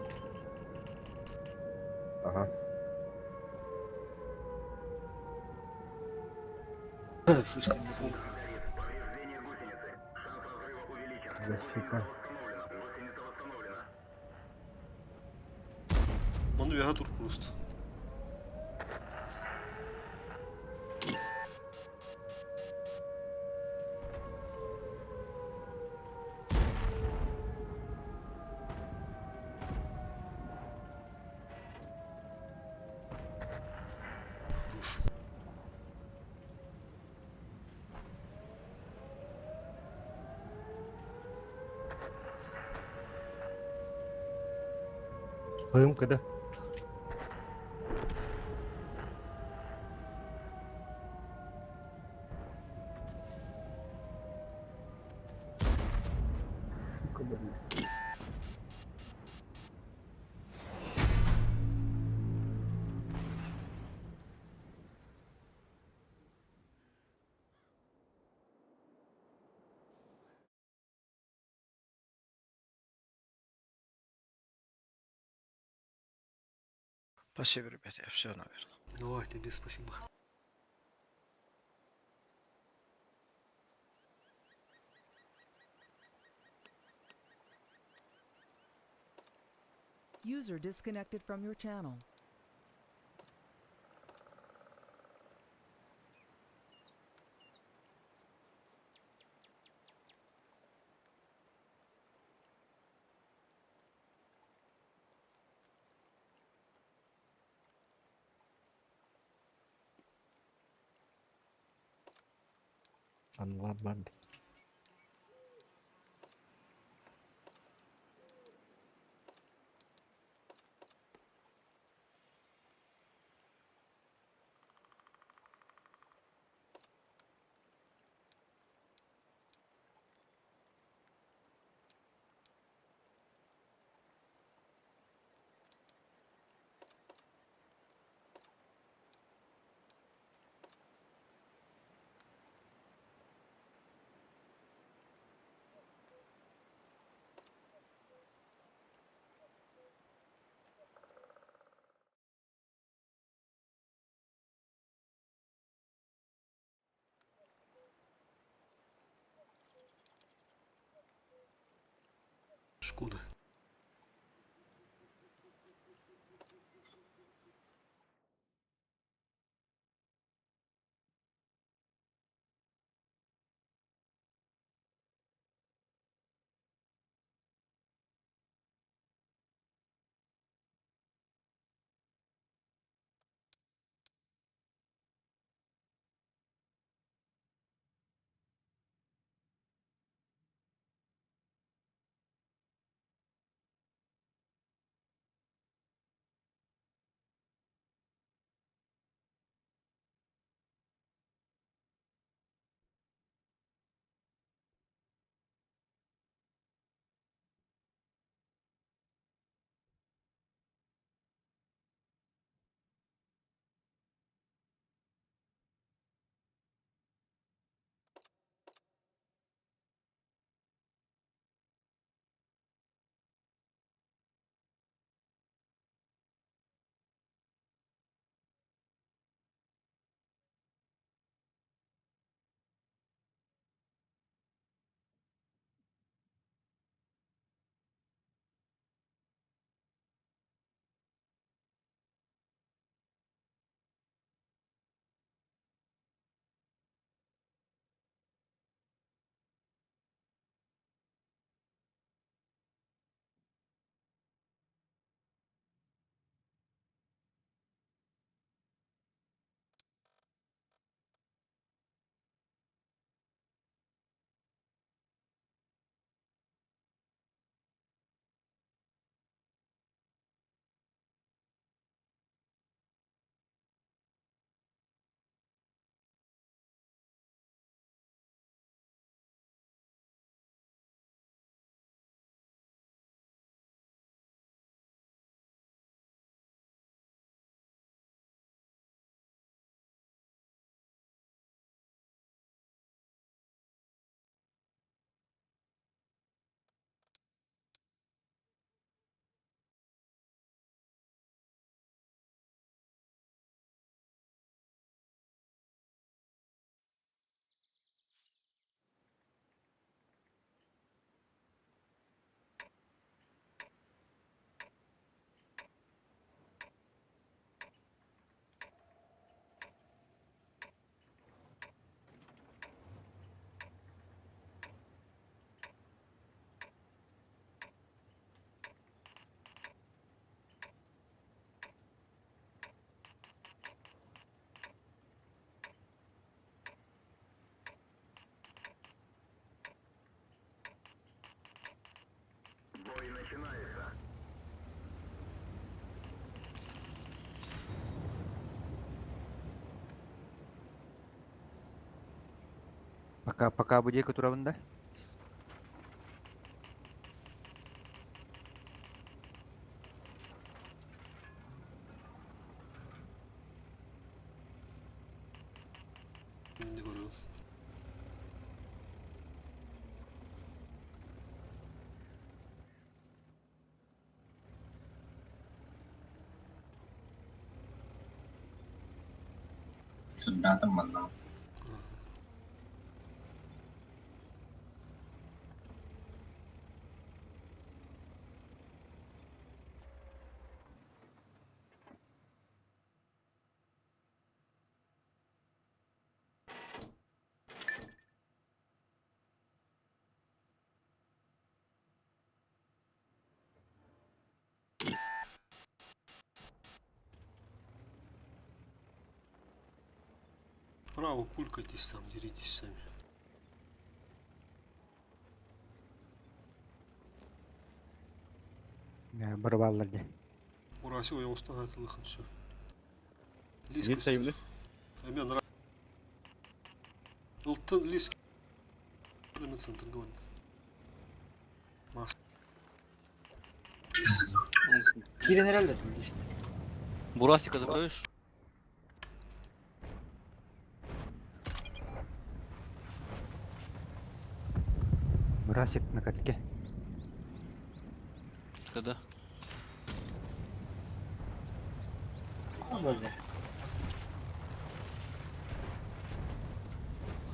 Speaker 3: Ага.
Speaker 8: Слышно, не знаю.
Speaker 3: Защита.
Speaker 1: Он навигатор просто. Руф.
Speaker 7: ПМК, да?
Speaker 3: Сука, блин.
Speaker 12: Спасибо, ребята, все, наверное.
Speaker 1: Давай, тебе спасибо.
Speaker 5: User disconnected from your channel.
Speaker 7: Анвар Банд.
Speaker 1: Шкода.
Speaker 3: Пока будейка турабында.
Speaker 1: Şimdi görüyorum.
Speaker 10: Sudah teman no.
Speaker 1: Право, пулькайтесь там, деритесь сами.
Speaker 3: Барабалларда.
Speaker 1: Урасы ояңыстан айтылықын все. Лис
Speaker 4: Не
Speaker 1: көстер.
Speaker 4: sayıblı?
Speaker 1: Мен Ылтын лис мен центр говорю.
Speaker 8: Кирин herhalde işte.
Speaker 6: Бурасика закроешь?
Speaker 3: Мурасик на катке.
Speaker 6: Когда?
Speaker 8: Böyle.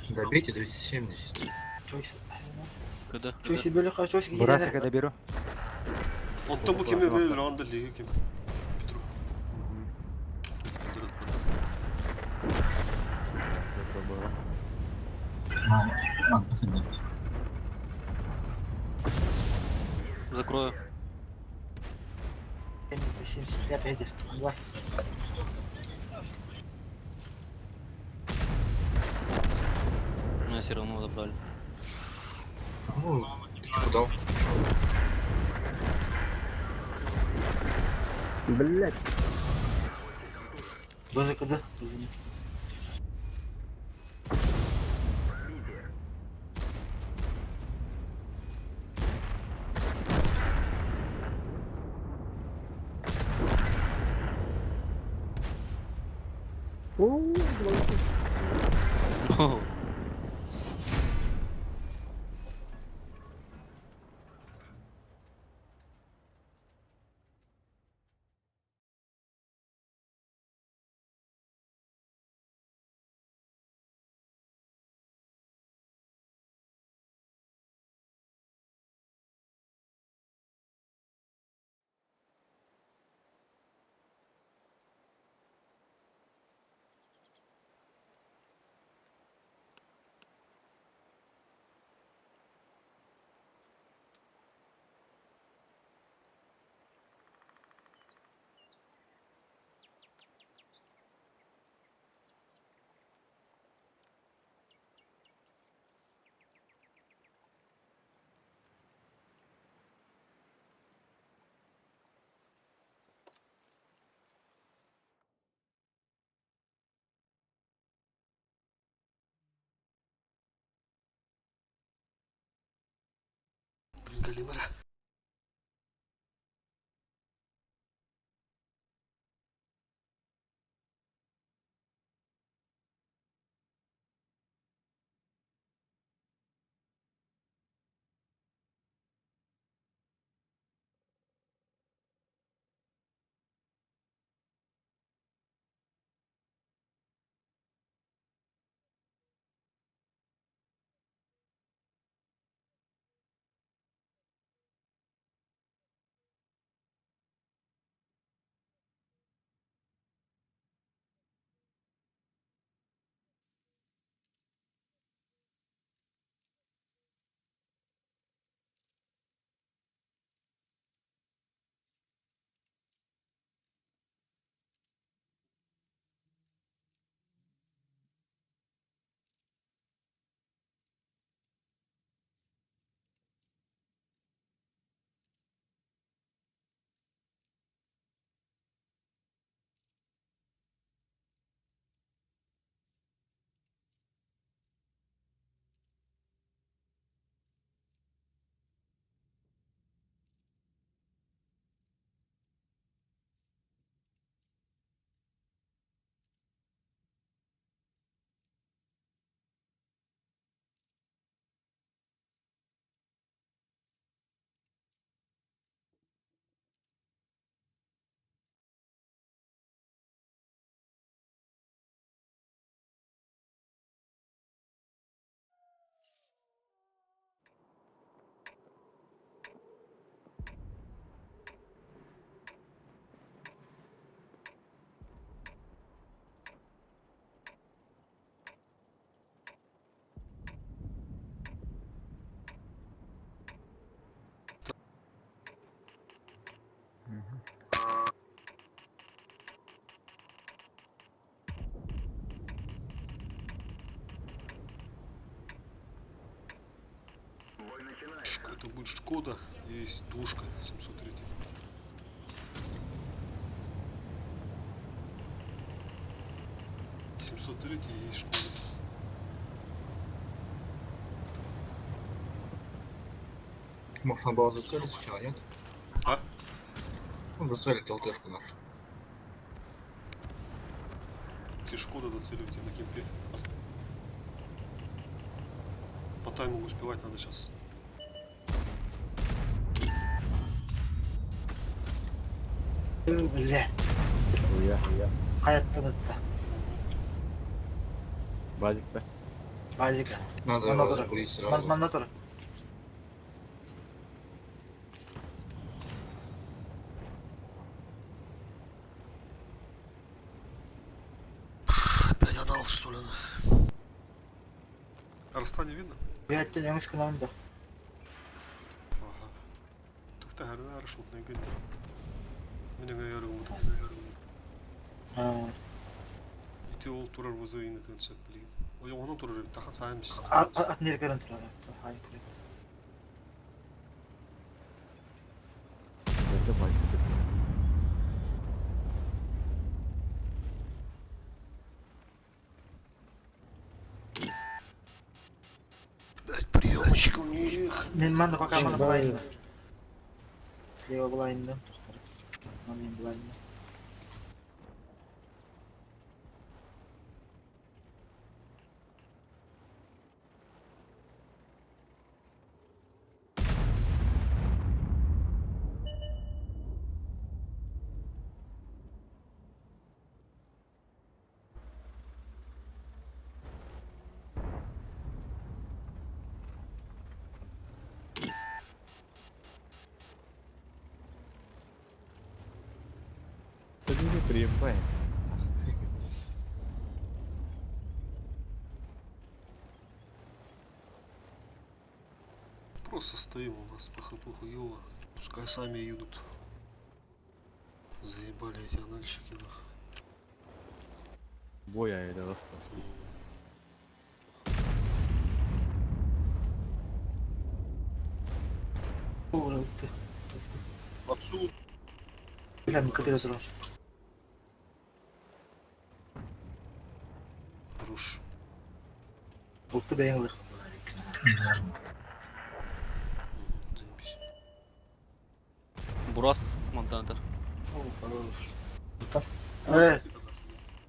Speaker 10: Добейте 270.
Speaker 8: Çok
Speaker 6: Когда?
Speaker 8: çok şey böyle kaç çok şey
Speaker 3: Бурасика доберу.
Speaker 1: Онтан бұл кеме мен рауында лиги кем. Петру.
Speaker 6: Закрою.
Speaker 8: 75 едешь. Давай.
Speaker 6: Меня все равно забрали.
Speaker 10: Ну, куда?
Speaker 3: Блять.
Speaker 8: Боже, куда?
Speaker 1: Галимара. Это будет Шкода, есть двушка 703. — 703 и есть Шкода.
Speaker 10: Можно было зацелить сначала, нет?
Speaker 1: А?
Speaker 10: Ну, зацелить ЛТшку нашу.
Speaker 1: Если Шкода доцеливать, я на кемпе. По тайму успевать надо сейчас.
Speaker 8: Бля,
Speaker 4: Хуя.
Speaker 8: hayattan öttü.
Speaker 4: Базик be.
Speaker 8: Базика.
Speaker 10: Надо
Speaker 8: Манда
Speaker 10: его
Speaker 8: тура.
Speaker 10: закурить сразу.
Speaker 8: Манда тура.
Speaker 1: Опять анал, что ли? А расстояние видно?
Speaker 8: Viyat'ta yanlış kınamda.
Speaker 1: Ага. Так та härnä ärsytneen kyllä. Minä ei järgu muuta.
Speaker 8: Ha.
Speaker 1: İti ol turar vızıyını tünsek bileyim. O yoğunun turur. Tahan saymış.
Speaker 8: At nereye karın tura. Hayır.
Speaker 4: Bence bazik be.
Speaker 1: Блять, приемочка у них.
Speaker 8: Manda пока bana bulayım. Слева bulayım da. Manda bulayım da.
Speaker 4: Ты не приемай.
Speaker 1: Просто стоим, у нас похлопу хуёво. Пускай сами едут. Заебали эти анальщики, да.
Speaker 4: Боя это вот.
Speaker 8: Uğradı.
Speaker 1: Отсюда.
Speaker 8: Bilen kıtırı durar.
Speaker 1: Руш.
Speaker 8: Bultu beğenilir.
Speaker 1: Заебись.
Speaker 6: Бурас монтантер.
Speaker 8: Olur. Evet.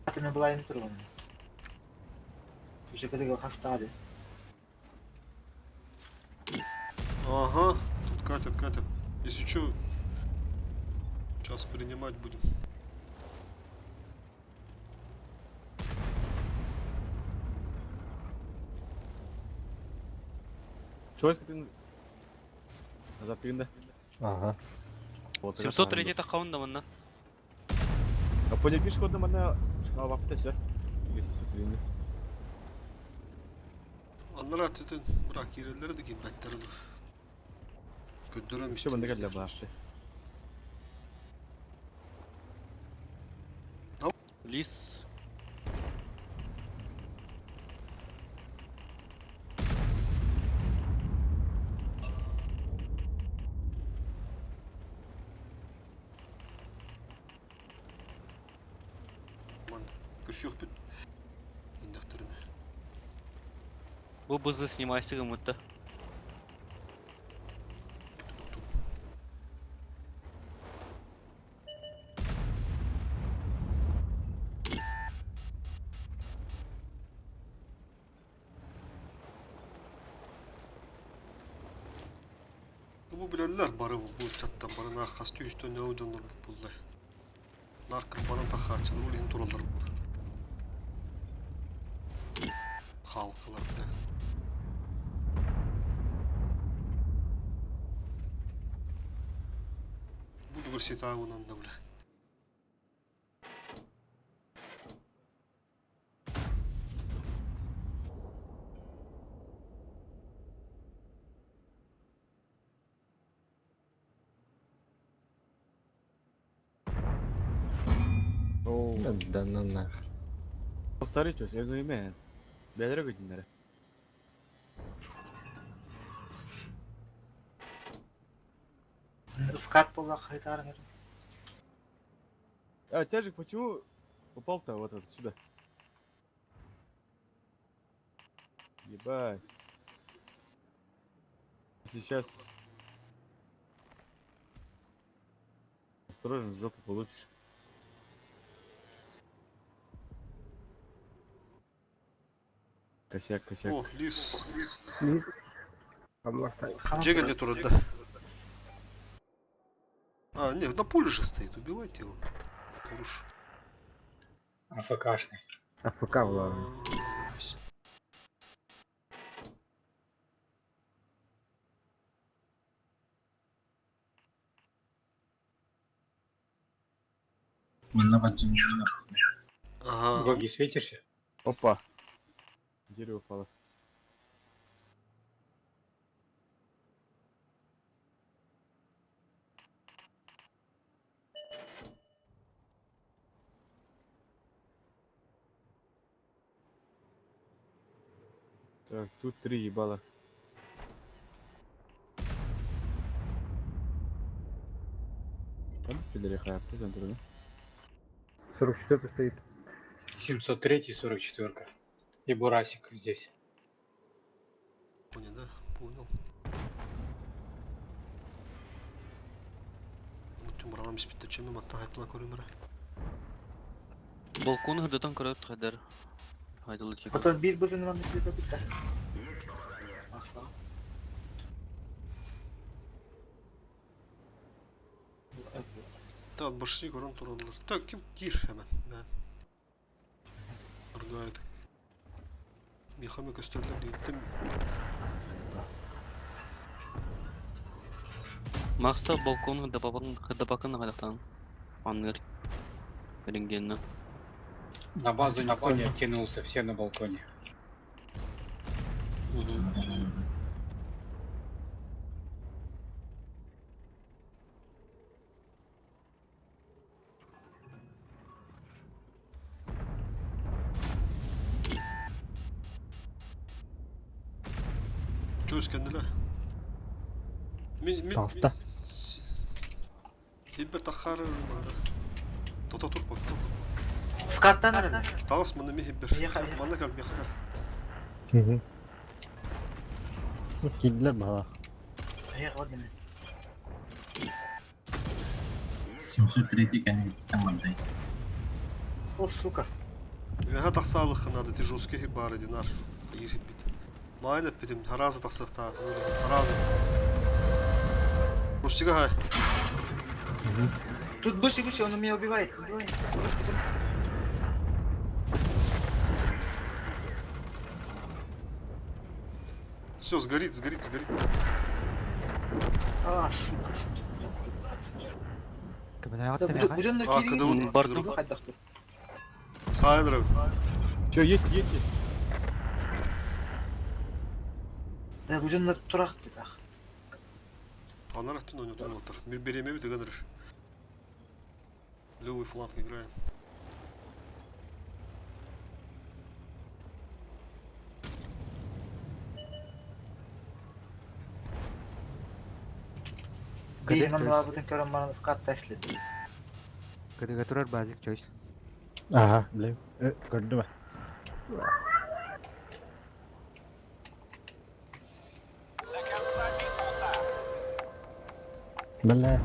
Speaker 8: Zaten bulayım durum. Bu şekilde hasta hadi.
Speaker 1: Ага, тут катят. Если что, сейчас принимать будем.
Speaker 4: Чего ты? Назад пинда.
Speaker 7: Ага.
Speaker 6: 703 тақауында мына.
Speaker 4: А полюбишь хода мана шкала вапташа. Если пинда.
Speaker 1: Onlar atın bırak yerleri de ki betleri de. Gönderen
Speaker 4: Что банда кадля башты.
Speaker 6: Лис.
Speaker 1: Күрсек бит. Индектеріне.
Speaker 6: Бұл бызы снимайсыға мұтты.
Speaker 1: Bu bilenler barı bu çattan barına kastı üstten ne olacağını bullay. Narkır bana takha açılır ulayın turalır. Halkılar bile. Буду гурсить ауынан да бля.
Speaker 4: О,
Speaker 7: Да ну нахер.
Speaker 4: повтори что, я говорю, мен. Бедре годинлары.
Speaker 8: Вкат была хайтар.
Speaker 4: А, тяжик, почему попал-то вот это сюда? Ебать. Сейчас... Осторожно, в жопу получишь. Косяк, косяк.
Speaker 1: О, лис.
Speaker 3: Лис. Хамлартай.
Speaker 1: Джега где турет, да? А, нет, на поле же стоит, убивайте его. Хорош.
Speaker 10: АФКшный.
Speaker 3: АФК была.
Speaker 10: На подземелье.
Speaker 1: Ага.
Speaker 10: Гоги, светишься?
Speaker 4: Опа. Дерево упало. Так, тут 3 ебала. Там пидоряха, кто там другой?
Speaker 3: 44 стоит.
Speaker 10: 703 44. И Бурасик здесь.
Speaker 1: Понял, да? Понял. Тумралам спит, чем мы оттахать на коримера.
Speaker 6: Балкон гыдатан көрөт кадар. Хайдалы чек.
Speaker 8: Вот он бит бы за нами сюда бит.
Speaker 1: Так, башни корон туранлар. Так, ким кир hemen. Ben. Argaydık. Mihame gösterdiler gittim.
Speaker 6: Макса балкон гыдапакын халактан. Ангер. Рентгенна.
Speaker 10: На базу никто не оттянулся, все на балконе.
Speaker 1: Çöz kendine.
Speaker 7: Tağısta.
Speaker 1: Hilbet takhar manda. Tota tur koy.
Speaker 8: Вкаттан nerede?
Speaker 1: Tağız manda mi hibber. Manda kal, miha kal.
Speaker 7: Hı hı. Girdiler bana.
Speaker 8: Ayak var demek.
Speaker 10: 703 коннектикten мандай.
Speaker 8: О, сука.
Speaker 1: Вега тахсалы хынады, ты жесткий хибары динар. Hayır hibbit. Майна пидим, харазы тахсахтаат. Саразы. Русига хай.
Speaker 8: Тут гуси, он меня убивает. Убивает.
Speaker 1: Все, сгорит, сгорит, сгорит.
Speaker 8: А, сука. Bu canlar
Speaker 1: Ah,
Speaker 8: kiri.
Speaker 1: kadavut.
Speaker 6: Бардым.
Speaker 8: Hadi dur.
Speaker 1: Sağ el.
Speaker 4: Че, есть.
Speaker 8: Bu canlar turak dedi.
Speaker 1: Анар аттын ойнатып отыр. Мен беремеби дегенер. Левый фланг играем.
Speaker 8: Benim labutun körüm bana vkatta işledi.
Speaker 3: Kadagaturar basic choice.
Speaker 7: Aha, bileyim. Gördün mü? Bala.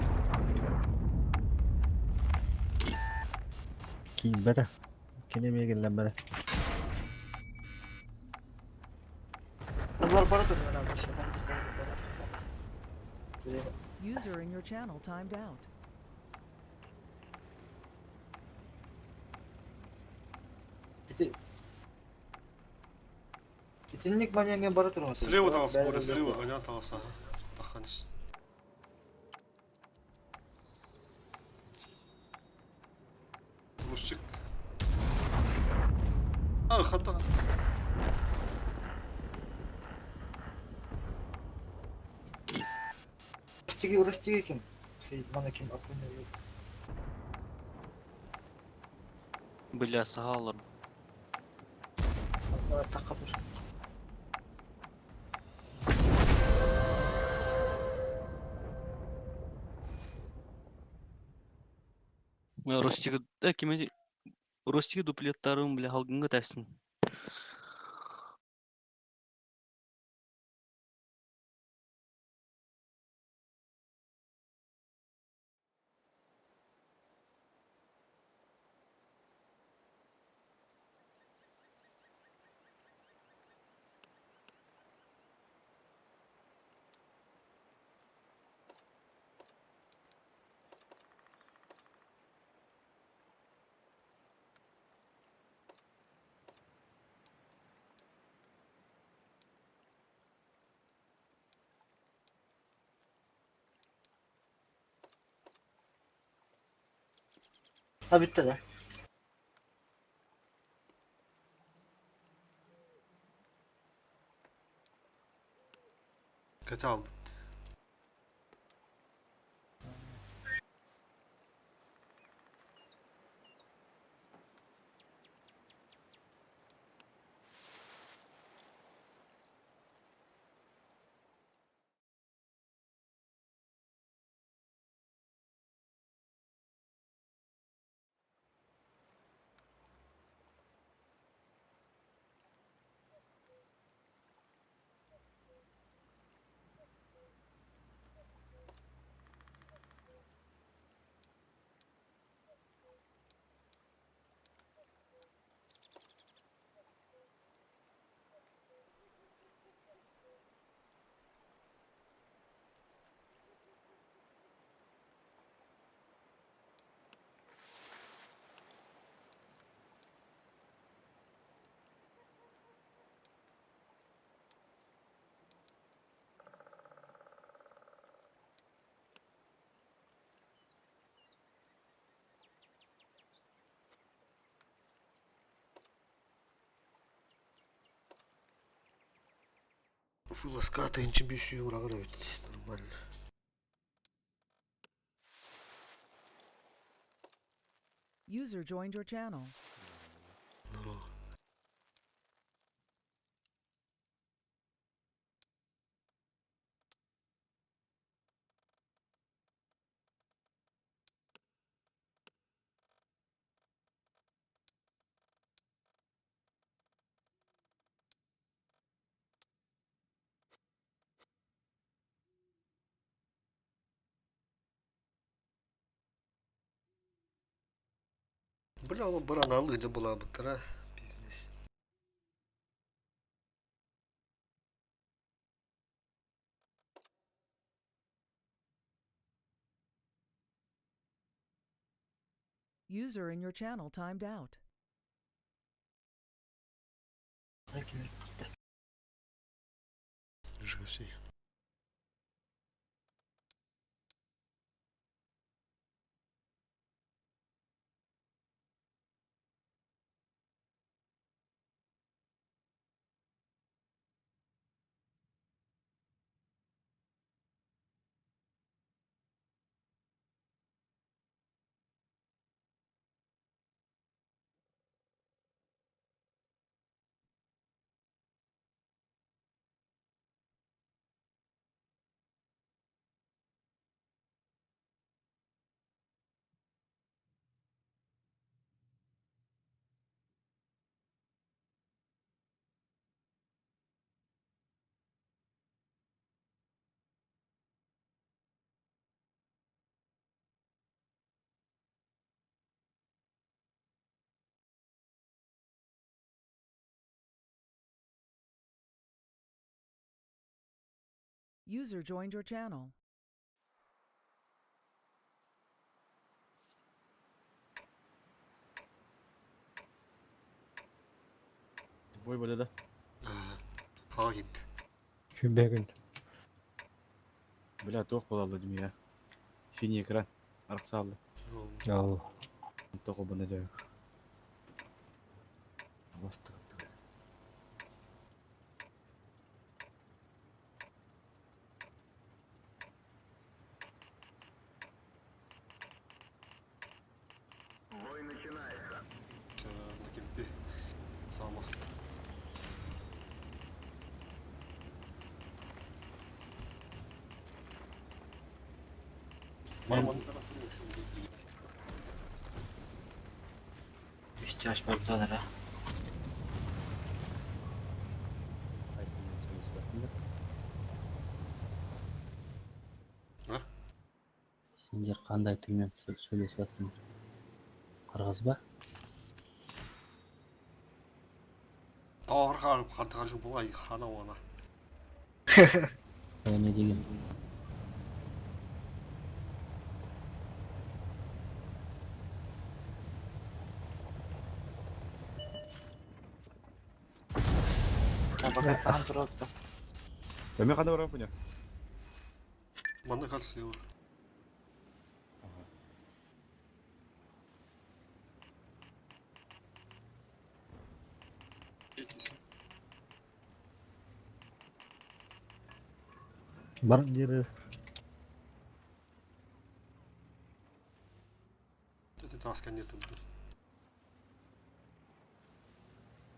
Speaker 7: Kim bada? Kene mi gelen bada?
Speaker 8: Bunlar bana dönüyor abi.
Speaker 5: User in your channel timed out.
Speaker 8: Битинник маньяге бара турмат.
Speaker 1: Слева талас, боря слева, анян таласа. Таханис. Русчик. А, хата.
Speaker 8: Урастиге ким? Сей мана ким апыны.
Speaker 6: Бля, сагалар.
Speaker 8: Такатыр.
Speaker 6: Мен Ростиге кеме Ростиге дуплеттарын биле халгынга тәсин.
Speaker 8: Ha bitti de.
Speaker 1: Kötü aldı. Фуласката инчи биш юурагар өт. Нормально.
Speaker 5: User joined your channel.
Speaker 1: No. Бля, ama bana alınca bula bıtıra biznes.
Speaker 5: User in your channel timed out.
Speaker 1: Je sais.
Speaker 5: User joined your channel.
Speaker 4: Boy böyle de.
Speaker 1: Ha gitti.
Speaker 7: Kübegin.
Speaker 4: Бля, тоқ болалды деймін я. Синий экран. Арқса алды.
Speaker 7: Ал.
Speaker 4: Тоқы бұны да. Бастық.
Speaker 2: Бой начинается.
Speaker 1: Таким bir sağmasın.
Speaker 8: ihtiyaç var burada da.
Speaker 13: Сендер қандай тілмен сөйлесіп жатсыңдар? Қырғыз ба?
Speaker 1: Тауыр қарып қартығар жоқ болай хана уана.
Speaker 13: О, не деген?
Speaker 8: Bakın turapta.
Speaker 4: Öme kadar var punya.
Speaker 1: Bana karşı слева.
Speaker 7: Бар дері.
Speaker 1: Это таска нету.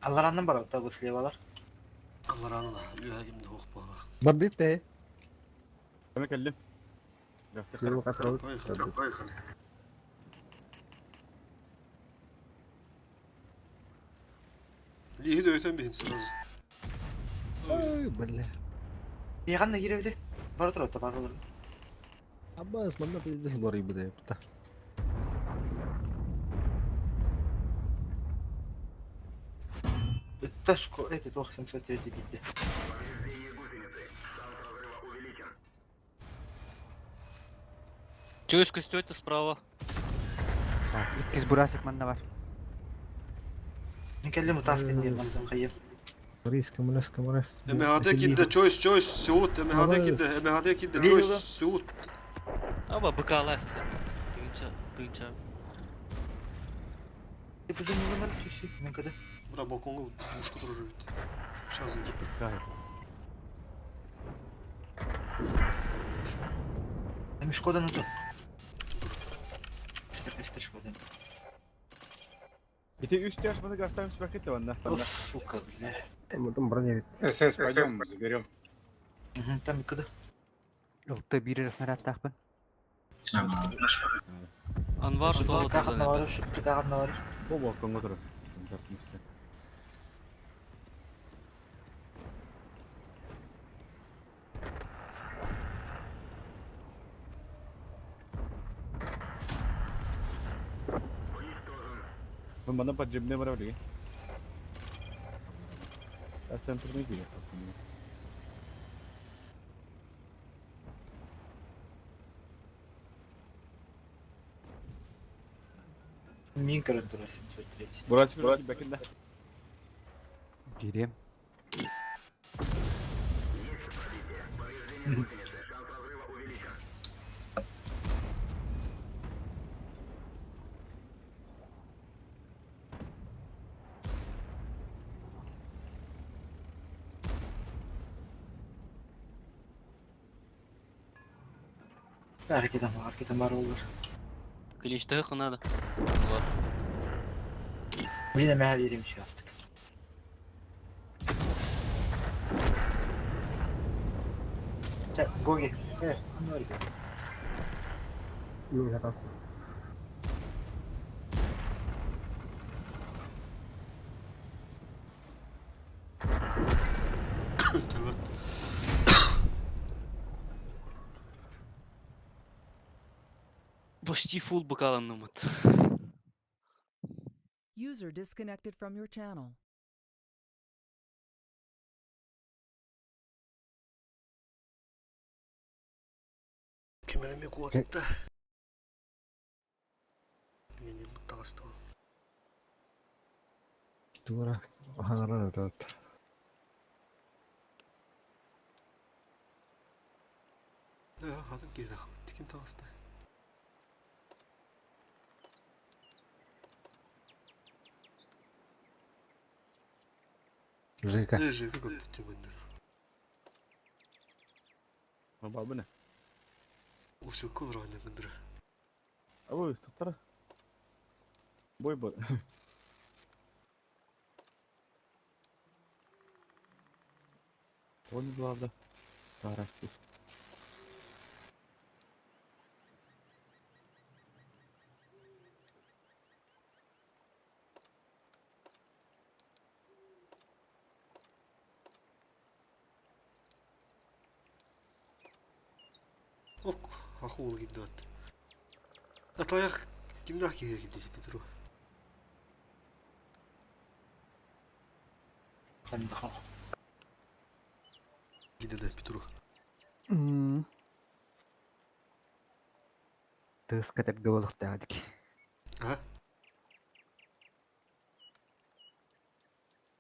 Speaker 8: Allaran'dan var orada bu slevalar.
Speaker 1: Allah ranına. Yüreğimde hoş bağla.
Speaker 7: Бар дейті.
Speaker 4: Öme kellim. Gazete
Speaker 3: Кирилл
Speaker 4: kırık.
Speaker 3: Петрович.
Speaker 1: Поехали. Лиги de öten bir sırası.
Speaker 7: Ой, бля.
Speaker 8: Yakan da girebildi. Var orada bazıları.
Speaker 7: Аббас, манда бізде 2000 деп та.
Speaker 8: Ташко, это 803 bitti.
Speaker 2: Повреждение гусеницы. Шанс разрыва увеличен.
Speaker 6: Через костюте справа.
Speaker 3: İkiz burası manda var.
Speaker 8: نكلمه تاسك اللي مخيب.
Speaker 7: Рис, камулас, камулас.
Speaker 1: MHD kidde choice Suud. MHD kidde choice Suud.
Speaker 6: Ama bıkalasın. Dıyınca.
Speaker 8: Bizim bunlar kişi ne kadar?
Speaker 1: Bura balkonga muşku durur evet. Сейчас иди.
Speaker 4: Gayet.
Speaker 8: Миш кода на то. İşte Şkoda.
Speaker 4: İti 3 yaş bana gazetemiz paket de bana.
Speaker 8: Сука, бля.
Speaker 3: Там броня.
Speaker 11: СС, пойдем, заберем.
Speaker 8: Там куда?
Speaker 3: Ылтты бири снаряд тақпын.
Speaker 6: Anvar sola
Speaker 8: Каган
Speaker 6: durdu.
Speaker 8: var, şu kagан var.
Speaker 4: Bu balkonda durur. Yaptım işte. Ben bana pat cebine var öyle. Ya sen turmayı diyor.
Speaker 8: Min karantı 703.
Speaker 4: Burası bir bakında.
Speaker 3: Gireyim.
Speaker 2: Повреждение гусеницы. Шанс разрыва увеличен.
Speaker 8: Hareketim var olur.
Speaker 6: Kılıçta hıkınadı. Anvar.
Speaker 8: Bir de meğer vereyim şu yaptık. Gogi. Evet, anlar gibi.
Speaker 3: Min hata.
Speaker 1: Tövbe.
Speaker 6: Почти full bıkalandım.
Speaker 5: User disconnected from your channel.
Speaker 1: Kemerimi kulakta. Yeni bu tağıstı.
Speaker 7: Тура. Ханара да.
Speaker 1: Ya hadi geri tikim tağıstı.
Speaker 7: Жека.
Speaker 1: Ne живи го tikim gönder.
Speaker 4: Ama bu ne?
Speaker 1: Все колорайна gönder.
Speaker 4: Abo tutara. Boy boy. Он главное. Тарахи.
Speaker 1: Ахуул gidiyor. Atayak kimdah ki gidiyor Petro.
Speaker 8: Хандах.
Speaker 1: Gidiyor da Petro.
Speaker 3: Тыс катак дылыктадык.
Speaker 1: Ha?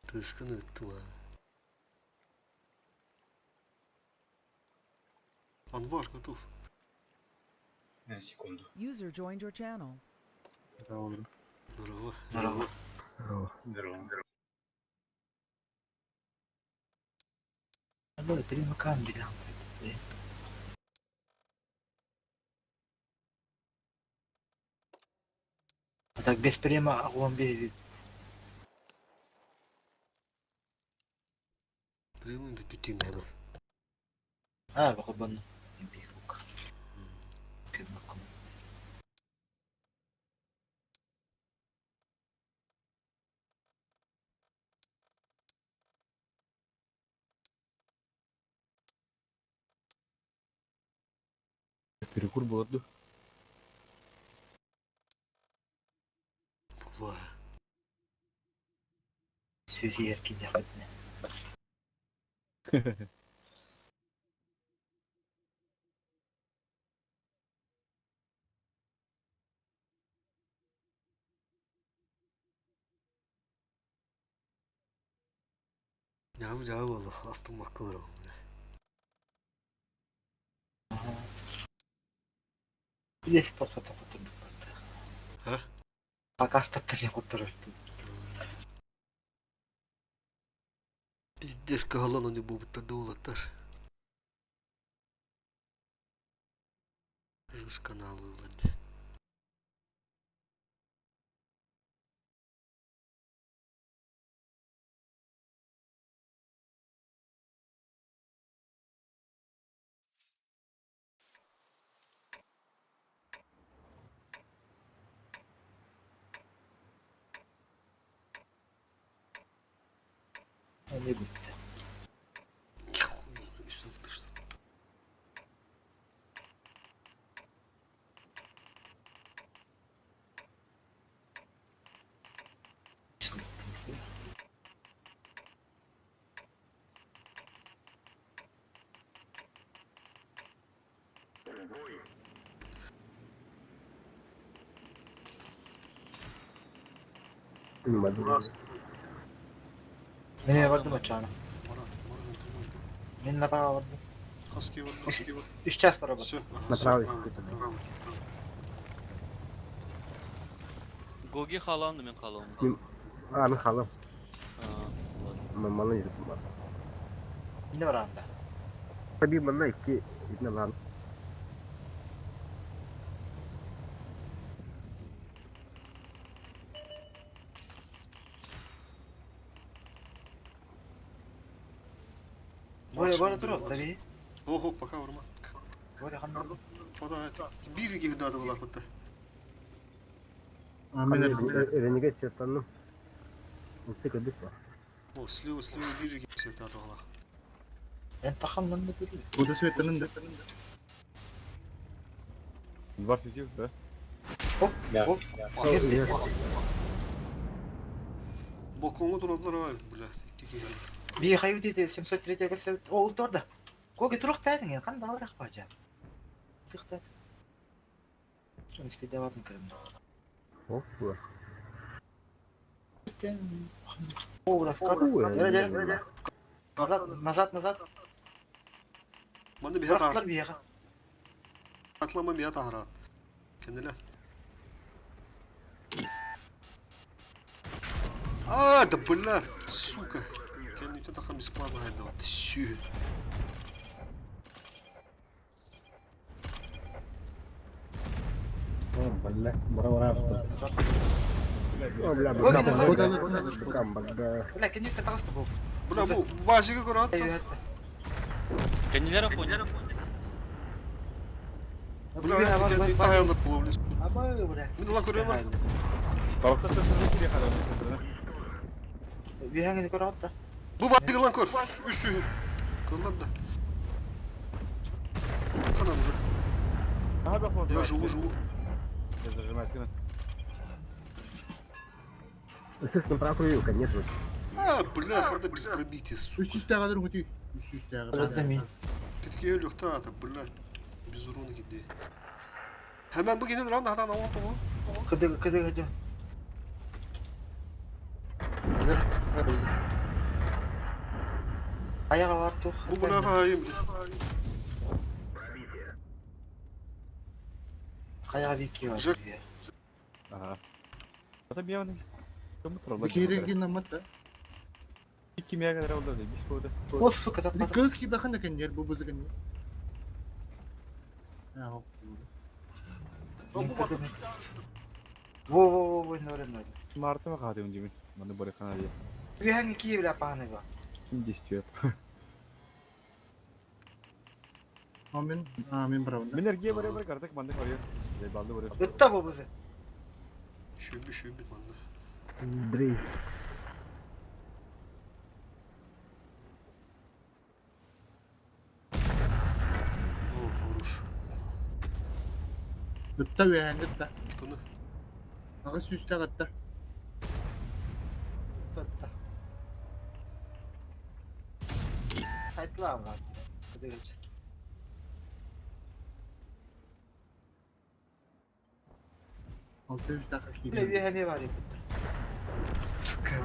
Speaker 1: Tıskını ıttım ha. Anvar готов.
Speaker 11: Секунду.
Speaker 5: User joined your channel.
Speaker 1: Здорово.
Speaker 8: Здорово.
Speaker 11: Здорово.
Speaker 8: Алло, перемыкаем берем. А так без према он берет.
Speaker 1: Прямым bütün hemen.
Speaker 8: А, выход бихук. Кедмаком.
Speaker 4: Перекур болады.
Speaker 1: Vay.
Speaker 8: Сөзі еркен яқытны.
Speaker 1: Cevap oldu. Astım bakılır oğlum.
Speaker 8: Здесь тоқта тұрды.
Speaker 1: Ha?
Speaker 8: Пока статтан отырды.
Speaker 1: Пиздец кагалан они будут доллар. Жусь канал вылады.
Speaker 8: Не будет.
Speaker 1: Üstüne tutuştu.
Speaker 8: Mene vardı mı çağına?
Speaker 1: Mara.
Speaker 8: Мен направо vardı.
Speaker 1: Kaski var.
Speaker 8: 3 час пора.
Speaker 1: Все.
Speaker 3: Направо.
Speaker 6: Gogi halandı men halam.
Speaker 3: Abi halam.
Speaker 6: Ha.
Speaker 3: Mamalın yürütüm var.
Speaker 8: Ne var anda?
Speaker 3: Tabii bana iki izne var.
Speaker 8: Böyle dur tabii.
Speaker 1: Oho пока vurma.
Speaker 8: Böyle hanım.
Speaker 1: Foda et. Bir gibi dadı bular hatta.
Speaker 3: Elini geçiyor sandım. Üstte ködük var.
Speaker 1: O слева bir gibi dadı bular.
Speaker 8: Ben takımdan da görüyorum.
Speaker 4: Bu da söyletenin de. Var seçeceğiz de.
Speaker 8: Hop.
Speaker 1: Balkonga duradılar abi. Блядь. Tiki geldi.
Speaker 8: Bir hayır dedi 703 göster. O orada. Kogi turuk dedin ya. Kan da var yapacağım. Tıktı. Şunu işte devam edelim.
Speaker 3: Hop bu.
Speaker 8: О, Рафкат. Gel. Назад.
Speaker 1: Bana bir hata.
Speaker 8: Bıraktılar bir yere.
Speaker 1: Atlama bir hata rahat. Kendiler. Да блядь, сука. Kendim için takım бесплатно отдавать. Щу.
Speaker 7: Блядь, бра-бра.
Speaker 8: Бля, can you get us to go?
Speaker 1: Бля, bu vajıga göre attı.
Speaker 8: Evet.
Speaker 6: Kendileri ponya.
Speaker 1: Bля, kendi dayanır bu.
Speaker 8: Ama bля.
Speaker 1: Bir de la görüyor mu?
Speaker 4: Balıkta sırtını kiriye kadar mesela.
Speaker 8: Bir hangi kör attı?
Speaker 1: Bu vajıga lan kör. Üstü. Kıllar da. Sana dur.
Speaker 4: Ага, бak
Speaker 1: Я живу, живу.
Speaker 4: Я зажимаюсь, кина.
Speaker 3: Слышь, направо прививка, нет вот.
Speaker 1: А, бляха, да без пробития, сука. Ты такие лёгтата, блядь. Без урона gitti. Hemen bu gelin lan hadi oldu bu.
Speaker 8: 그대. Аяға барып тұр.
Speaker 1: Bu buna hayım.
Speaker 8: Қаяға бекке бар.
Speaker 1: Жак.
Speaker 4: Ага. Это бьяный. Кому тролль?
Speaker 3: намата.
Speaker 4: Kimya kadar oldu zaten. Bir şey oldu.
Speaker 8: О, сука, таппадым.
Speaker 3: Көз ки бахан екен жер бұл бұзыған не?
Speaker 8: Во, норм.
Speaker 4: Mart'a mı kaldı önce mi? Bana böyle kanal ya.
Speaker 8: Виганги киевля паныга.
Speaker 4: Kim istiyor?
Speaker 3: Мен правда.
Speaker 4: Ben erkeğe böyle böyle kartak bandık var ya. Baldı böyle.
Speaker 8: Өтті бұл бізі.
Speaker 1: Şöyle bana.
Speaker 3: Дрей.
Speaker 1: Oh, vuruş.
Speaker 3: Дытта өйән дытта.
Speaker 1: Bunu.
Speaker 3: Ағы сүйісті қатта.
Speaker 8: Қайтыла ма? Кыдыгыч.
Speaker 3: Алты үсті қақ
Speaker 8: Бля, виганги бар еді. Сука.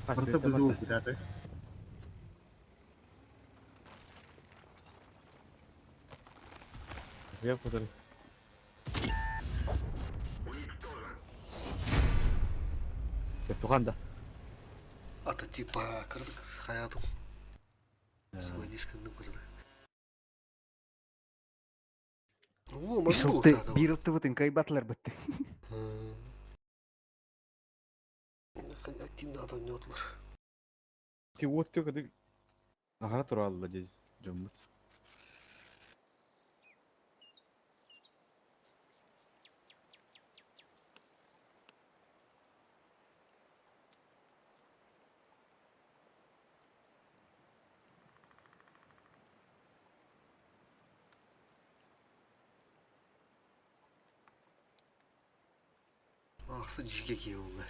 Speaker 3: Арты бұзы болды даты.
Speaker 4: Я подарю. Туғанда.
Speaker 1: Ата типа кырдык hayatım. Свой дисканды кызды. О, могу вот
Speaker 3: Bir ытты бұтын кайбатылар бұтты.
Speaker 1: Активно adam ne otlar.
Speaker 4: Ти вот ты когда ағара тұра алды дей. Жомбут.
Speaker 1: Ақсы жеке кие oldu.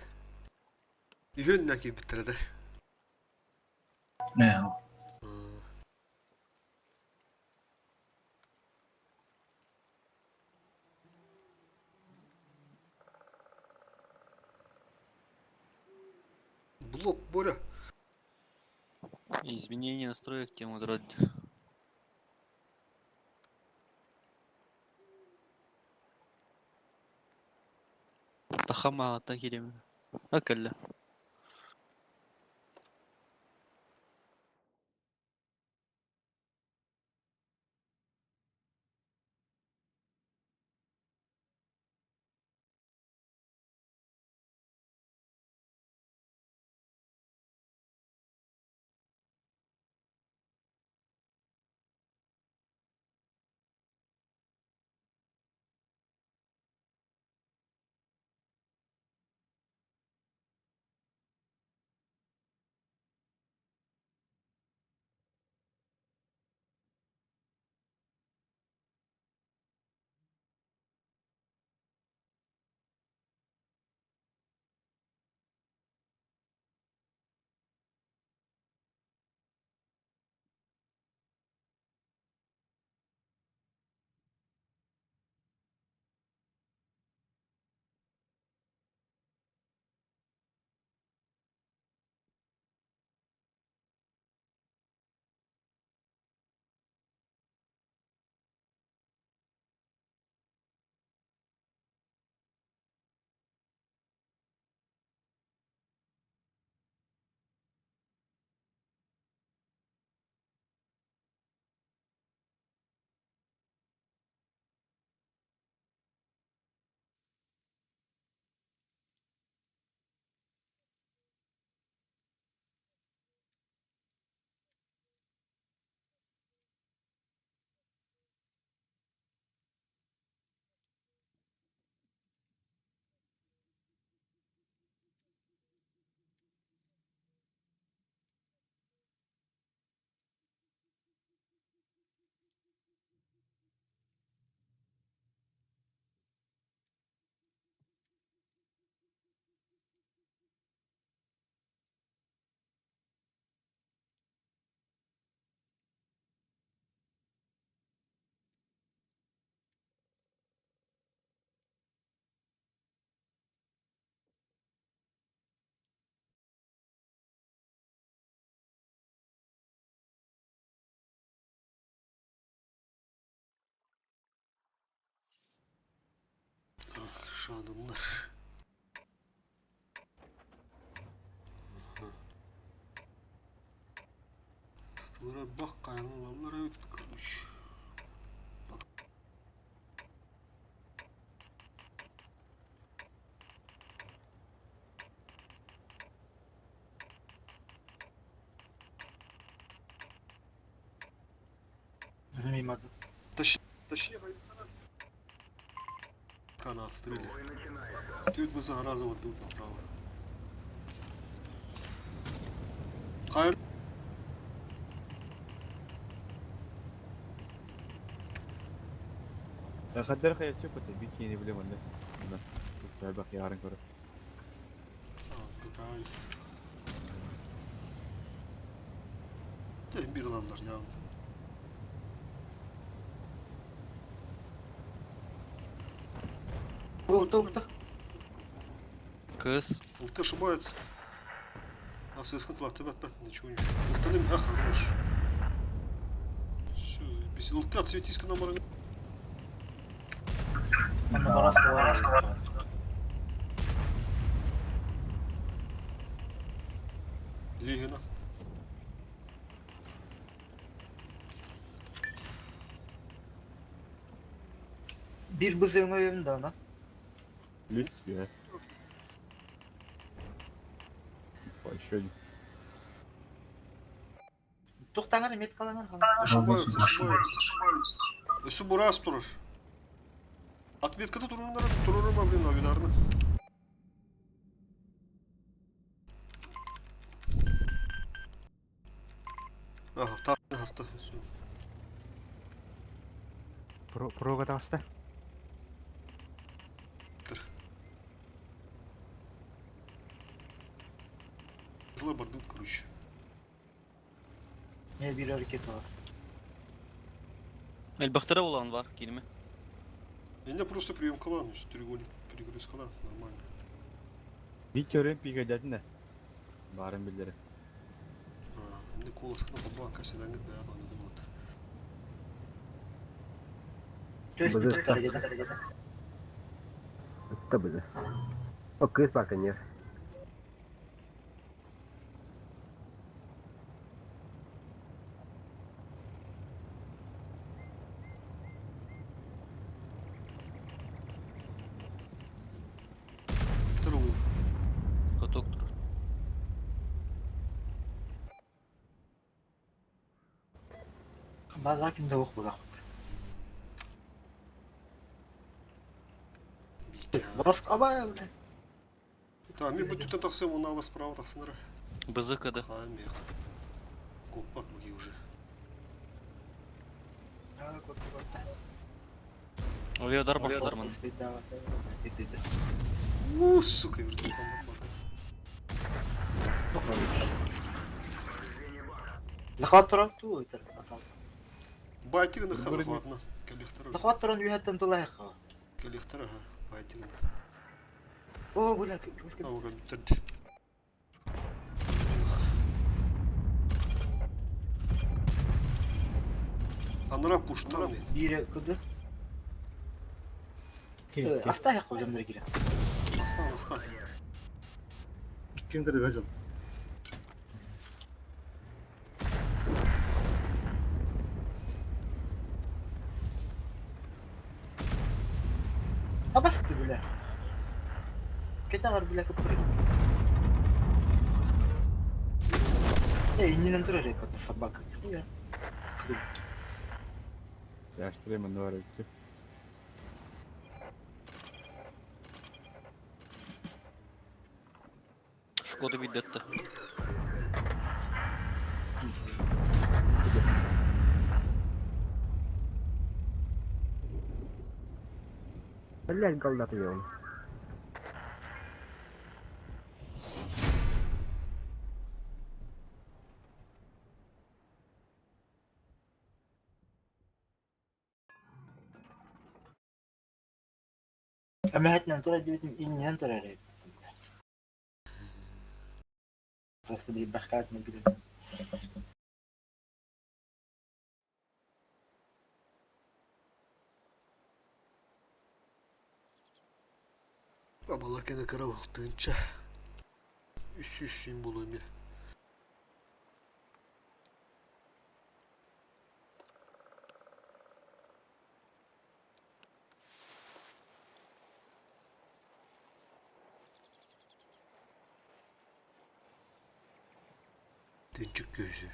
Speaker 1: Үйен нәке бітірді. Блок, Боря.
Speaker 6: Изменение настроек тему драть. Тахама тахирим. Акалля.
Speaker 1: Şu adamlar. Sıtılara bak kayanlarlara ötkürmüş.
Speaker 8: Мимо.
Speaker 1: Тащи hayvanlara. Канат стрели. Тут вы загоразово тут направо. Hayır.
Speaker 4: Kadar hayat çok kötü. Bir kini bile bende. Bundan. Çok bak yarın görür.
Speaker 1: Daha iyi. Değil bir yılanlar ya.
Speaker 8: Burada.
Speaker 6: Kız.
Speaker 1: Ты ошибается. Нас искал тебя опять ничего не. Ультаним, хорош. Все, без улты отсветись к нам. Лигина.
Speaker 8: Bir bızığın önünde ana.
Speaker 4: Лис, я. Еще один.
Speaker 8: Тоқтаңар, мет қалаңар.
Speaker 1: Ошибаются. Если бы раз турur. Отметкада турur mu блин, авидарны. Ага, там hasta.
Speaker 3: Proga hasta.
Speaker 1: Зло бандут, короче.
Speaker 8: Ne bir hareket var.
Speaker 6: Elbahtara olan var kelime.
Speaker 1: Меня просто прием кола, ну, треугольник, перегруз кола, нормально.
Speaker 4: Bir körün bir gecedin de. Barın bildiri.
Speaker 1: Şimdi kola sıkına baba kaseden git beyaz anladım oldu.
Speaker 8: Çözüm hareket.
Speaker 3: Это было. Окей, пока нет.
Speaker 1: Второго.
Speaker 6: Kotok durur.
Speaker 8: Bazı kimde yok burada. Burası ama öyle.
Speaker 1: Так, мне будет тут таксим, он на справа так сынры.
Speaker 6: Бызыкады.
Speaker 1: Хамер. Копат мы уже.
Speaker 6: Авиадар бақтармын.
Speaker 1: Сука, вертолет
Speaker 8: Захват туран ту это.
Speaker 1: Байтиган их захватна. Коллектор.
Speaker 8: Захват туран юхаттан тулайха.
Speaker 1: Коллектор, ага. Байтиган.
Speaker 8: О, бля,
Speaker 1: А, вот тут. Анра пуштан.
Speaker 8: Bir kıdı. Hafta yak hocam direkt girer.
Speaker 1: Остан.
Speaker 10: Kim kadar gacan?
Speaker 8: Ha bastı bile. Kita var bile kepuri. Ini nanti ada kata sabak. Iya.
Speaker 4: Yaştırayım ne var öyle.
Speaker 6: Шкода видетті.
Speaker 3: Блять, голда пьем.
Speaker 8: Ama hadi nanti ada di ini nanti ada. Просто berbakat negeri.
Speaker 1: Abala kene kara vaxtınca. Üst buluyum ya. Tencük gözüydü.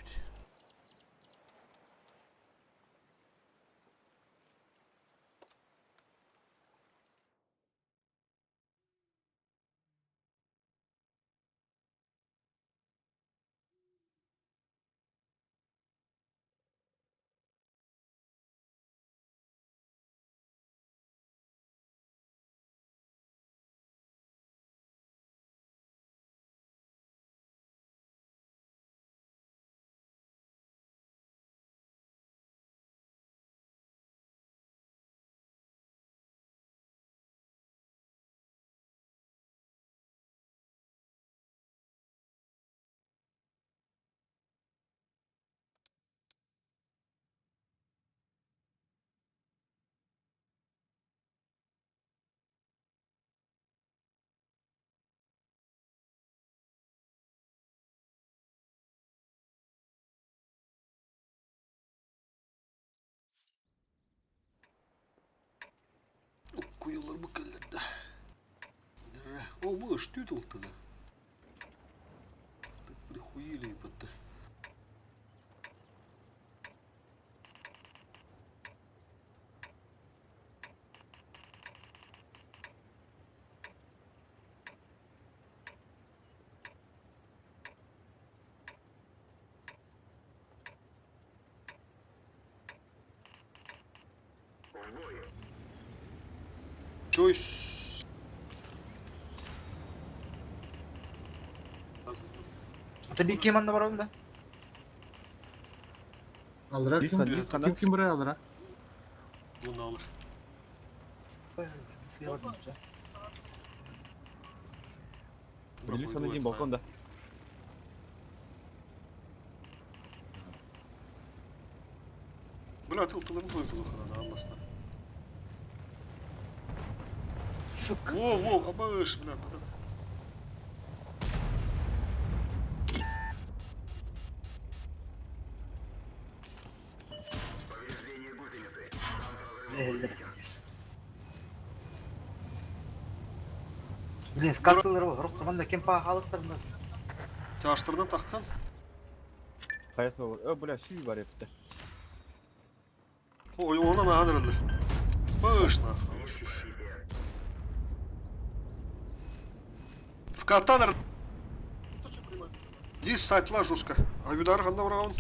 Speaker 1: Kuyular bu kellerde. О, было штютел-то, да. Так прихуели ебать-то. Чойс.
Speaker 8: Tabii ki Yaman'da var onda.
Speaker 10: Alır ha. Kim buraya alır ha?
Speaker 1: Bunu alır.
Speaker 4: Birli sana diyeyim balkonda.
Speaker 1: Bırak atıltılarını koyduğu kadar almasına.
Speaker 8: Сука.
Speaker 1: Во, обыш, бля, потом.
Speaker 8: Блин, карталар бар. Рухтаманда кем па халыктарында.
Speaker 1: Таштырдан таққан.
Speaker 4: Kayası var. Bля, şey var hepte.
Speaker 1: Ой, ona mı adırılır? Быш, нахуй. В катанер. Лист сайтла жестко. А юдары қанда ұраған?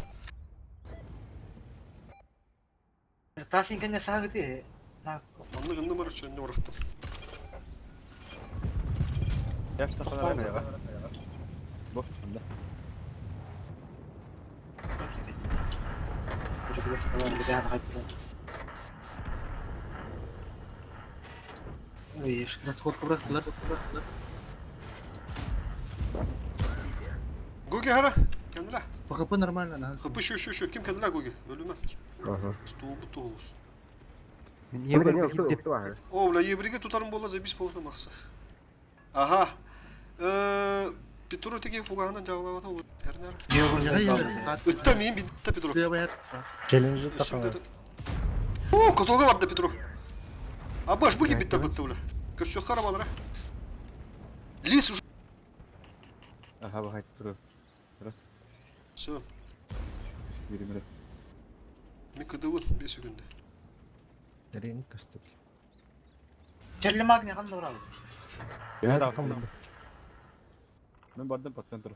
Speaker 8: Тасин кенде сагыты.
Speaker 1: Анны қынды мөр үшін не ұрықтым.
Speaker 4: Yaşta kadar ne ya? Boş bunda.
Speaker 10: Расход бıraktılar.
Speaker 1: Гуги хара, kendine.
Speaker 10: По ХП нормально, да.
Speaker 1: Kapı şu. Kim kendine Gugi? Ölümem.
Speaker 3: Aha.
Speaker 1: Stoğu bu olsun.
Speaker 3: Niye böyle gitti var?
Speaker 1: Oğla yebrige tutarım bola zebis bolda maqsa. Aha. Petro teki fugağından cavlavadı olur. Terner. Öttemeyim bitti Petro.
Speaker 7: Челленджи такого.
Speaker 1: Oo, kotoga vardı Petro. Abaş bu gibi bitti bitti ula. Köşe karabalara. Lis uç.
Speaker 4: Aha bak hadi dur.
Speaker 1: Все.
Speaker 4: Birimine.
Speaker 1: Mi kıdıvın 5 günde.
Speaker 7: Nereye kastık?
Speaker 8: Kelli magni kanda var abi.
Speaker 4: Ya tamam. Ben bardım pat center.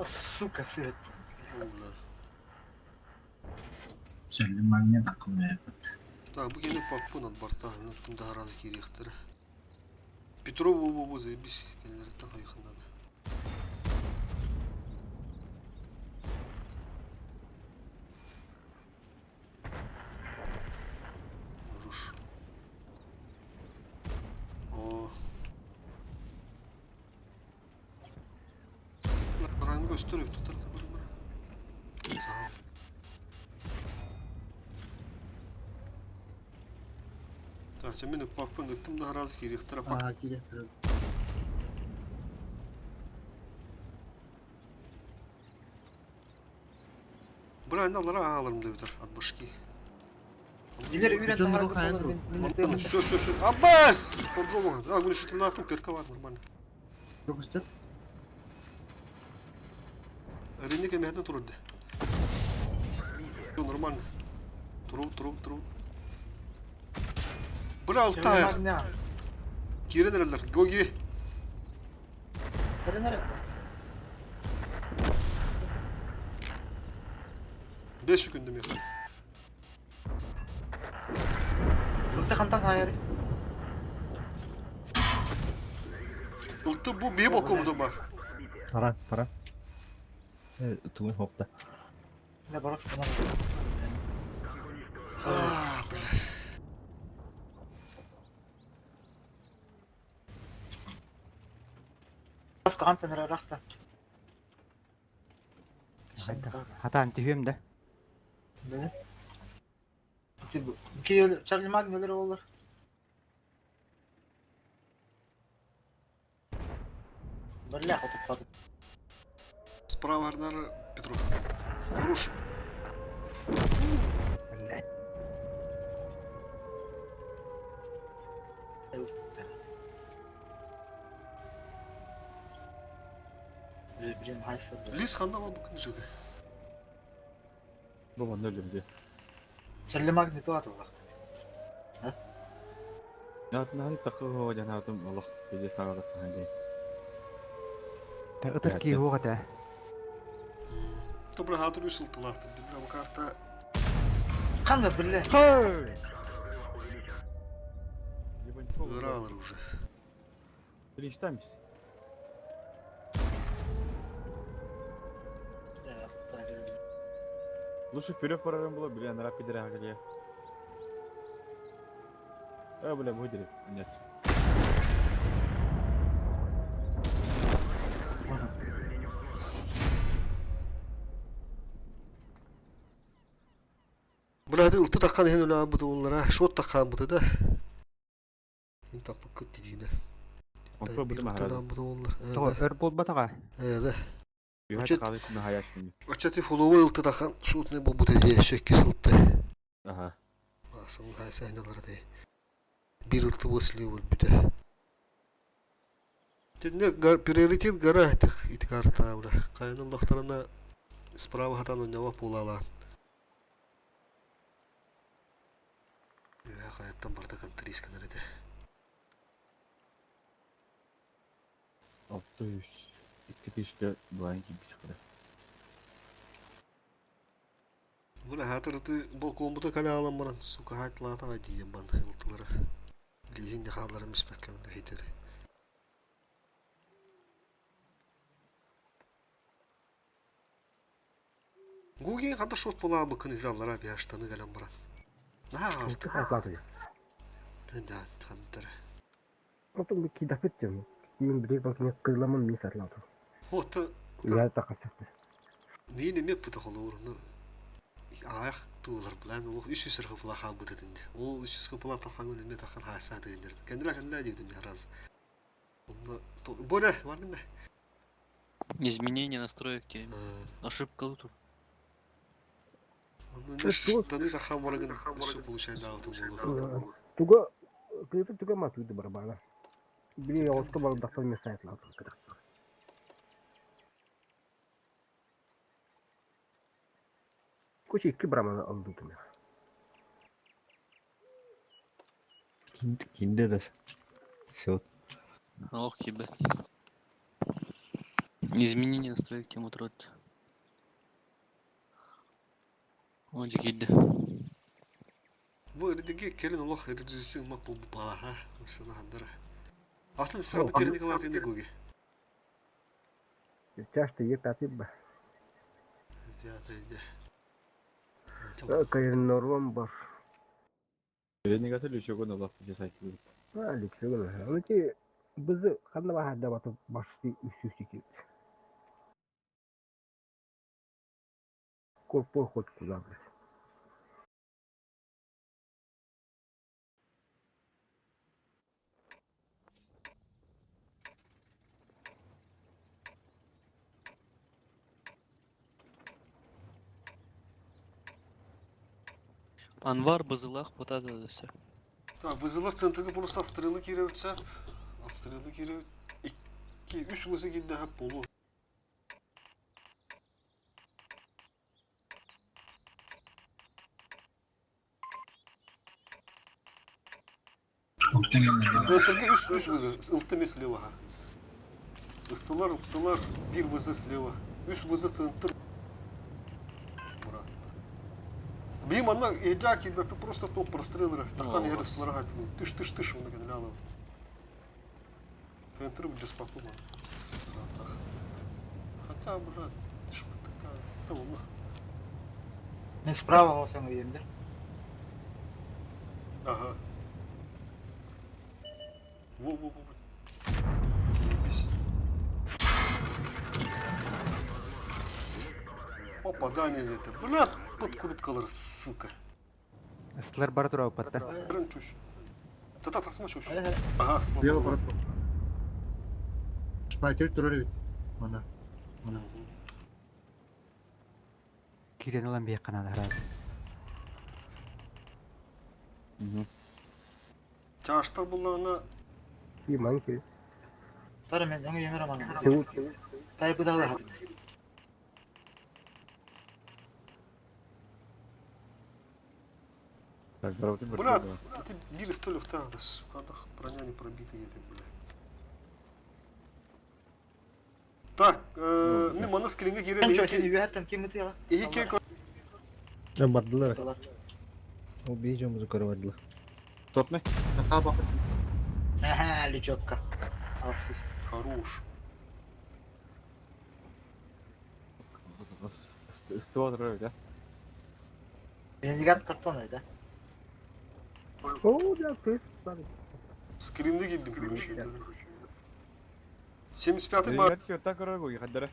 Speaker 8: Сука, Фет.
Speaker 1: Allah.
Speaker 10: Jelly magnet akıllı yapıt.
Speaker 1: Так, bu gene bak bunun barta anlattım daha razı kiriyektir. Petro bu zebis kendilerden hayıkında da. Ruş. O. Rangı gösteriyor tutar da bana. Sağ ol. Kaça benim bakpın ettim daha razı kiriktir bak.
Speaker 10: Aa, kiriktir.
Speaker 1: Brandalara alırım da bitir. Atmışki.
Speaker 8: İleri üret
Speaker 10: Hücum
Speaker 8: daha
Speaker 10: ruhu hayal ruhu.
Speaker 1: Все. Аббас! Поджогом. А, говорю, что ты нахуй перка var нормально.
Speaker 10: Çok üstü.
Speaker 1: Ренник эмеһден турды. Нормально. Туру. Бля, Алтая. Кире нерелер. Гоги.
Speaker 8: Nere?
Speaker 1: 5 sekundum ya.
Speaker 8: Rute kantan hayır.
Speaker 1: Ultu bu bir boku bu var.
Speaker 7: Tara. Tümü hopta.
Speaker 8: Ne barak sana.
Speaker 1: Ah, блядь.
Speaker 8: Barak kantan nere rakta.
Speaker 9: Hata antihüm de.
Speaker 8: Ne? Ki Charlie Magneler olur. Бля, вот тут падает.
Speaker 1: Справа Арнар Петров. Хорош.
Speaker 8: Блин, хайфер.
Speaker 1: Лис ханда var bu kınıcığı.
Speaker 4: Bu ne öyle diye.
Speaker 8: Charlie Magnet var orada.
Speaker 4: Ya hani takı o janatım Allah gece sağlık hani.
Speaker 9: Tağıtır ki hoğa da.
Speaker 1: Добре, хатır ысылтылақты. Дүбля bu karta.
Speaker 8: Kanka bile.
Speaker 1: Игра alır уже.
Speaker 4: Bilinçten misin? Лучше вперед прорываем было, блин, рапид реагия. Бля, выдери. Нет.
Speaker 1: Burada ıltı takan hen öyle bu da onlara. Şot takan bu da. İnta pakıt dediğine.
Speaker 4: Kontrol bölümü herhalde.
Speaker 1: Bu da onlar.
Speaker 9: Toğa ör bol batağa.
Speaker 1: Evet.
Speaker 4: Bir hadi kaldı şimdi hayal şimdi.
Speaker 1: Açatı follow ıltı takan şot ne bu dediği 8 ıltı.
Speaker 4: Aha.
Speaker 1: Asıl hay saynaları değil. Bir ıltı basılıyor bir de. Şimdi prioritet gara iti karta bura. Kayanın doktoruna sprava hatan cevap olala. Ya hayattan bardakan risk nerede?
Speaker 4: 600. 2000'de bulan gibi bir şey.
Speaker 1: Bura hatırdı bu kombuta kale alanmaran suka hayatla ta diye ban ıltıları. Lihin de halları misbeklemde hiteri. Гуги кандай шот болаа бакын изаллара би аштаны галан бара. Наа
Speaker 3: Çok hayatladı.
Speaker 1: тэнда тандара.
Speaker 3: Потом bir kidap ettim. Kimin bir bakın kırlamın mi sarladı.
Speaker 1: Хота
Speaker 3: Ya da kaçtı.
Speaker 1: мени меп бута холоорно. Аях туулар план уу 300 сарга була хаан будадэнди. Оо 300 була тахан үнэ тахан хаасаа дэгнэр. Кэндрэ дивдэм яраз. Боре варнэ.
Speaker 6: Изменение настроек тебе. Ошибка луту.
Speaker 1: Таны тахан морагын все получай да вот.
Speaker 3: Туга туга матуйду барабана. Bir olsa bana da sonra mesaj lazım. Kuş iki bramana aldım ya.
Speaker 7: Кинде Все.
Speaker 6: Ох, ебать. Изменение настроек тему трот. Он же гильда.
Speaker 1: Bu ördeki kelin Allah hırcısı mak bu bala ha. Mesela handara. Aslında sen bir terini kalatın da Gugi.
Speaker 3: Часто ye tatip ba.
Speaker 1: Ya da.
Speaker 3: Kayın normal var.
Speaker 4: Birini gatırıyor çok ona laf bir şey sayıklı.
Speaker 3: Ha lüksü var. Ama ki bizi kanına var da batı başlı üstü ki. Korpo hot kullanır.
Speaker 6: Анвар бызылах потада десе.
Speaker 1: Так, вызылар центрге просто отстрелы киревце. Отстрелы кирев. 2-3 вызы гидде хап болу. Центрге 3 вызы. Ылтыме слева. Ыстылар, 1 вызы слева. 3 вызы центр. Бим ана еджаки просто топ прострелы. Такан я распларагать. Тыш он генералов. Центр будет спокойно. Хотя, брат, ты ж такая. Это он.
Speaker 8: Мен справа болсаң үйемдер.
Speaker 1: Ага. Во. Ебись. Попадание где-то. Блядь, подкруткалар, сука.
Speaker 3: Сылар бар турау патта.
Speaker 1: Брын чуш. Тата тасма чуш.
Speaker 8: Ага.
Speaker 1: Ага,
Speaker 10: Белый
Speaker 1: слава.
Speaker 10: брат. Шпайтер турар бит. Mana.
Speaker 3: Кирен olan bir yakana da
Speaker 1: Чаштар буллана.
Speaker 3: Киман ки.
Speaker 8: Тары мен жаңа үйеме раман.
Speaker 3: Чевут.
Speaker 8: Тары бұдағыда хатын.
Speaker 4: Так, брат, ты
Speaker 1: Брат, это били столик так, сука, броня не пробита едет, блядь. Так, мен мана скринге
Speaker 8: Кем
Speaker 1: кирем.
Speaker 8: чөтен үйе хаттан кем үтіға?
Speaker 1: Ике
Speaker 3: Ben bardılar. O bir camızı karavardılar.
Speaker 4: Тотны?
Speaker 10: Такая бахат.
Speaker 8: Ага, лючокка. Алсыз.
Speaker 1: Хорош.
Speaker 4: Ыстыва турар, да?
Speaker 8: Бензигат картон ойда.
Speaker 3: Oo ya pes.
Speaker 1: Скринге girdim görüşüyor. 75-й
Speaker 4: Мен
Speaker 1: бар.
Speaker 4: гати сиотта көрөр го хаддара.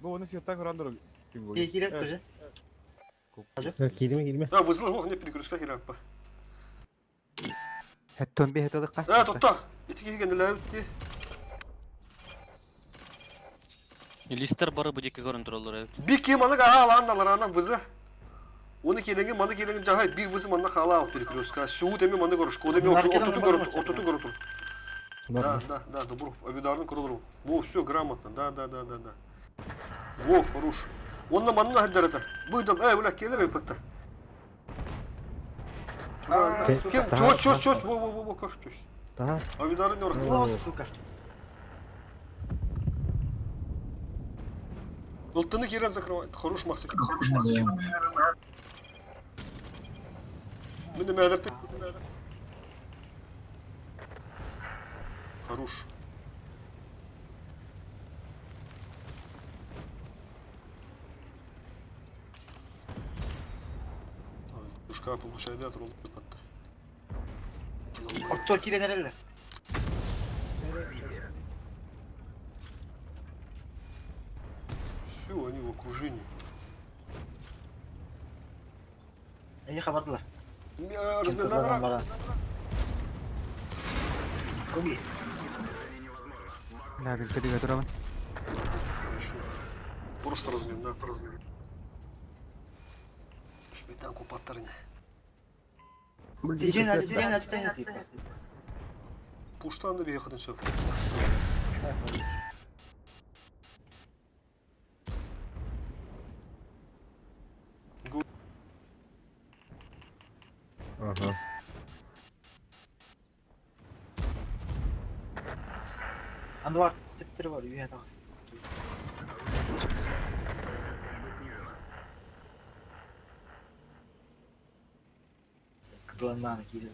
Speaker 4: Бу оны сиотта көрөндөр ким го.
Speaker 8: Керек тоже.
Speaker 3: Girme.
Speaker 1: Ha, вызыл ох, не перекрестка кирап па.
Speaker 3: Heton bir hetadık kaç.
Speaker 1: Тотта. Ити кирген ләүтти.
Speaker 6: Листер бары bu дике көрүн туралар.
Speaker 1: Bir kim anı kaha alandalar ana vızı. Onu kelengin manı kelengin cahay bir vızı manı kala alıp перекрестка. Şu demi manı görüş. Kodemi ortutu görüntü. Да, добро. Авидарный крыло. Во, все грамотно. Да. Во, хорош. Он на манна хаддар это. Выдал, бля, келер патта. Кем? Чёс. Во, каш, чёс.
Speaker 3: Daha.
Speaker 1: Авидарный орт.
Speaker 8: О, сука.
Speaker 1: Алтыны кирен закрывает. Хорош махсик. Мен мәдәрте. Хорош. Душка получает от руль патта.
Speaker 8: Оттор кире nerede?
Speaker 1: Все, они в окружении.
Speaker 8: İyi kabardılar.
Speaker 1: Разменная.
Speaker 8: Kogi.
Speaker 3: Ya bir kedi götüremem.
Speaker 1: Просто разменная. Шпитан купаттарыня.
Speaker 8: Дичен açıdan yapayım.
Speaker 1: Пуштан да бияхатын все.
Speaker 3: Aha.
Speaker 8: Anduvar tipleri var üye daha. Kıdılanmağını giyilir.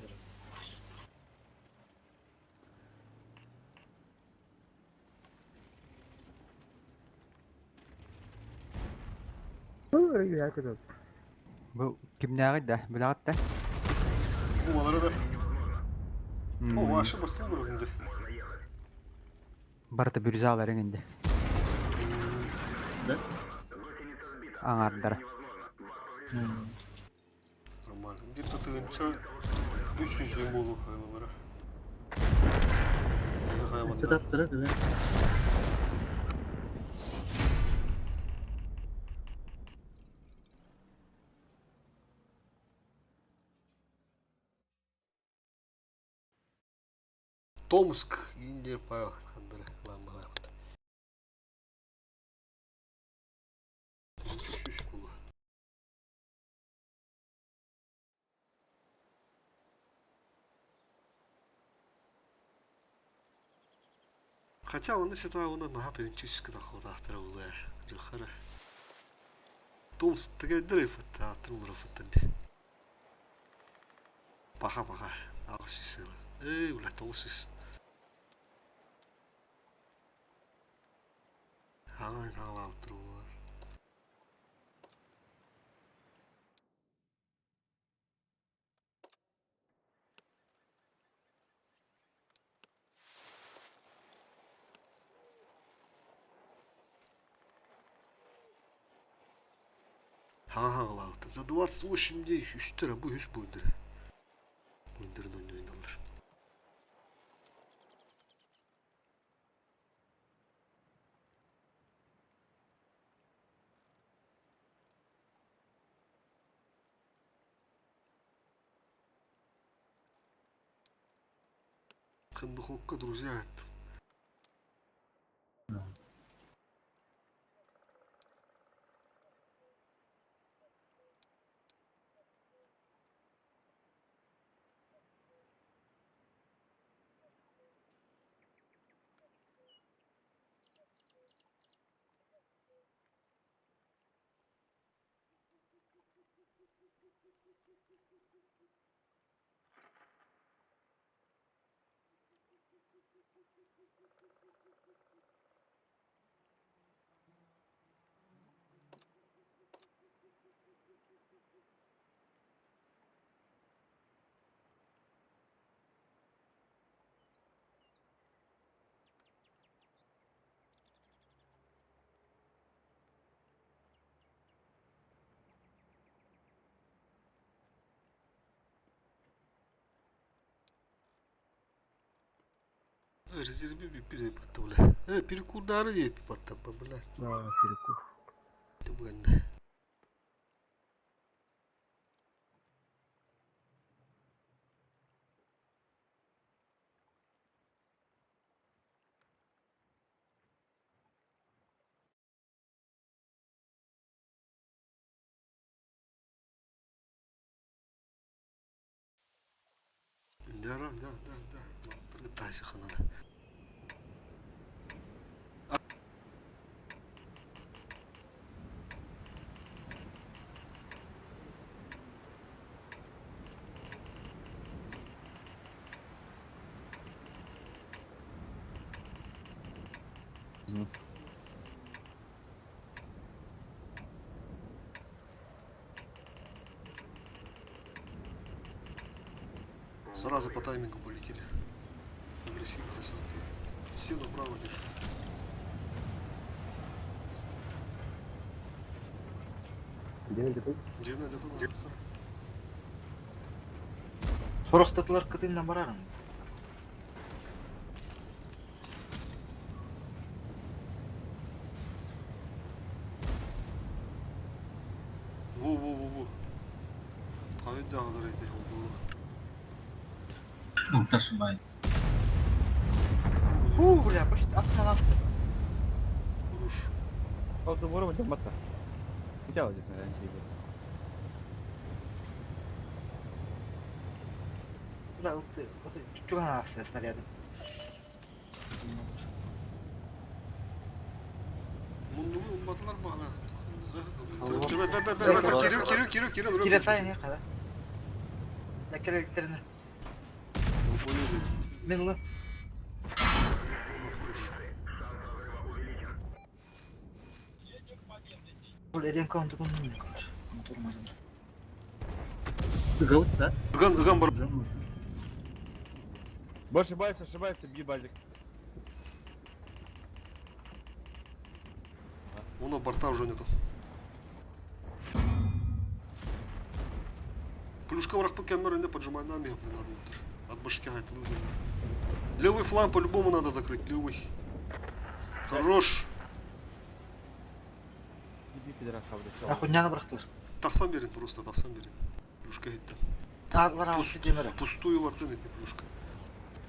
Speaker 3: Ya kadar. Bu kimler de? Bilat da.
Speaker 1: Bu maları da. O aşı basın grubunda.
Speaker 3: Barda bir rüzaların indi.
Speaker 10: Ne?
Speaker 3: Anardılar.
Speaker 1: Нормально. Где-то тыгынча 300 ем болу хайлалары.
Speaker 10: Setup турар, да?
Speaker 1: Томск. Индия па. Хандыры. Ламбала. Чуть-чуть было. Хотя он если то он на хаты чуть когда хода травы. Рухара. Томск такая дрейф это трудно фатанди. Паха. Алсисера. Уля Томск. Ай, налал трудно. Ага, ладно. За 28 дней 4 будешь будет. Будет $0. Кандухокка, друзья. Резерве перепатта, бля. Перекур дары не перепатта, бля.
Speaker 3: Да, перекур.
Speaker 1: Ты бля. Да. Приготайся, ханада. Сразу по таймингу полетели. Агрессивно Хасан. Все направо держи. Где надо туда?
Speaker 8: Сұрақтатылар кітінен барарың.
Speaker 1: Во. Қайда ағдар еті ол.
Speaker 13: Он ошибается.
Speaker 8: Бля, почти аттан асты.
Speaker 4: Қалсы бұры өте матта. Өте ала десің, әншейді.
Speaker 8: Бля, чуть-чуть ғана асты снаряды.
Speaker 1: Мұны батылар бағана. Кирил.
Speaker 8: Кире тайын қада. Да керектеріне. Мен ұлы. Бұл әдем каунты бұнын не қалшы.
Speaker 10: Гаут, да?
Speaker 1: Ыган бар.
Speaker 4: Ошибайся, бей базик.
Speaker 1: Оны борта уже нету. Плюшка враг по камере не поджимай нами, блин, надо это. От башки гать выгодно. Левый фланг по-любому надо закрыть, левый. Хорош.
Speaker 4: Иди, пидорас, хавды.
Speaker 8: Охотняға бірақтылар.
Speaker 1: Тахсан берин просто, тахсан берин. Плюшка гетті.
Speaker 8: Тағылар алшы демірі.
Speaker 1: Пустую вартын эти плюшка.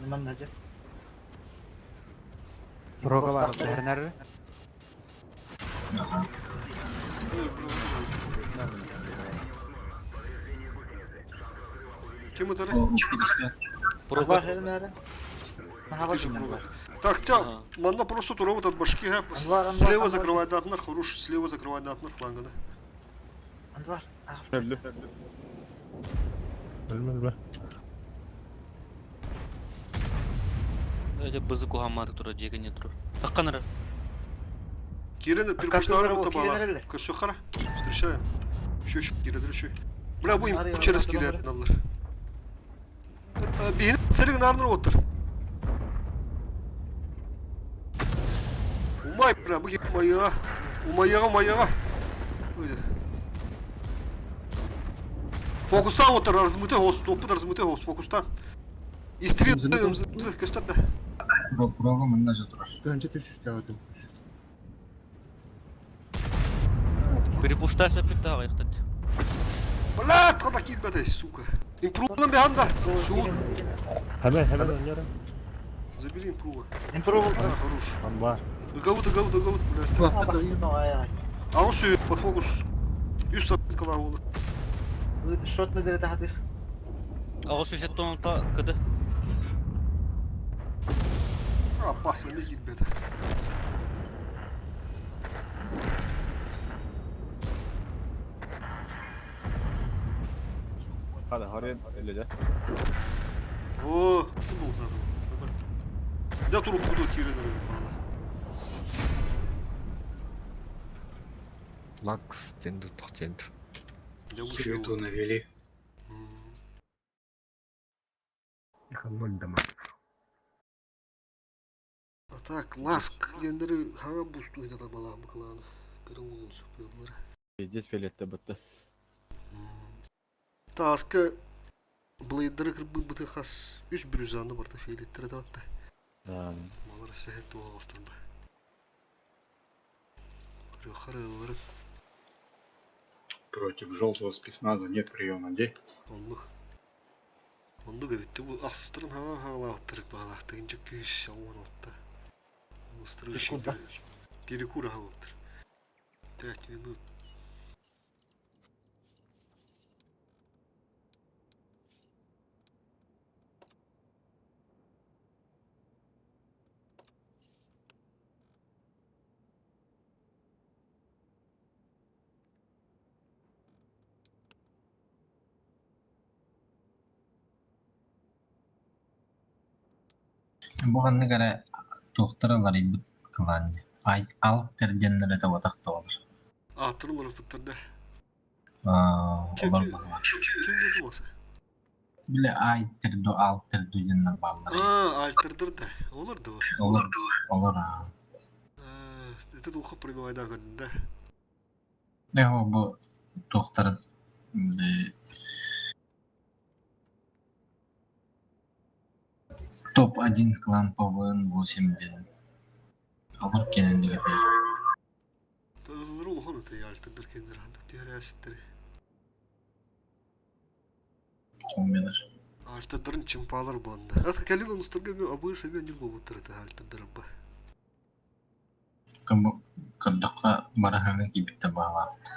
Speaker 8: Німан нәде?
Speaker 3: Proga var. Nerede?
Speaker 1: Kim atarı?
Speaker 8: Прога хернere.
Speaker 1: Так, манда просто тура вот от башки, слева закрывает Датнер, хороший, слева закрывает Датнер фланганы.
Speaker 8: Анвар.
Speaker 4: Öldü.
Speaker 7: Ölme.
Speaker 6: Öyle bızık o hamada durur, cegene durur. Takkanır.
Speaker 1: Киренер, перепуштары вот табала. Все хара, встречаем. Еще, Киренер, еще. Бля, будем через Киренер, налар. Бейін сәрігін арныр отыр. Умай, бля, бұл кеп майыға. Умайыға. Фокустан отыр, размыты хост, топыт размыты хост, фокустан. Истрил, көстер бә.
Speaker 10: Прога мында же тұраш.
Speaker 3: Önce püs üstü aldım.
Speaker 6: Перепуштайся пеп daha ayıqtır.
Speaker 1: Бля, тада кетпеді, сука. Импрувдан бе анда. Суд.
Speaker 7: Hemen oynuyorum.
Speaker 1: Забери импрува.
Speaker 8: Импрувал.
Speaker 1: Хорош.
Speaker 7: Там var.
Speaker 1: Договут, блядь. А он все, под фокус. Üst atkalar oldu.
Speaker 8: Bu shot nedir hadi.
Speaker 6: Ağız süset donalta kıdı.
Speaker 1: Basın ne gitmedi.
Speaker 4: Hadi harın öyle de.
Speaker 1: Oo, kim oldu adam? Ne turup burada Kiren'e bağlı.
Speaker 7: Лакс, тенду, тенду.
Speaker 1: Ne bu şey oldu?
Speaker 10: навели.
Speaker 1: Так, Ласк, ендері хана бусту ойнады бала бұқыланы. Кірі олын сөпті бұлары.
Speaker 4: Здесь фиолетте бітті.
Speaker 1: Таскы блейдері кірбі бұты қас. Үш бір үзанды барды фейлеттері таватты. Малары сәхетті оға бастырын ба. Кірі қарылары.
Speaker 11: Против желтого спецназа нет приема, где?
Speaker 1: Онлық. Онды көбетті бұл ақсыстырын хала аттырық бағалақты. Инчі күйіс ауын отты. Перекур ағалықтыр. 5 минут.
Speaker 10: Бұған негара тоқтыралар ибіт қыланды. Алық терденлері де ватақты olur.
Speaker 1: Атырын ұрып бұттырды.
Speaker 10: Олар бағалар.
Speaker 1: Кім деді болса?
Speaker 10: Біле ай терду, ал терду денлер бағалар.
Speaker 1: Альтырдыр да. Олар да бар.
Speaker 10: Олар.
Speaker 1: Это дұлқы пробивайда көрдіңді.
Speaker 10: Ne o bu doktorun топ-1 клан по ВН-8 алыр кенендігі де.
Speaker 1: Тағылыр олғаны тәй альтырдыр кендер анда. Түйәрі әсеттері.
Speaker 10: Кім бедір?
Speaker 1: Альтырдырын чымпалар бұланда. Атқа кәлін ұныстырға мен абығы сәбен жүр бұл бұттыр әті альтырдырын ба.
Speaker 10: Кырдыққа барахаңа кебітті бағалапты.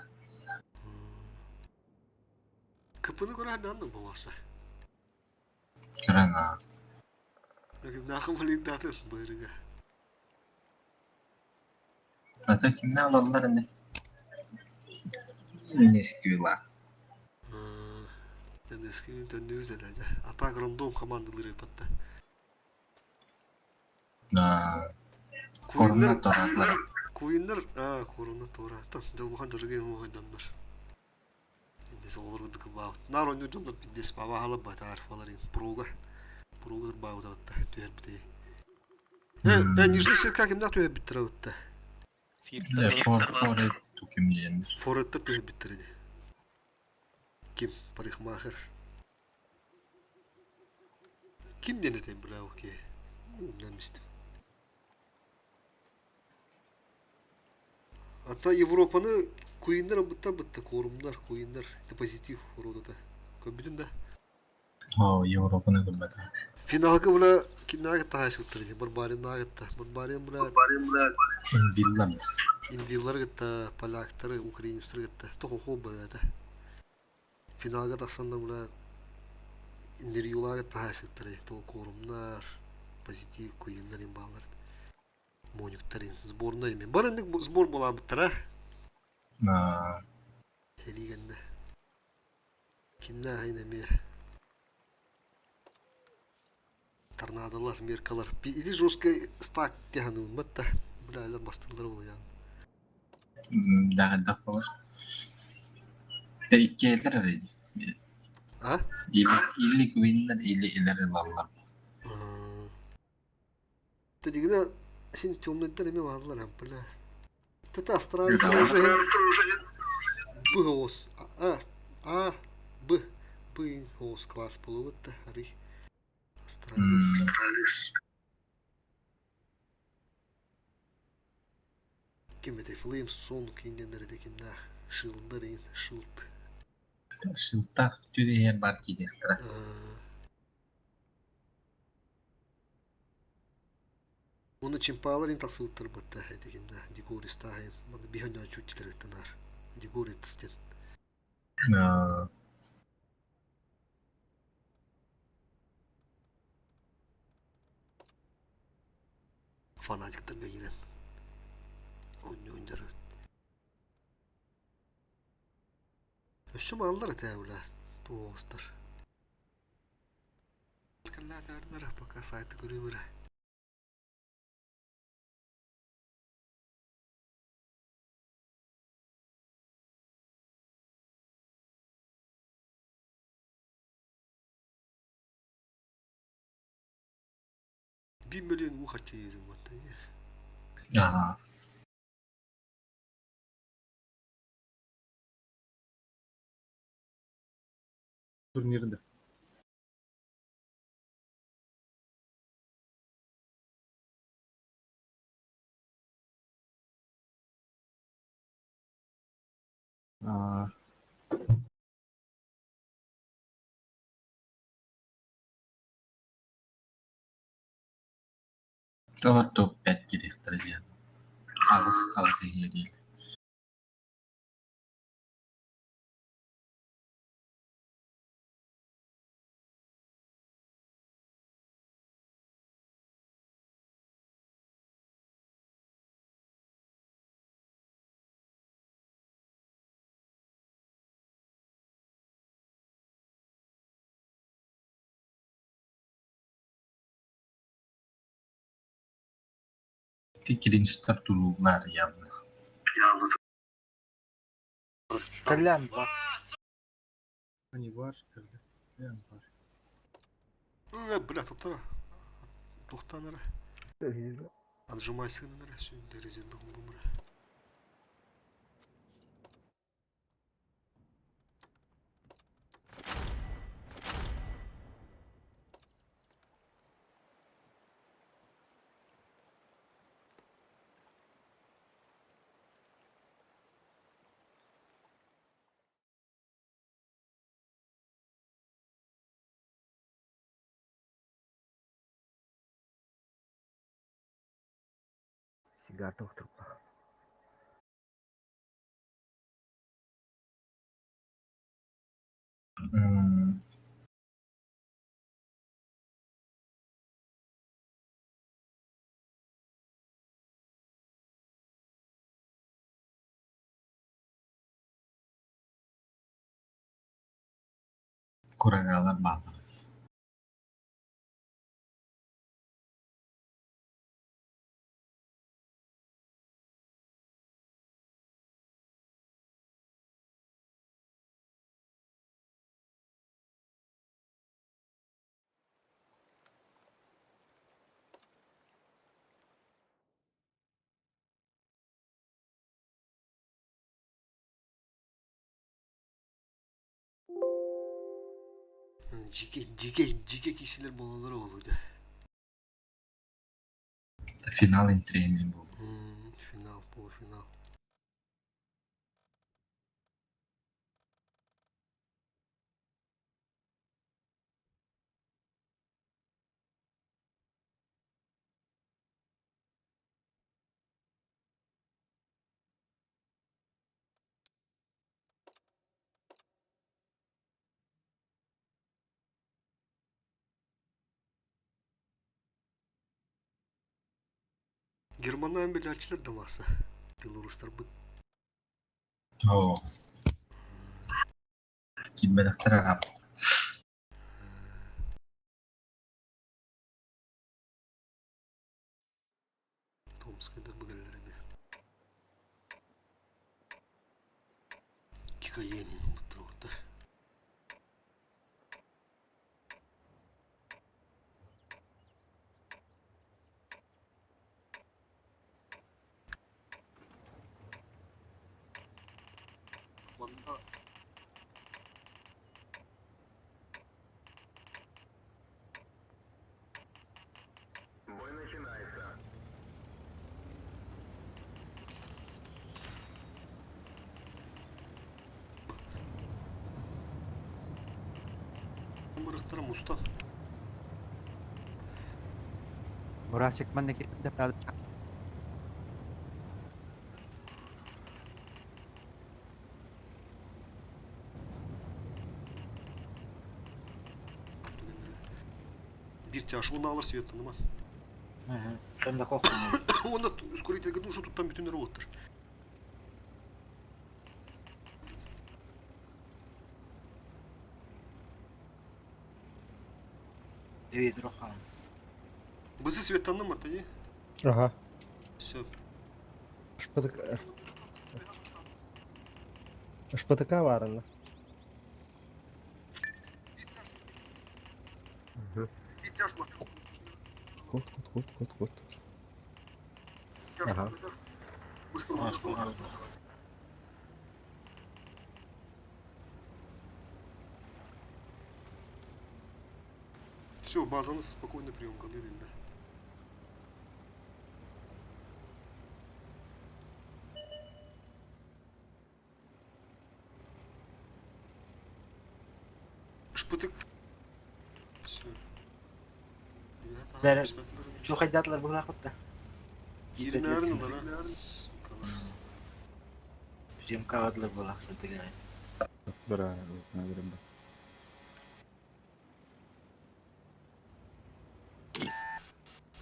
Speaker 1: Кыпыны көрі әнді боласа.
Speaker 10: Көрін а.
Speaker 1: Нақым білейін даты бұйрыға.
Speaker 10: Ата кімді алалар әнді? Нескіла.
Speaker 1: Нескімен төнді өзді әді. Атақ рандом командылыр өпатты.
Speaker 10: Корына торадылар.
Speaker 1: Куиннер, корына торадылар. Дәуған жүрген ойдандар. Endesi olur gıdıkı bağıt. Nar oynuyor canlar bindes baba halı bat arfaların proga. Proga bağıt atta tüyer biteyi. Нижний сетка kimde tüyer bittire atta.
Speaker 10: Forret kim diyendir.
Speaker 1: Forret'te tüyer bittirdi. Kim? Parikmacher. Kim denedi bravo ki? Bilmemiştim. Hatta Avrupa'nı Куиннер бытта корумдар, куиннер. Это позитив уродата. Көбүтүн да.
Speaker 10: Европаны көрбөтө.
Speaker 1: Финалга була киннага тахай суттырды. Барбарин нагытта. Барбарин була
Speaker 10: Виллан.
Speaker 1: индийлар гытта, поляктар, украинецтер гытта. Тохо хоббада. Финалга тахсанна була интервьюлага тахай суттырды. То корумнар, позитив куйындар имбалар. Монюктарин сборная эми. Барындык сбор була быттара. Херигенде. Кимна хайнами. Торнадолар, меркалар. Иди жесткой стак тяну матта. Бля, бастырдыр ол я.
Speaker 10: Дагы болор. Тейкелер арайди.
Speaker 1: А?
Speaker 10: Или куиннер, или илер лаллар.
Speaker 1: Тедигина син темныйдар эми барлар ам бля. Тета Австралия уже бгос. Б. Бгос класс полугутта. Ари. Австралия. Кимете флейм сон кингендерде кимна шылдырын шылт.
Speaker 10: Шылтак түдеген бар кидектер.
Speaker 1: Оны чемпаларын тасыттыр бытта дегенде дигорис тахын. Маны биханя чуттилер тенар. Дигоритстен. Фанатиктарга кирен. Oyunları. Şu malları tevla. Dostlar. Kalla derler baka saytı görüyor. Bir milyon bu kaçı yüzüm battı ya.
Speaker 4: Турнирінде.
Speaker 10: Толар топ 5 кидектер диян. Алыс егер. Тикеринчтер тулуглар явно.
Speaker 8: Калян бар.
Speaker 4: Они var şekilde. Yani var.
Speaker 1: Бля, тут тухтанара. Отжимайся на раз, резервный бумер.
Speaker 3: Сигар тоқтырып па.
Speaker 10: Kuragalar bağlı.
Speaker 1: Cike kişiler bolaları oldu.
Speaker 10: Final entreni bu.
Speaker 1: Final, bu final. Германнан бile açılır da masa. Белорустар быт.
Speaker 10: О. Кибердактар арап.
Speaker 1: Томскайдар быгаларыны. Кикаенин бутругтар. Ванда
Speaker 2: Бой начинается.
Speaker 1: Мырыстырым уста.
Speaker 3: Бурасик мандык деп
Speaker 1: Bir тяж onu alır светті ма.
Speaker 8: Hem de koksun.
Speaker 1: Onda ускоритель гаду, что тут там bütün роутер.
Speaker 8: Evet, Rohan.
Speaker 1: Бысы светтанды ма тани?
Speaker 7: Ага.
Speaker 1: Все.
Speaker 7: ШПТК var anda.
Speaker 1: Bir тяж ма.
Speaker 7: Kod. Ага.
Speaker 1: Все, базаны спокойно прием кандидат, да. Шпытык. Все.
Speaker 8: Дәрі, çok haydatlar bu vakıtta.
Speaker 1: 20 арнылар, сукалас.
Speaker 8: Bizim kağıtlar bu vakıtta gayet.
Speaker 4: Дара, наверное.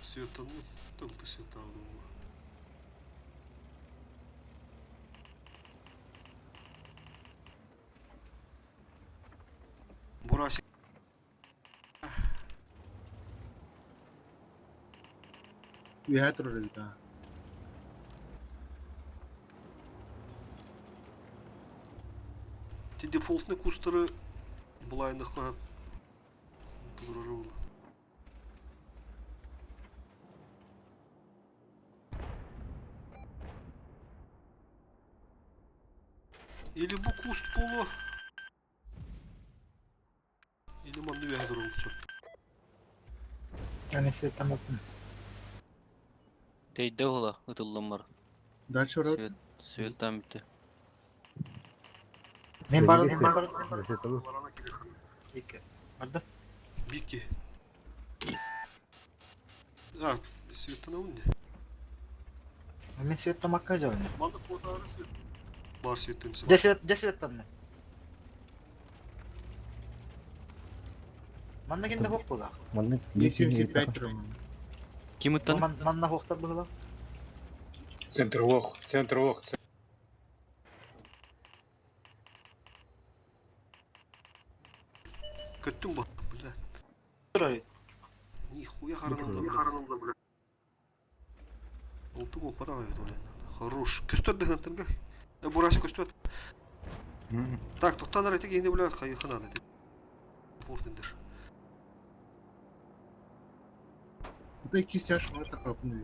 Speaker 1: Светанды, тылты светалды. Бурасик.
Speaker 3: Üyedir orada.
Speaker 1: Те дефолтные кустеры блайндыхка дурарылы. Или bu куст полу, или манды вягдырым все.
Speaker 8: Yani şey tamam.
Speaker 6: Teyde ola ıtıldım var.
Speaker 3: Дальше orada.
Speaker 6: Svetten bitti.
Speaker 8: Ben barım. İki. Vardı.
Speaker 1: Вики. А, Света на унде.
Speaker 8: Ben Svet'te makkaj oynuyorum.
Speaker 1: Манда квотары свет. Бар светтен все.
Speaker 8: Desvet'ten mi? Manda kimde bok bu la?
Speaker 7: Мандык
Speaker 3: 275 тұрмын.
Speaker 6: Kim ıttın?
Speaker 8: Manda boktar bu la?
Speaker 11: Центр лох.
Speaker 1: Көттің ба, бля.
Speaker 8: Dur.
Speaker 1: Нихуя харанымда, бля. Олты опара айды, бля. Хорош. Көстөрді хантынға. Бурасы көстөрді. Так, тоқтанар етек енді, бля, қайықын ады. Портендер.
Speaker 3: Burada 2 yaş var da kapını.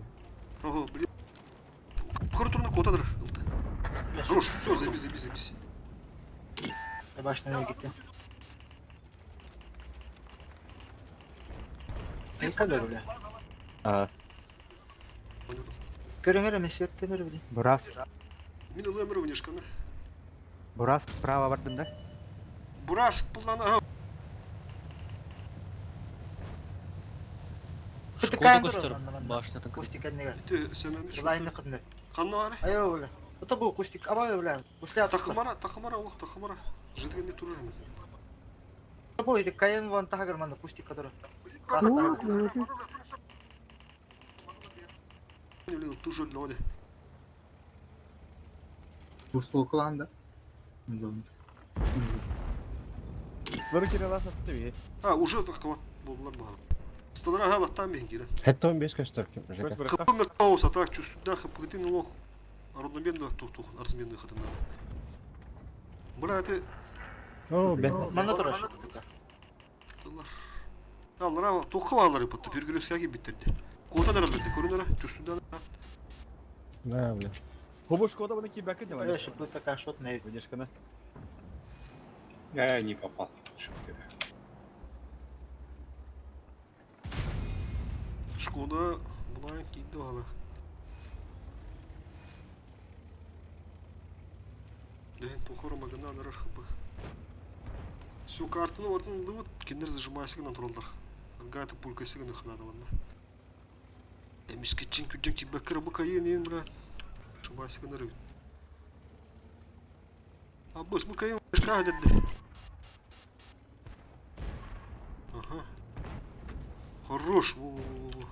Speaker 1: Ого, бля. Құртырны котадыр. Хорош, все, забись.
Speaker 8: Baştan gitti. Ne kadar öyle?
Speaker 4: А,
Speaker 8: Görünür mü Svet'te böyle bile?
Speaker 3: Бурас.
Speaker 1: Мен ылымыр өнешканы.
Speaker 3: Бурас право бардында.
Speaker 1: Бураск бұлдан, ага.
Speaker 6: Шкода göster. Başına takıl.
Speaker 8: Кустик одни гад.
Speaker 1: Сәмәмі
Speaker 8: Лайны кыдны.
Speaker 1: Қанны бары?
Speaker 8: Айо бля. Это был кустик. Абай бля. Кустя
Speaker 1: Тақымара, олық тақымара. Жидгенде туры әмін.
Speaker 8: Это был это Каен вон тагар манда кустик который.
Speaker 1: Öyle ıltı şöyle hadi.
Speaker 8: Пусто околанда.
Speaker 4: Isları kiralar sattı bir.
Speaker 1: Ha уже kavat bollar bağlı. Stalara halattan ben giren.
Speaker 7: Hatta 15 gösterken.
Speaker 4: Көз бір
Speaker 1: Хапы мек пауса так чувствую, хапы гытын лох. Аруднабенда тух, арзменда хатында. Брат,
Speaker 7: О, ben.
Speaker 8: Мана тураш.
Speaker 1: Аллара тохы балары патты, пергülös gibi bitirdi. Kodan herhalde, korunlara, чувствую.
Speaker 7: Да, бля.
Speaker 4: Хобошкода bunu ki bakın ya.
Speaker 8: Я шиплю така шот не.
Speaker 4: Конечно.
Speaker 11: Я не попал.
Speaker 1: Шкода бұлай кейді бала. Дән тохыры магана анарар хапы. Все картаны ордын лывыт, кендер зажимайсы гынан туралдар. Гайты пулькасы гынан ханады ванна. Эмис кетчен күджен ки бәкірі бұ кайын ең, брат. Жимайсы гынан рывит. Аббас бұ кайын башқа адырды. Ага. Хорош, во-во-во-во.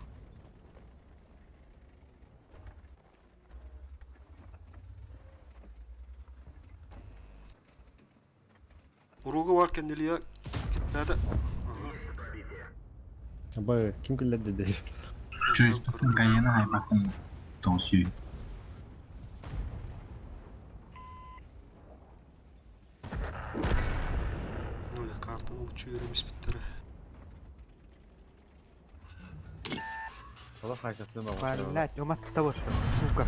Speaker 1: Urugu varken Nili'ye nerede?
Speaker 7: Абай, kim кілләді де?
Speaker 10: Чуюсь, Гаяна хайбакын тоосүй.
Speaker 1: Öyle kartını uçuyormuş bittire.
Speaker 4: Valla haysatlığım var.
Speaker 3: Блять, у нас того, сука.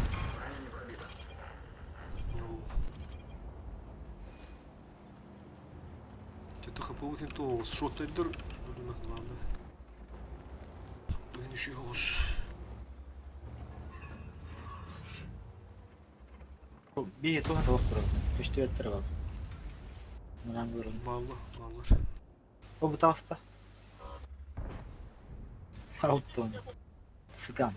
Speaker 1: Что-то хапу тем то, что-то идёт. Ладно. Блин, еще гос.
Speaker 8: Би туга доктор. Күчтү өттүр калды. Мынан көрүн.
Speaker 1: Баллар.
Speaker 8: О бу таста. Ауто. Сыган.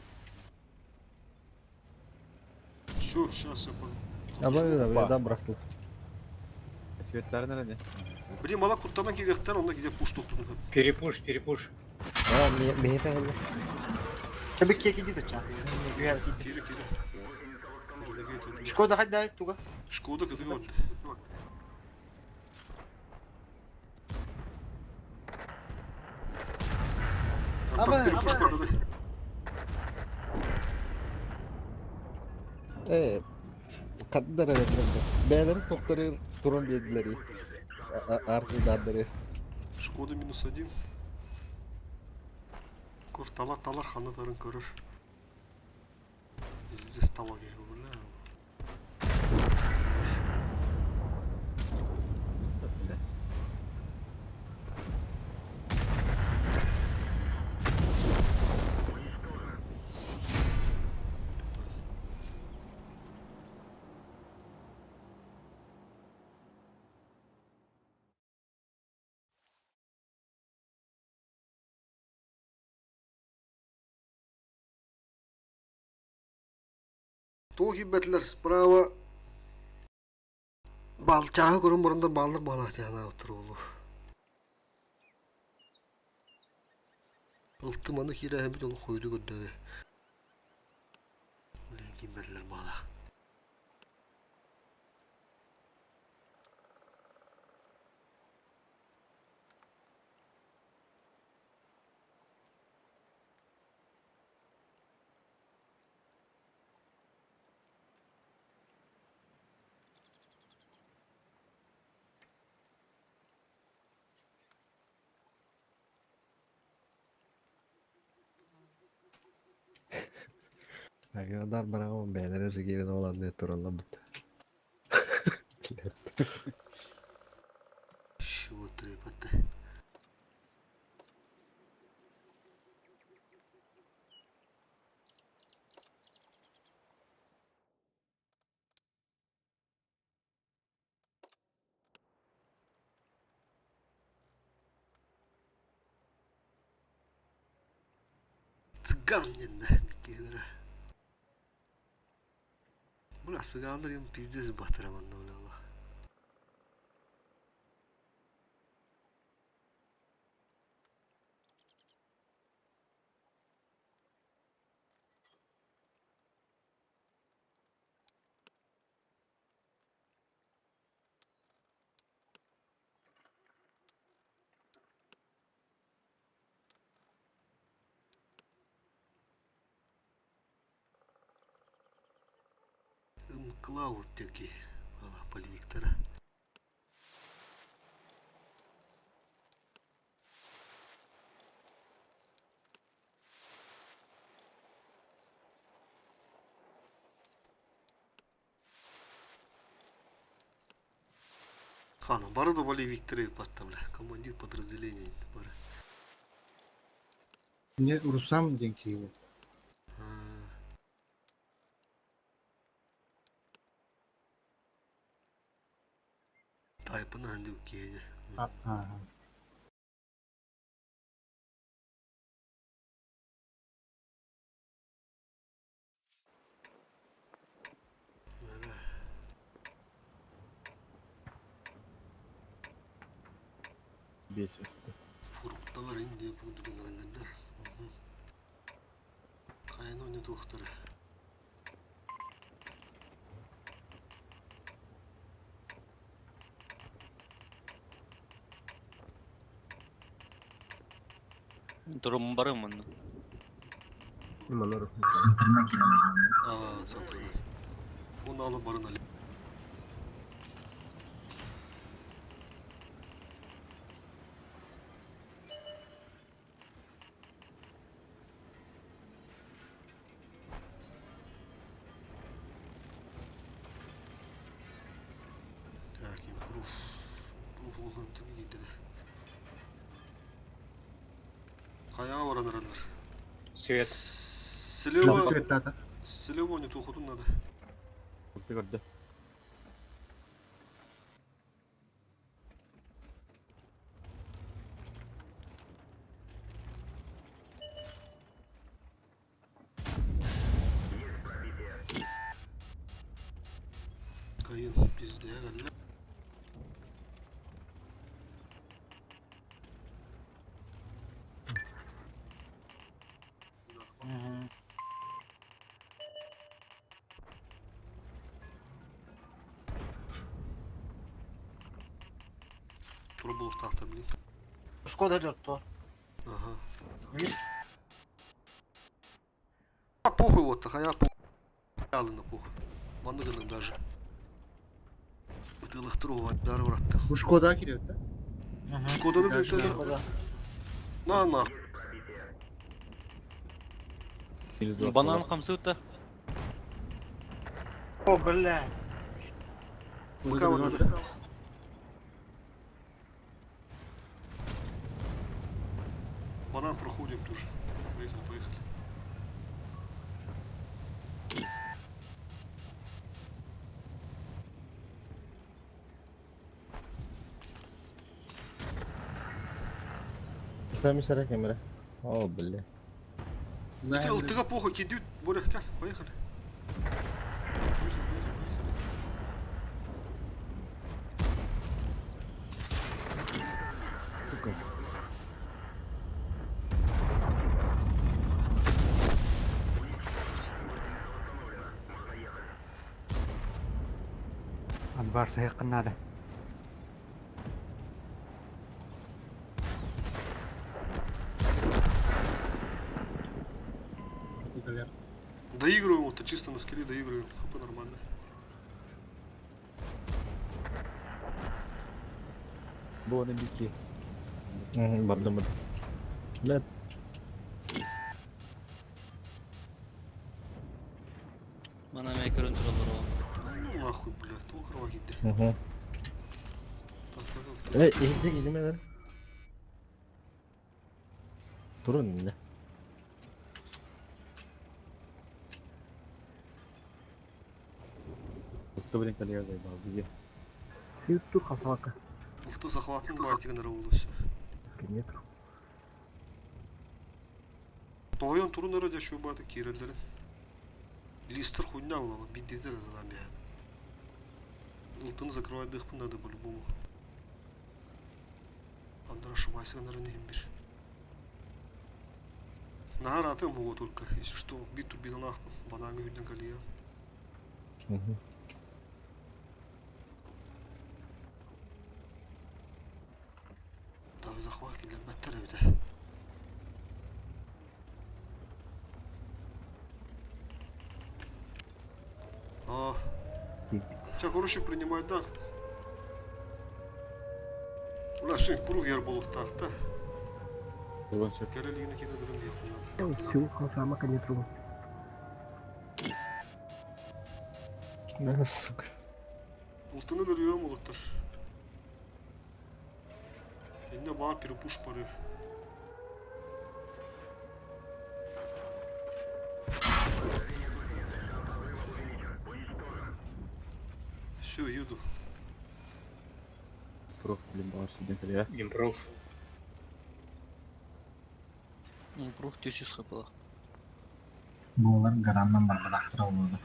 Speaker 1: Все, сейчас я понял.
Speaker 7: Абай да, бля, да, бырақтыл.
Speaker 4: Svetler nerede?
Speaker 1: Блин, мала курттардан келгендер, онда кейде пуш тоқтудum.
Speaker 11: Перепуш.
Speaker 7: А, мені тағылды.
Speaker 8: Кебекке кидит оча.
Speaker 1: Кире.
Speaker 8: Шкода хаддай туга.
Speaker 1: Шкода кыды gördü.
Speaker 8: Абай,
Speaker 1: Перепуш
Speaker 8: абай.
Speaker 1: барды.
Speaker 7: Kadınlar evlerinde. Beylerin doktoru durum bilgileri. Artı dadları.
Speaker 1: Шкода -1. Кор талар ханатарын көрөр. Здесь талага бula. То хибетлер справа бал чағы көрін бұрында балдар балақ яна отыр олу. Ылтыманы хире әмбет оны қойды көрді. Олен хибетлер балақ.
Speaker 7: Agradar bana ama beylerin rigerin olan ne turunla bitti.
Speaker 1: Şu trepate. Цыган енді келері. Бұна цыгандар ем пиздес батыраман да ола. Клауд таки. Вала, полевиктора. Хану, бары да полевикторы подставля. Командир подразделения. Бары.
Speaker 3: Не Русам деньги его.
Speaker 1: Тайпы нанди укене.
Speaker 4: Бесится.
Speaker 1: Фрукталар инде будут налында. Кайын ойны доктор.
Speaker 6: Durum бар мында.
Speaker 10: Центрына келемін.
Speaker 1: Центрына. Оны алып барын али. Так, импрув. Импрув олған түбі дейді. Қаяға бараныралар?
Speaker 11: Свет.
Speaker 1: Слева. Слева не тухудun надо.
Speaker 4: Gördü.
Speaker 1: Kayın bizde herhalde. Турбулuk tahtır bilin.
Speaker 8: Шкода 4 то.
Speaker 1: Ага.
Speaker 8: Вниз.
Speaker 1: А похуй вот, хая похуй. Алына похуй. Вандыгының даже. Бытылықтыру дары бұраттым.
Speaker 3: Bu Şkoda giriyor da.
Speaker 1: Шкоданы білдер.
Speaker 8: Шкода.
Speaker 1: На, на.
Speaker 6: Банан қамсы
Speaker 8: О, бля.
Speaker 1: Пока вот надо. Банан проходим тоже. Поехали, поехали.
Speaker 7: Там сара камера. О, бля.
Speaker 1: Ты похуй, кидют. Боря, поехали. Поехали, поехали.
Speaker 4: Сука.
Speaker 9: Анбарса якыннады.
Speaker 1: Доигрываем, вот чисто на скилле доигрываем. ХП нормально.
Speaker 4: Bu onun biki.
Speaker 7: Бардым. Лет.
Speaker 6: Мана мейкерін тұралар ол.
Speaker 1: Ну нахуй, блядь, толк рва gitti. Так.
Speaker 7: İyice gidemeler. Durun ne?
Speaker 4: Кто блин коллега заебал, где?
Speaker 3: Yuttu kafaka.
Speaker 1: Никто захватный мартига наравулы все.
Speaker 3: Нет.
Speaker 1: Тоғайон турун araca şu batı kirelerin. Листер хуйня улала, биддетер adam ya. Ылтын закрывать дых надо по-любому. Андра ошибайся, наверное, не бишь. Нагара атым его только, если что, бит турбина нах, бананга видно галия. Так, захват килер беттер evde. Ча, короче, принимай, да. Ула, шин, пруг яр болуктакта. Керелигине кине дурум дияк.
Speaker 3: Все, sama kan itu.
Speaker 7: Да, сука.
Speaker 1: Ултыны көрüyorum улуттар. Инде бар перепуш бары. Все, еду.
Speaker 4: Проф, блин, баш, я.
Speaker 13: Импров.
Speaker 6: Импрув түйсіз қапыла.
Speaker 10: Булар гараннан барбадактыр болду.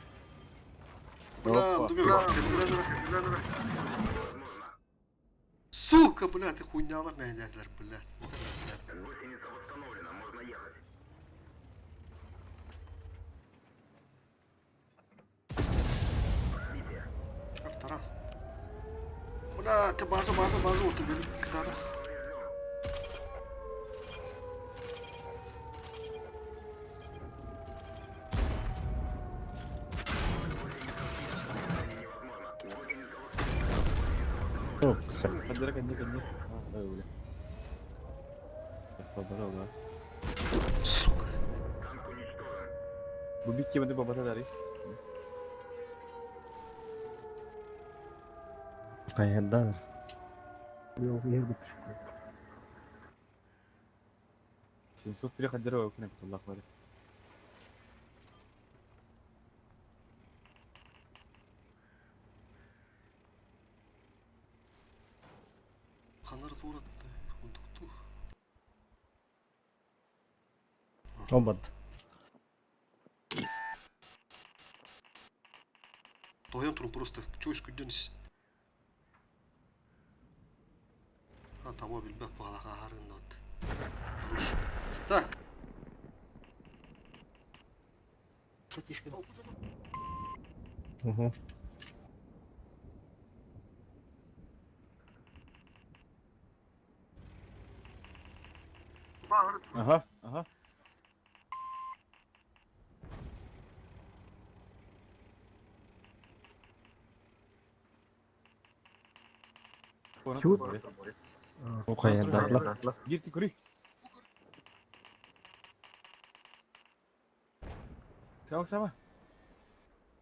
Speaker 1: Сука, блядь, ты хуйня нахуй, блядь.
Speaker 2: Гусеница восстановлена, можно ехать.
Speaker 1: Как таран. Бля, ты база, вот ты говоришь, когда-то.
Speaker 7: Ну, все.
Speaker 4: Ходера, коньяк. Ой, бля. Осталбара, да.
Speaker 1: Сука.
Speaker 2: Танк уничтожен.
Speaker 4: Бубик кемеді бабата дари.
Speaker 7: Кайдан.
Speaker 3: Yok, yer bitmiş.
Speaker 4: 703 ходера өкіне Аллах бары.
Speaker 1: Kanarı tuğrattı. Kunduktu.
Speaker 7: Olmadı.
Speaker 1: Доyan turun просто. Чего искуденись? А, того билбек бағалаға ағарында отты. Хорош. Так.
Speaker 7: Угу.
Speaker 4: Ага.
Speaker 3: Чут.
Speaker 7: O kaydan.
Speaker 4: Girti kuri. Sama.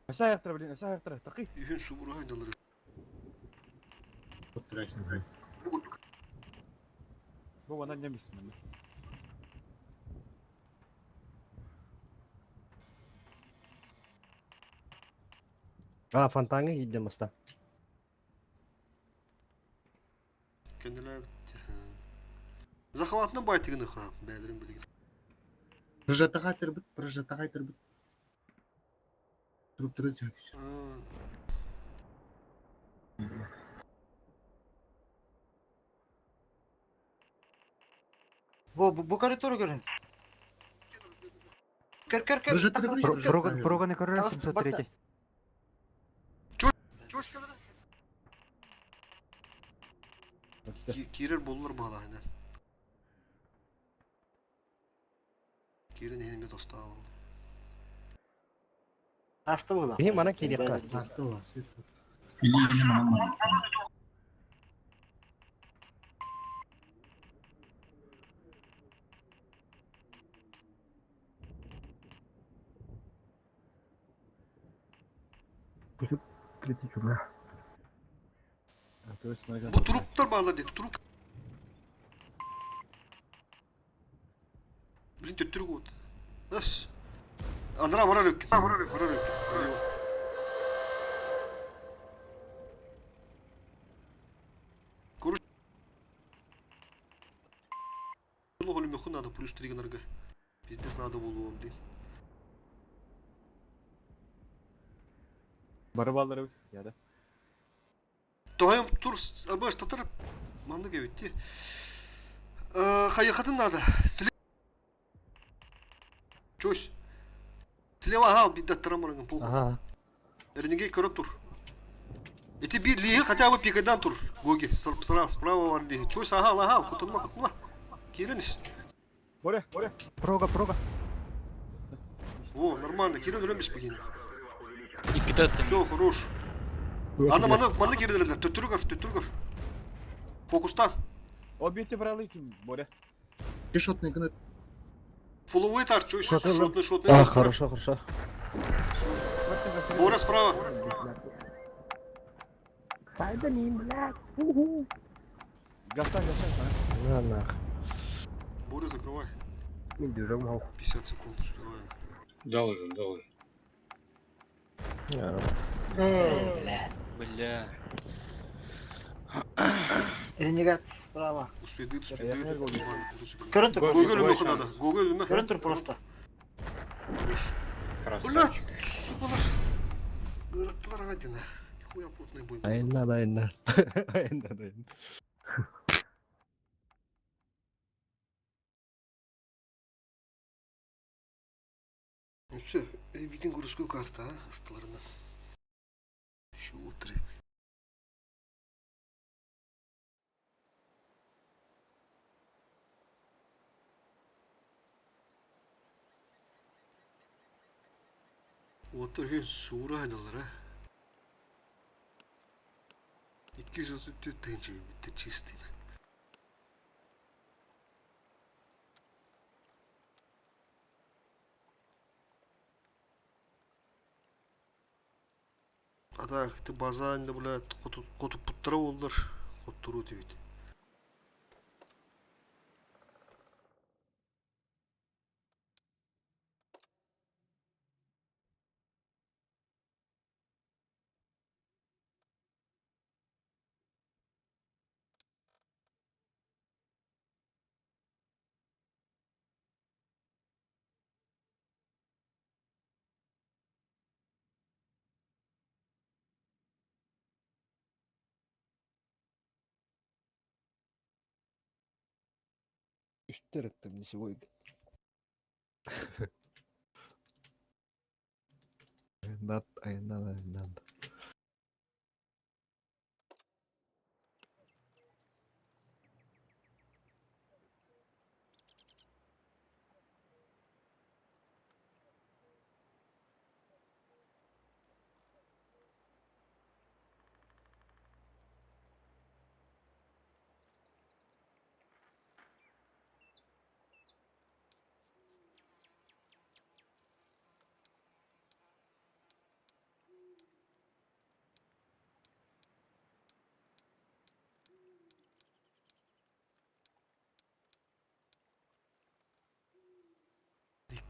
Speaker 4: Aşağı ayaktıra bilin, aşağı ayaktıra. Takı.
Speaker 1: Үйін су бұру айдалары.
Speaker 4: Bu bana ne misin?
Speaker 7: А, фонтанға gidiyorum usta.
Speaker 1: Kendiler... Захватына байтығыны қа. Бәдірін білген.
Speaker 3: Прожатаға тірбіт. Тұрып жатыр.
Speaker 8: Bu коридору görün. Көр.
Speaker 3: Проганы көрер 703.
Speaker 1: Кирер болулар бағала айнан. Кирен енеме доста алды.
Speaker 8: Astı bu da.
Speaker 7: Benim bana kelip kal.
Speaker 3: Kritik cümle.
Speaker 1: Bu truplar bağla dedi, trup. Блин, töttürük oldu. Nasıl? Andra var rök. Koruş. Yolu holüm yok, надо плюс 3 энерго. Пиздец надо было, блин.
Speaker 4: Барабалları ya da.
Speaker 1: Доем тур, абаш татар. Манdık evet diye. Hayakatın надо. Чусь. Слева гал, беда траморанган пол.
Speaker 7: Ага.
Speaker 1: Ренегей көріп тұр. Эти би лиги хотя бы пикадан тұр. Гоги, справа var лиги. Чусь агал, кутынма. Киренис.
Speaker 4: Боря.
Speaker 3: Прога.
Speaker 1: О, нормально, Кирен өлемеш бігені.
Speaker 6: İki tane.
Speaker 1: Все, хорош. Маны керділерлер. Төттірі көр. Фокустан.
Speaker 4: О, бетте бралы, Боря.
Speaker 3: Кишотный гнет.
Speaker 1: Фуловый тарт, чуй, шотный.
Speaker 7: А, хорошо.
Speaker 1: Боря справа.
Speaker 3: Сайданин, блядь.
Speaker 4: Гастан.
Speaker 7: На нах.
Speaker 1: Боря, закрывай.
Speaker 3: Мен держам хау.
Speaker 1: 50 секунд, успеваем.
Speaker 11: Должен.
Speaker 6: Бля.
Speaker 8: Ренегат справа.
Speaker 1: Успеди.
Speaker 8: Көрін тұр.
Speaker 1: Гогөл өлме құдады. Гогөл өлме.
Speaker 8: Көрін тұр просто.
Speaker 1: Блядь, сукалар. Ырыттылар ғадина. Хуя плотный бой.
Speaker 7: Айна.
Speaker 1: Ну все, видим городскую карту, а, стороны. Еще утро. Отырген суыр айдалар, а. 234 тенче бітті чистый. А так, ты базанды, блядь, коту путтара олдар, коттуру тевит.
Speaker 7: Üstler ettim ne сегодня. Надо.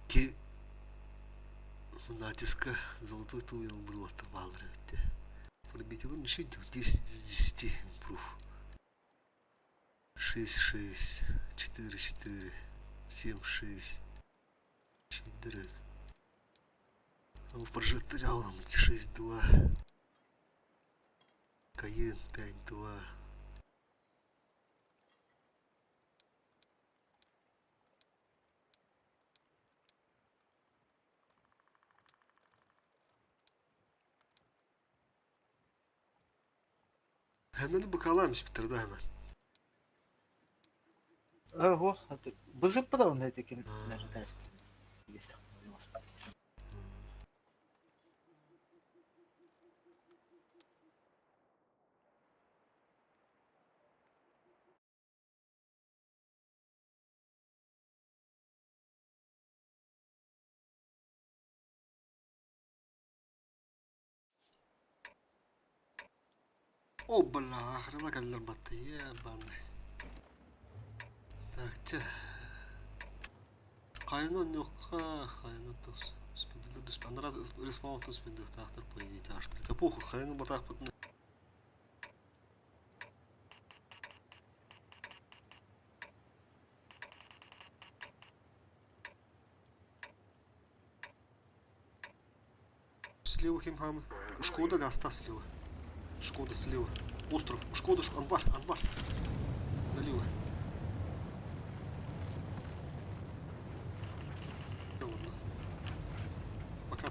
Speaker 1: Ки натиска золотой тулил было то валрете. Пробитил он еще 10 из 10 импрув. 6, 4, 7, 6. 4. В прожитый жалом 6, 2. Каен 5, 2. Hemen bakalarmış bitirdi hemen.
Speaker 8: Ого, бызып подобно эти даже тест. Есть.
Speaker 1: О, бля, охрена каллер батты, ебаный. Так, че? Кайнон нюхка, кайнон тус. Спиндил, дус, андра респаун тус спиндил, тахтар по идее таштар. Это похуй, кайнон батах путны. Слева химхам. Шкода гаста слева. Шкода слева. Остров. Шкода, анвар. Налево. Пока.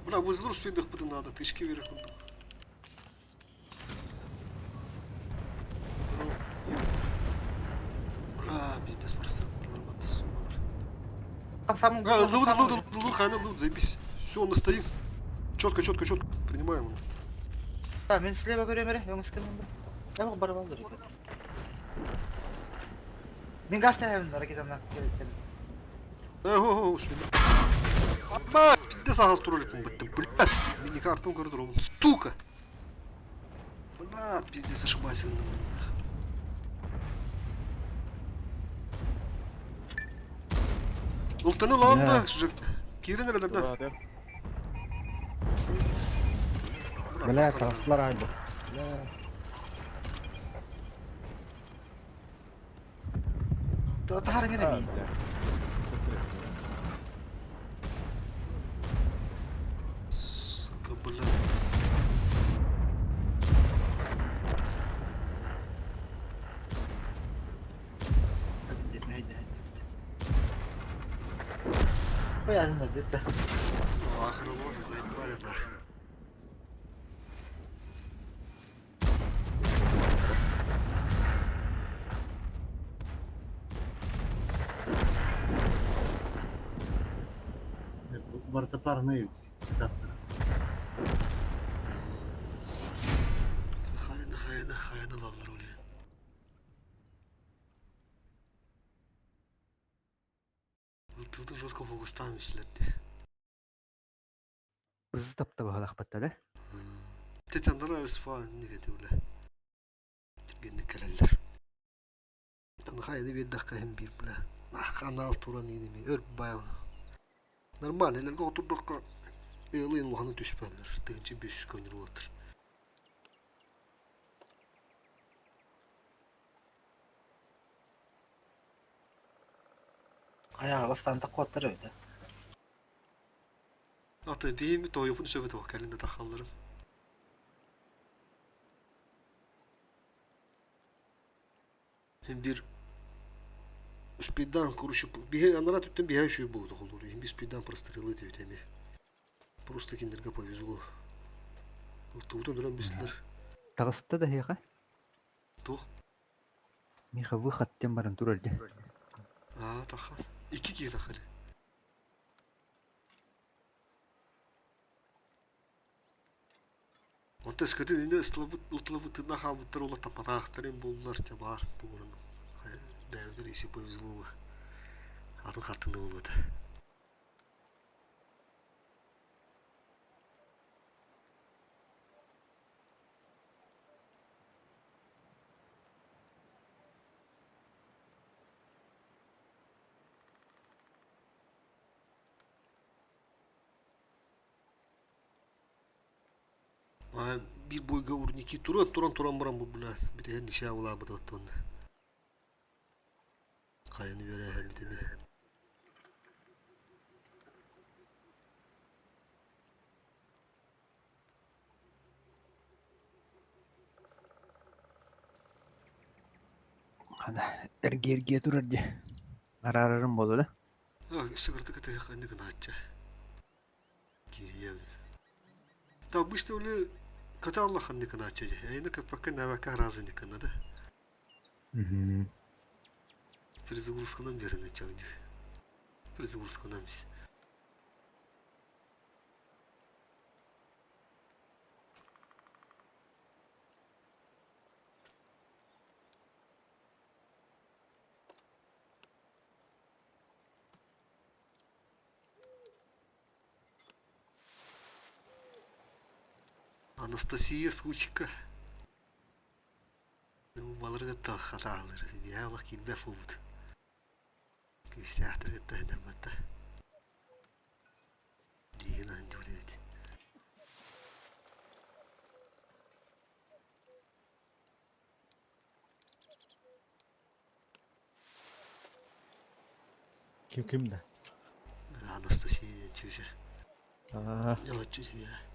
Speaker 1: Бля, вызлур спидах пыты надо. Тычки вверх. Бля, бизнес пространство. Ларбата сумалар.
Speaker 8: Там самым...
Speaker 1: Луд, заебись. Все, он стоит. Четко, четко, четко. Принимаем.
Speaker 8: Да, мен слева көрем ере, оң скрин бар. Я бак барып алды. Мен газ тәймін ракетамнан.
Speaker 1: Ого, успел. Ба, пиздец, ага, строликом быттым, блядь. Мини картон коридором, сука. Блядь, пиздец, ошибайся на меня. Ултаны lan da, Кирин nerede de?
Speaker 3: Бля, тарастылар айбы.
Speaker 8: Тахарың ере мен.
Speaker 1: Сука, блядь.
Speaker 8: Ой, ağzımda dedi.
Speaker 1: Ахры вот, заебали нахуй.
Speaker 11: Бартопарные сетапы.
Speaker 1: Хайна lallar oluyor. Тылдым жестко фокустан işlerdi.
Speaker 3: Бызы тапта бағалақ батта да?
Speaker 1: Tetyanlar arası falan ne dedi öyle. Tükenlik kereller. Ben haydi bir dakika hem bir bile. Kanal turan inimi örp bayana. Normal ellerge oturduk ka. Eğleyin vahanı düşperler. Tığınca bir süs gönür otur.
Speaker 8: Ayağı bastanta kuatları öyle.
Speaker 1: Ata bir toyufun söbet o kelinde takallarım. Hem bir spiddan kuruşup bir yanlara tuttum bir her şey buldu olur. Hem bir spiddan прострелы diyor demi. Просто киндерге повезло. Оттуда duran bizler.
Speaker 3: Тағысты да хеға?
Speaker 1: Тух.
Speaker 3: Миха выходтен барын туралды.
Speaker 1: Taha. İki kişi takar. Onta sıkıntı dinle ıslabı tırnak hamutlar ola tapatahtarın buldular cabar bu buranın. Devdir isi повезло. Adı katında oldu. Bir boyga urniki turan buram bu bula. Bir de nişa ola bu da tonda. Kayını vere hem bir de.
Speaker 3: Hadi erge turardı. Arararım bolu da.
Speaker 1: Sıkırtı kıtı kanı kına açça. Geriye öyle. Tabi bu işte öyle kötü Allah kanı kına açça. Aynı kapakka nevaka razı ne kına da. Перезагрузкадан беріне чаңды. Перезагрузкадан біз. Анастасия сучка. Балырға та хата алыр. Я Allah kilbe fuvdu. Güçlü gitti eder batta. Diyen anca ödedi.
Speaker 7: Kimde?
Speaker 1: Anastasiya çocuğa. Ne o çocuğu ya?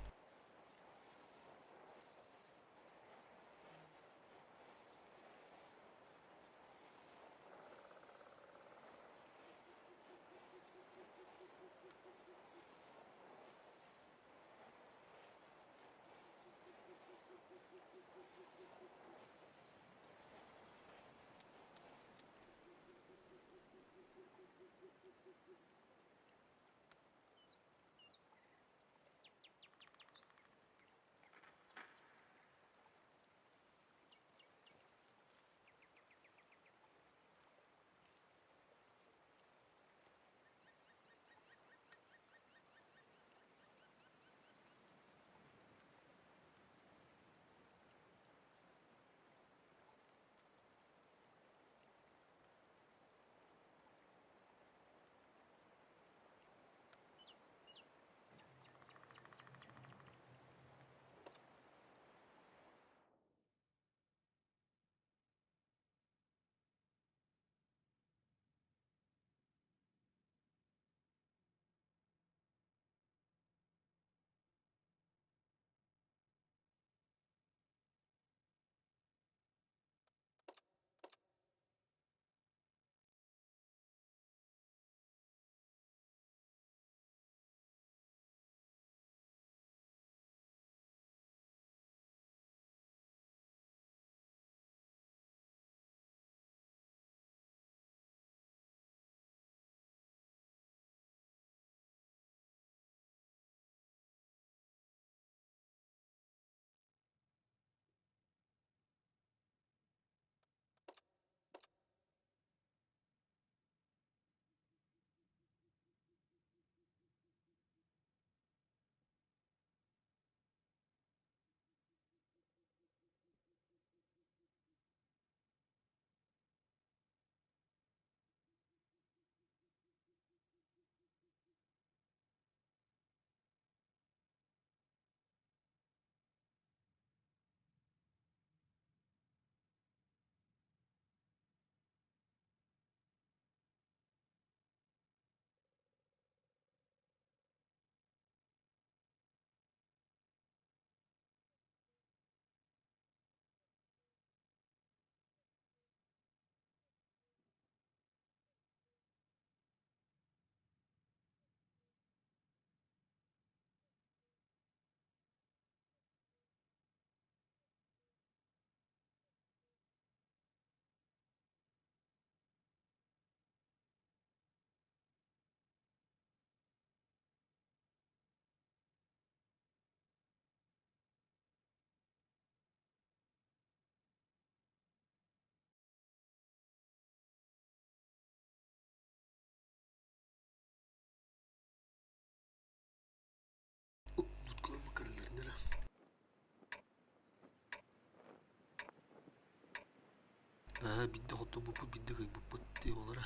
Speaker 1: Biddi hotto bu biddi kıy bu diye olara.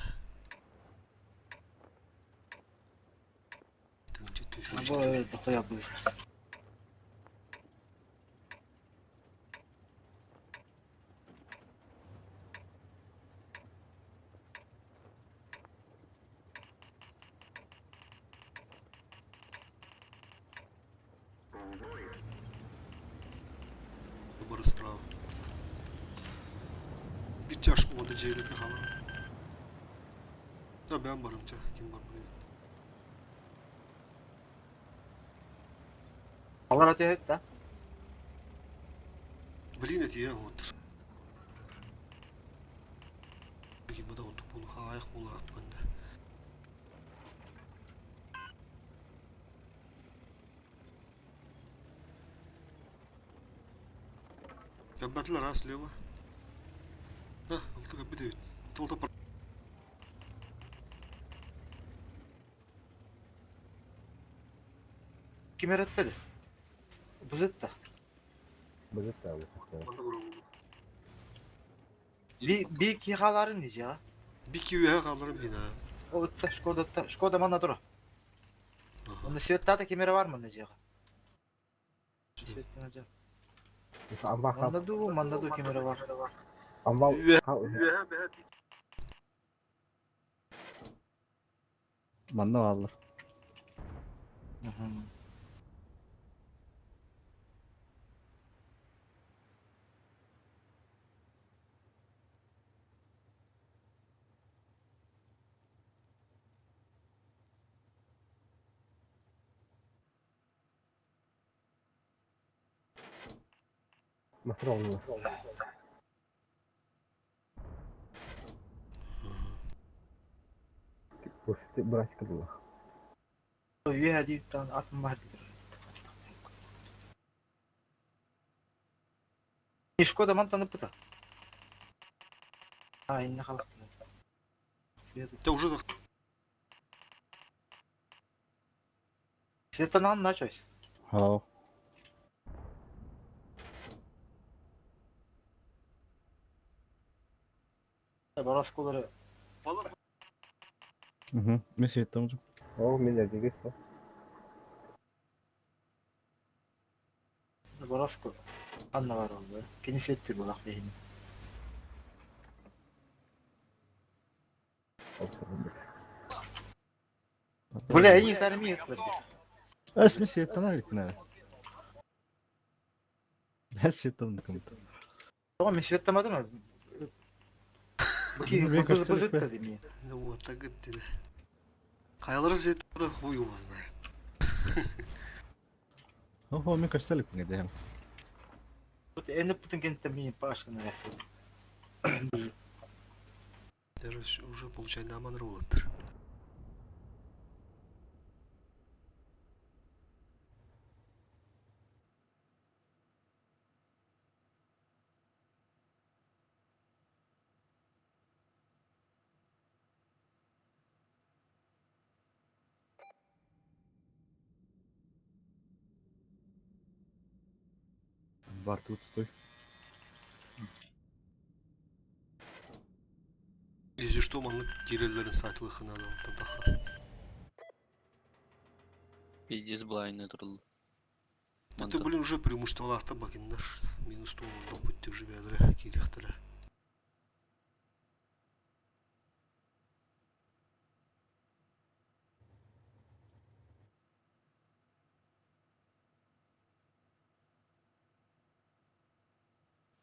Speaker 1: Tınçı tüfü.
Speaker 8: Bu evet bu yapılır.
Speaker 1: Добра справа. Bir çarşma oldu C'de bir hala. Ya ben varım ça. Kim var burada?
Speaker 8: Allah atıyor hep de.
Speaker 1: Блин, это я вот. Peki bu da oldu bunu. Ha ayak olarak bende. Kapattılar ha слева. Hah, altı kapı değil. Толта пар.
Speaker 8: Kim öğretti? Bu zıttı.
Speaker 3: Bızıt da bu.
Speaker 8: Bir iki haların diyeceği ya.
Speaker 1: Bir kivi kalırım yine.
Speaker 8: O ıtsa Şkoda manna duru. Onda Svet'te kimere var mı diyeceği? Svet'ten hocam.
Speaker 3: Amba kal.
Speaker 8: Manda du kimere var.
Speaker 3: Amba
Speaker 7: Manda valla.
Speaker 3: Mısır olmuyor. Bu sütü bırakılıyor.
Speaker 8: Üye hadi bir tane atın vardır. Şkoda mantanı pıta. Ha inne kalktı.
Speaker 1: Да уже так.
Speaker 8: Svet'ten anla açıyoruz.
Speaker 7: Ha.
Speaker 8: Baraskoları
Speaker 7: Hı. Mesih tamam.
Speaker 3: O millet gibi.
Speaker 8: Barasko. Anla var oldu. Kendi Svet'tir bu laf beyni. Bu ne iyi tane mi yetmedi?
Speaker 7: اسمه شيطان اللي كنا. بس شيطان كنت.
Speaker 8: Tamam Svet'ten adı mı? Bu ki bu zıttı değil mi?
Speaker 1: Ну вот так это. Kayaları zeytinde huyu var ne?
Speaker 7: هو مين كشتلك من قدام.
Speaker 8: Bu en pıtın kente mi başkanı yapıyor.
Speaker 1: Даже уже получается наман работает.
Speaker 4: Бар тут стой.
Speaker 1: Yüzü что manlık girellerin saytılığına da ondan daha.
Speaker 6: Пиздец блайны турулу.
Speaker 1: Это, блин, уже преимуществоларта bakınlar. Minus 10 допытты уже бедре кирихтера.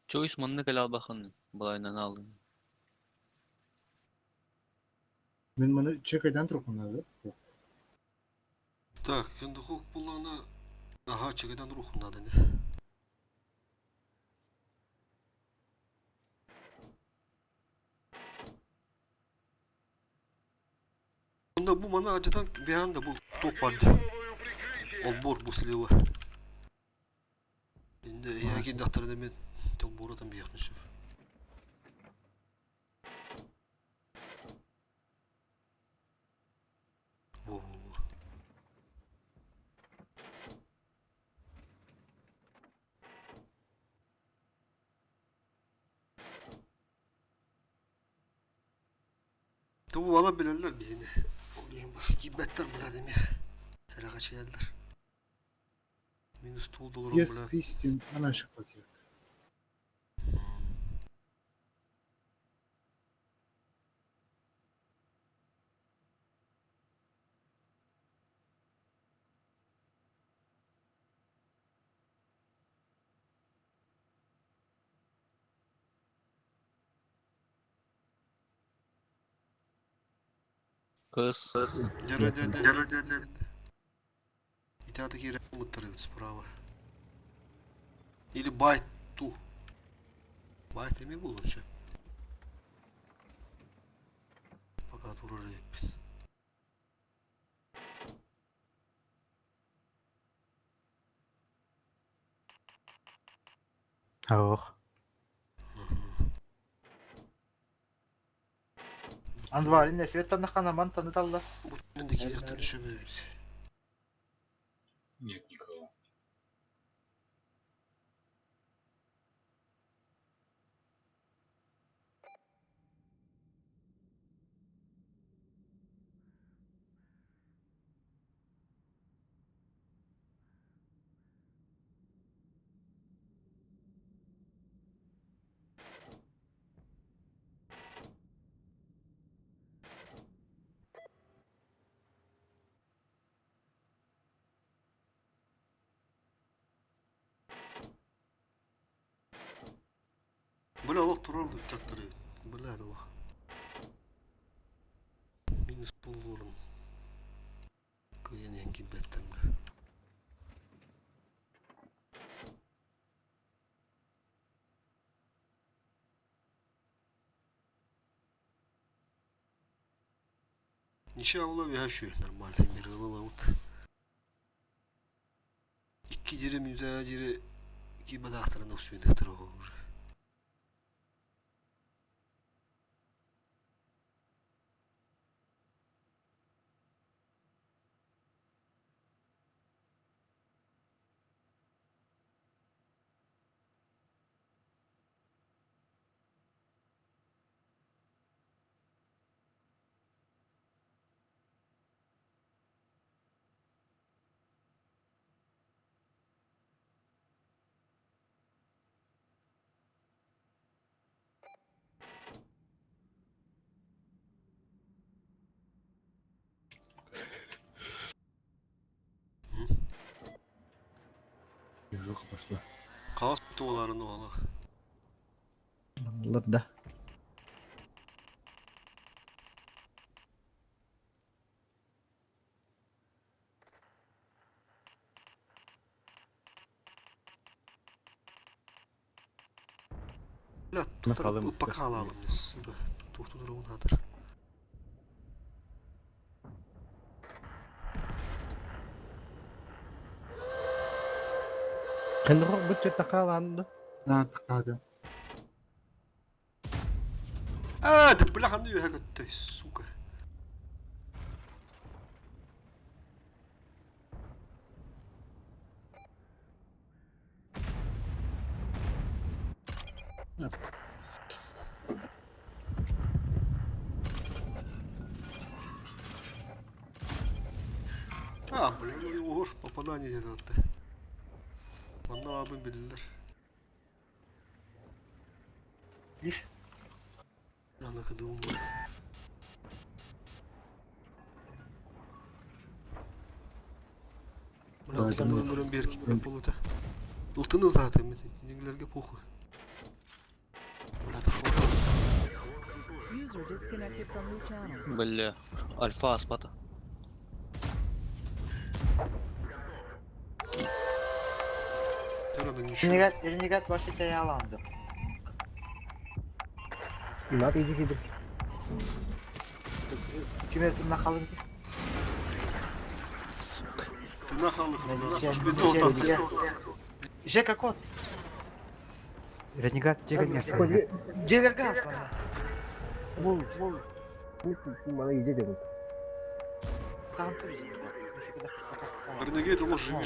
Speaker 6: Çoğu manını kala bakın. Блайнан aldın.
Speaker 9: Ben bana çekeden trokunladı.
Speaker 1: Так, енді хук булана. Ага, чекадан руху надо не. Bunda bu mana acıdan bir anda bu top vardı. Olbor bu silahı. Şimdi ya ki daktörde ben tek buradan bir yaklaşım. Oo. Tabu valla bilerler beni. O benim bu gibbetler biladım ya. Her kaç yerler. Minus tool dolurum
Speaker 14: Я
Speaker 1: bilad.
Speaker 14: спистим на наших пакетах.
Speaker 6: Кыз.
Speaker 1: Дядя. İtaatdaki rengini muhtarıyoruz sправа. Или байт ту. Байт emin bulunca. Fakat vurur biz.
Speaker 7: Ох.
Speaker 8: Анварин не свет на ханаман таныталла.
Speaker 1: Bu önündeki yerde düşebiliriz.
Speaker 10: Нет никого.
Speaker 1: Böyle Allah durardı çatları. Böyle hadi Allah. Minus bulurum. Kıyın yengi bettemle. Ничего улов я şu нормальный bir ылылауд. İki jiri müze jiri ki badahtarında usbedehtar olur.
Speaker 4: Движуха пошла.
Speaker 1: Kaos tuğlarını valla.
Speaker 7: Ладно.
Speaker 1: La
Speaker 7: Bakalım
Speaker 1: tutarıp
Speaker 7: işte.
Speaker 1: bakalım biz. Tuhtu durumun hadır.
Speaker 7: Kendine bütçe takalandı.
Speaker 14: На, тақады.
Speaker 1: ده بالله عنده حاجة تسوقه. Böyle uğur papana ne dedi hatta. Bana abim bilirler.
Speaker 8: Лишь.
Speaker 1: Rana kadığım var. Buna kullanılırım bir erkek buluta. Iltını zaten dinlerge poku. Buna da fora.
Speaker 5: User disconnected from your channel.
Speaker 6: Бля. Альфа аспата.
Speaker 1: Yaradan düşüyor.
Speaker 8: Ренегат ваши Таиланды.
Speaker 3: Not easy gibi.
Speaker 8: Kime tırnak alın ki?
Speaker 1: Tırnak aldık.
Speaker 8: Şey,
Speaker 1: Şu bir de otadı.
Speaker 8: Жека кот.
Speaker 3: Renegade Jagger
Speaker 8: Джегер газ bana.
Speaker 3: Bu bana iyice dedim.
Speaker 8: Кантур.
Speaker 1: Ренегейт, Allah живи.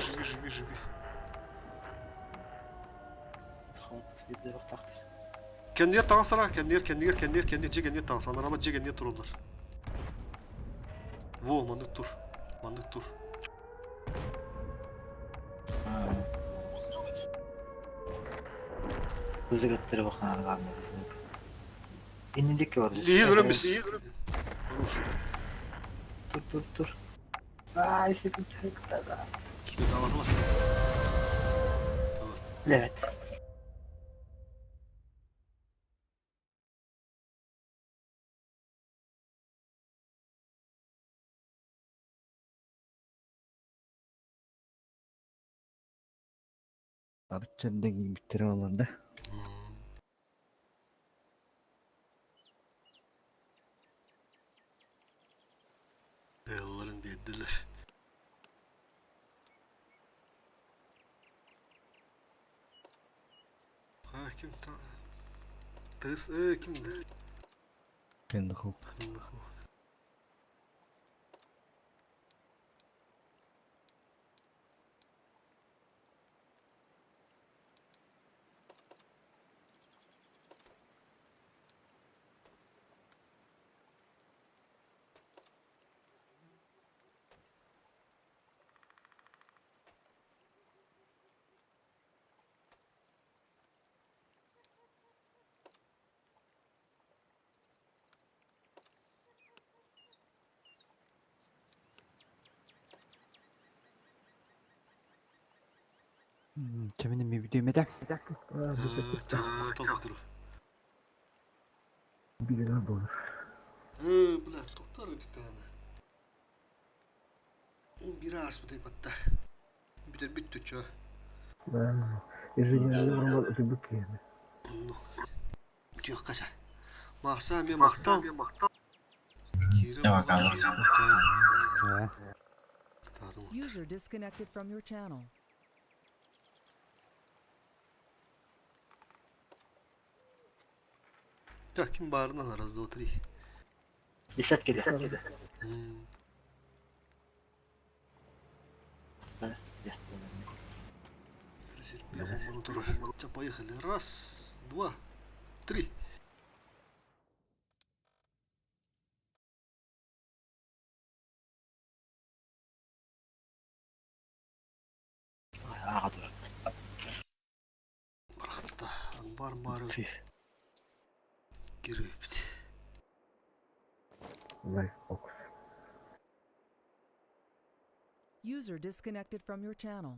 Speaker 1: Kendiler tansana, kendiler, cegen niye tansanlar ama cegen niye turullar. Во, mandık dur. Mandık dur.
Speaker 8: Hızlı götürü bakan kalmadı. İnilik gördü.
Speaker 1: İyi durun biz.
Speaker 8: Dur. Ay sıkıntı.
Speaker 1: Bismillah var var.
Speaker 8: Evet.
Speaker 7: Arıçlarındaki bitiren alanda.
Speaker 1: Beyalların dediler. Ha kim ta? Tız kimdi?
Speaker 7: Kendi kov.
Speaker 9: Kiminin bir videomda.
Speaker 1: Tamam dur.
Speaker 3: Bir lira olur.
Speaker 1: Bля, doktor bir tane. Biraz mı deyip hatta. Bir bitti çö.
Speaker 3: Inženjerni normal ribut yani.
Speaker 1: Diyor kaça. Mahsam ya mahtam.
Speaker 10: De bakalım.
Speaker 5: User disconnected from your channel.
Speaker 1: Ya kim bağrından arazda oturuyor.
Speaker 8: Dikkat geliyor.
Speaker 1: Поехали. Раз, два, три.
Speaker 8: Ayağa dur.
Speaker 1: Bıraktı. Var barı. Girip.
Speaker 3: Life box.
Speaker 5: User disconnected from your channel.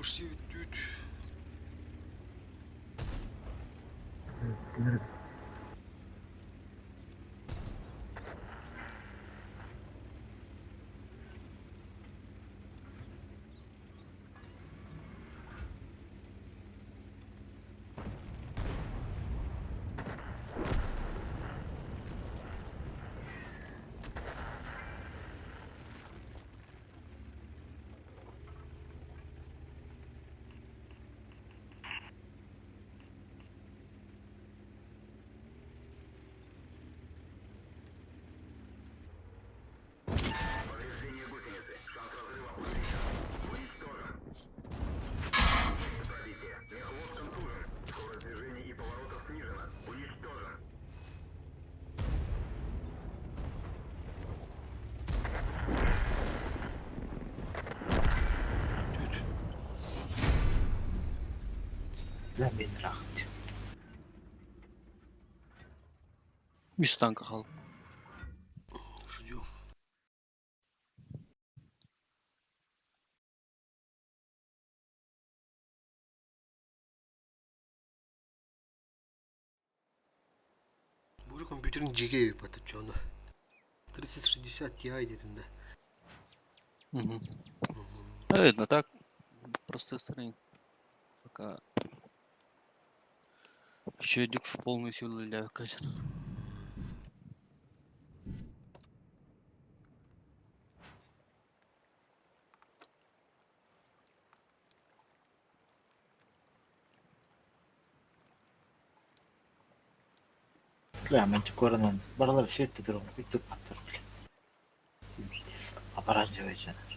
Speaker 1: Почти düt.
Speaker 3: Nerede?
Speaker 2: Повреждение гусеницы. Шанс разрыва повышен. Уничтожен. Есть пробитие. Мехвод контужен. Скорость движения и поворотов снижена. Уничтожен.
Speaker 8: Lan beni rahat.
Speaker 6: 100 tanka kaldı.
Speaker 1: Ждем. Bu компьютерin GG patlıcanı. 3060 Ti dedin de.
Speaker 6: Мгм. Наверное, так. Процессоры пока еще идет в полную силу для качества.
Speaker 8: Realmente koronanın. Baralar sürekli durum. Bir tık patlar bile. Aparat cevacana.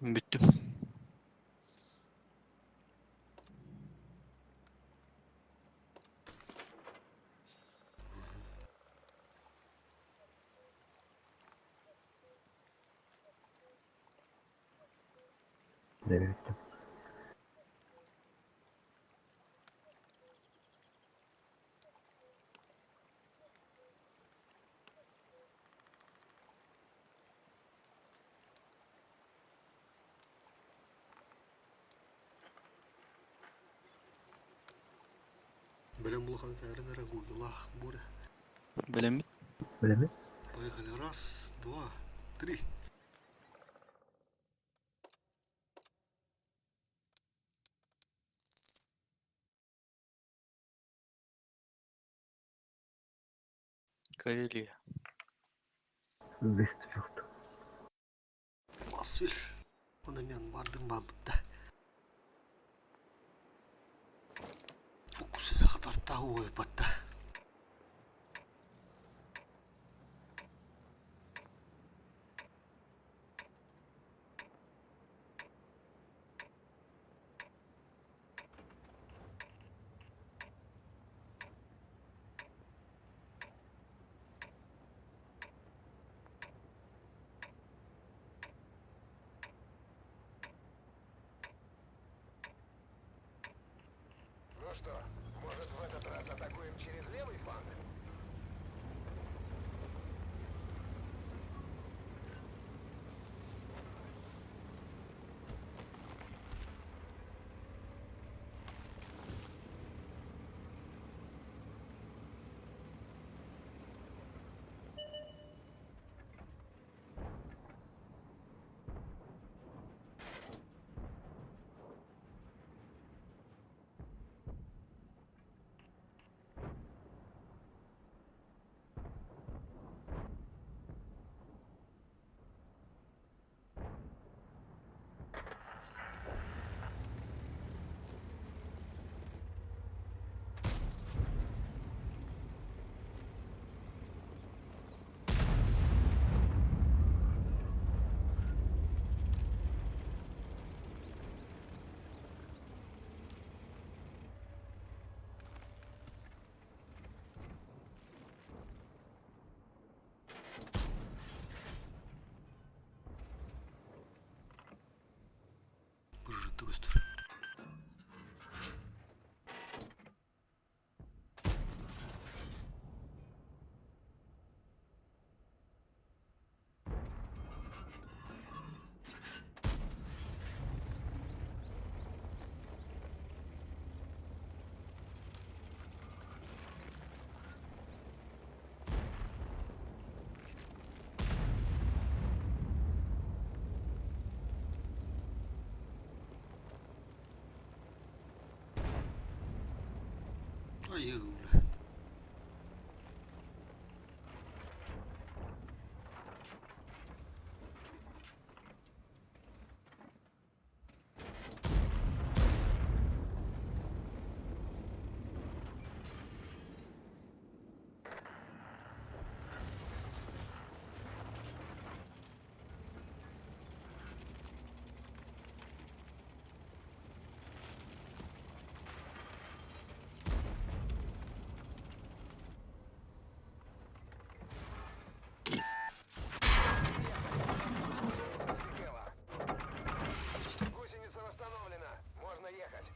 Speaker 6: Bittim.
Speaker 3: Nereye gittim?
Speaker 1: Белем булхан тәрен рагу юлах буре.
Speaker 6: Белем.
Speaker 3: Öyle mi?
Speaker 1: Поехали. Раз, два, три.
Speaker 6: Карелия.
Speaker 3: Westfield.
Speaker 1: Masvil. Ona men vardım babıtta. Çok güzel kadar tahu batta.
Speaker 2: Ну что, может в этот раз атакуем
Speaker 1: Поехали.
Speaker 2: Гусеница восстановлена. Можно ехать.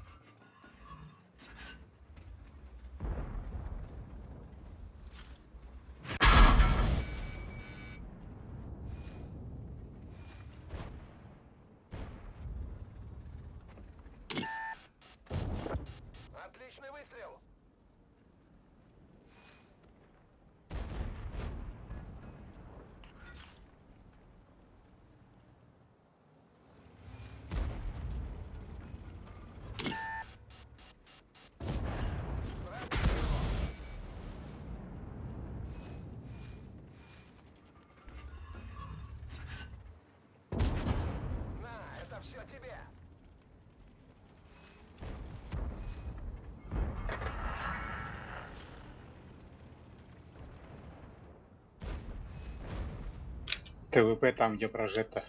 Speaker 2: Отличный выстрел. На, это все тебе.
Speaker 11: ТВП там, где прожито.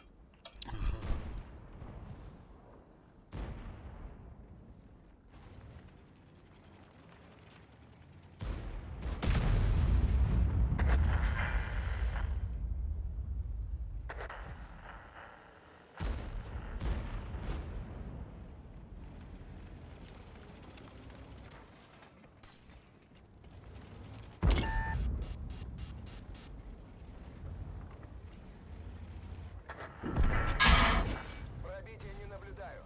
Speaker 2: Пробития не наблюдаю.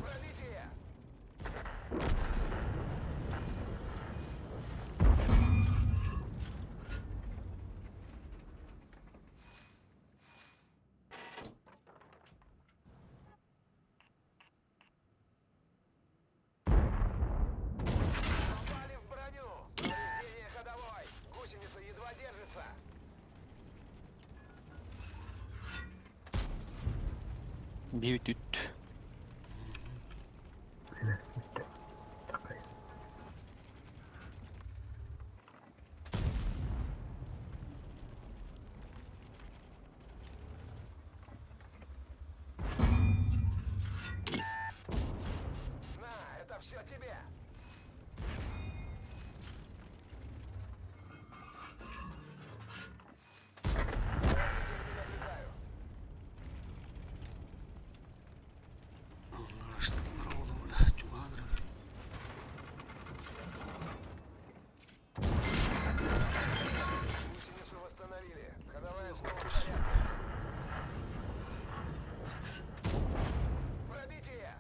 Speaker 2: Пробитие. Попали в броню. Повреждение ходовой. Гусеница едва держится.
Speaker 6: Бьют.
Speaker 2: На, это все тебе. Пробития не наблюдаю.
Speaker 1: Что народу, бля, чугадра.
Speaker 2: Гусеницу восстановили. Ходовая снова в порядке. Пробитие.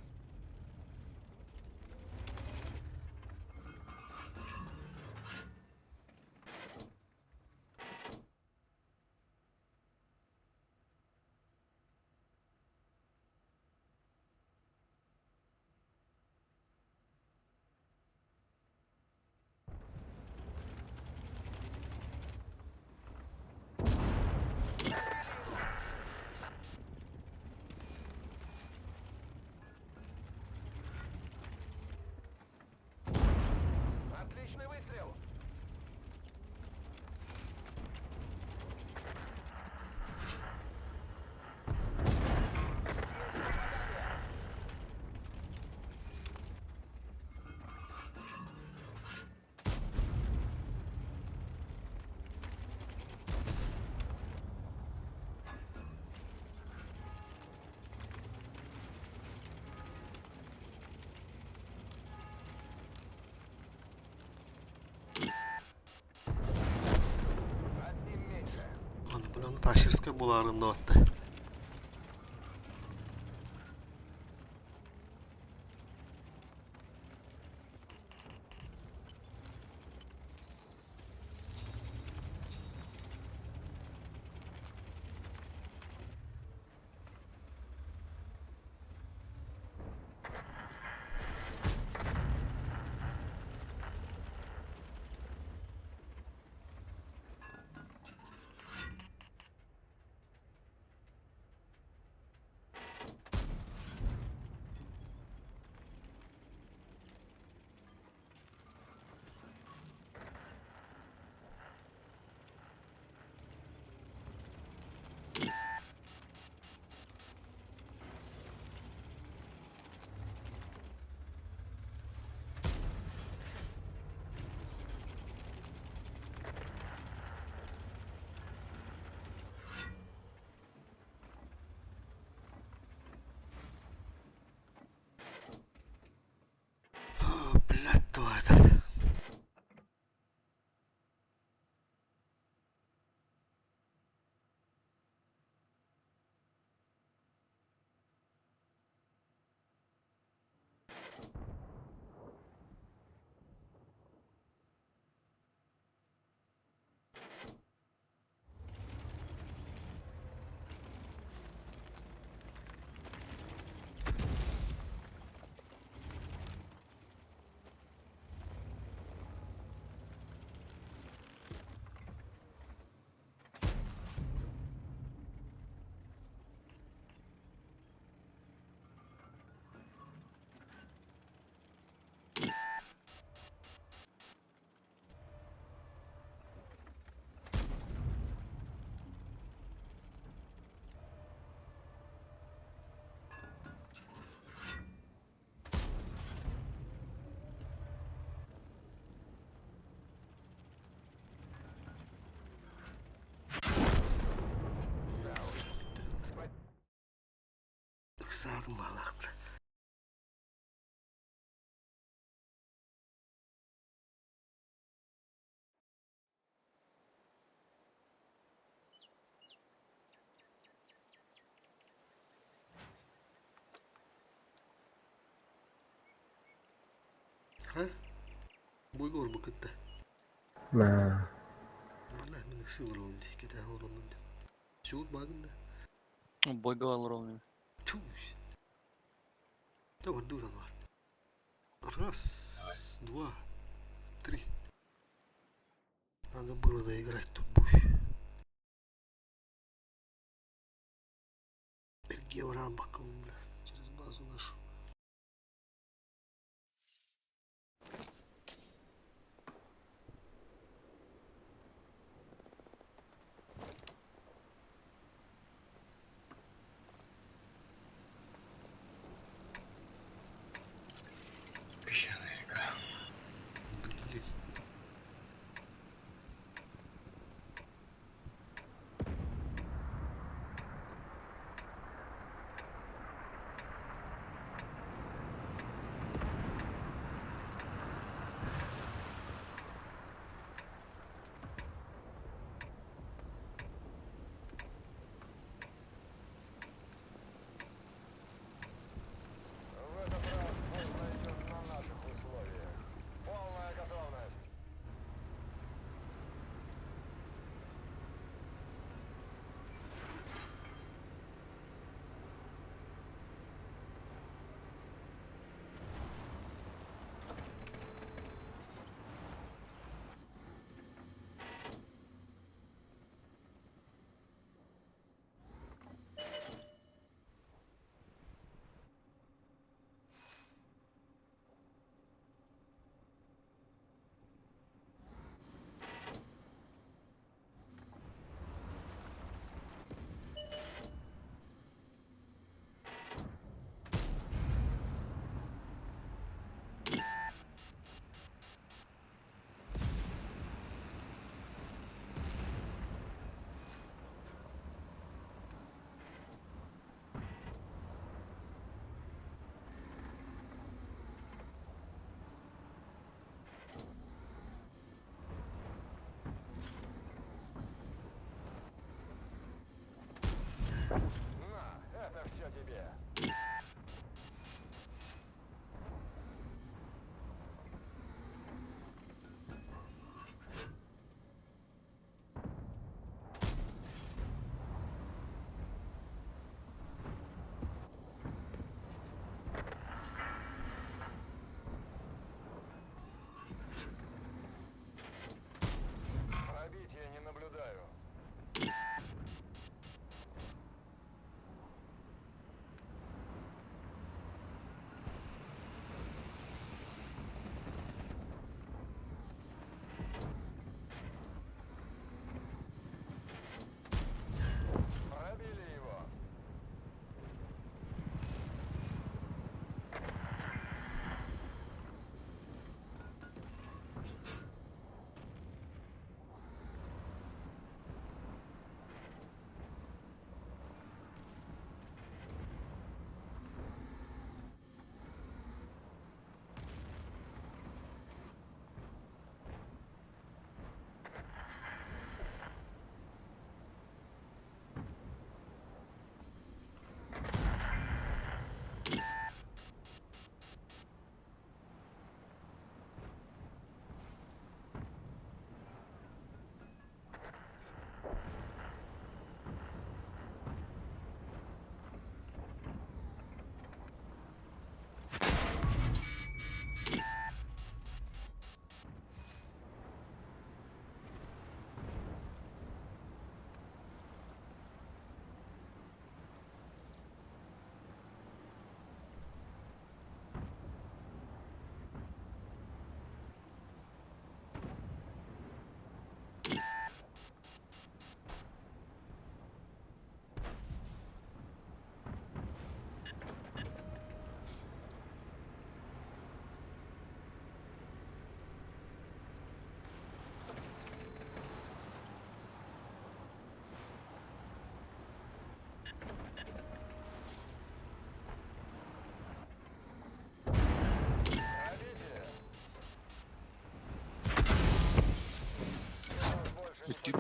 Speaker 2: Отличный выстрел. Одним меньше.
Speaker 1: Аны bularni tashirska bo'larim dotdi. Кымалақ, бля. Ha? Boy gor bu kıtta.
Speaker 3: ما
Speaker 1: Vallahi ben kısa var oğlum diye. Gide var oğlum diye. Şuut bakın da.
Speaker 6: Бойга ровно.
Speaker 1: Тюсь. Давай, дузан var. Раз, два, три. Надо было доиграть тут бой. Гевра баком, бля, через базу нашу. Блин.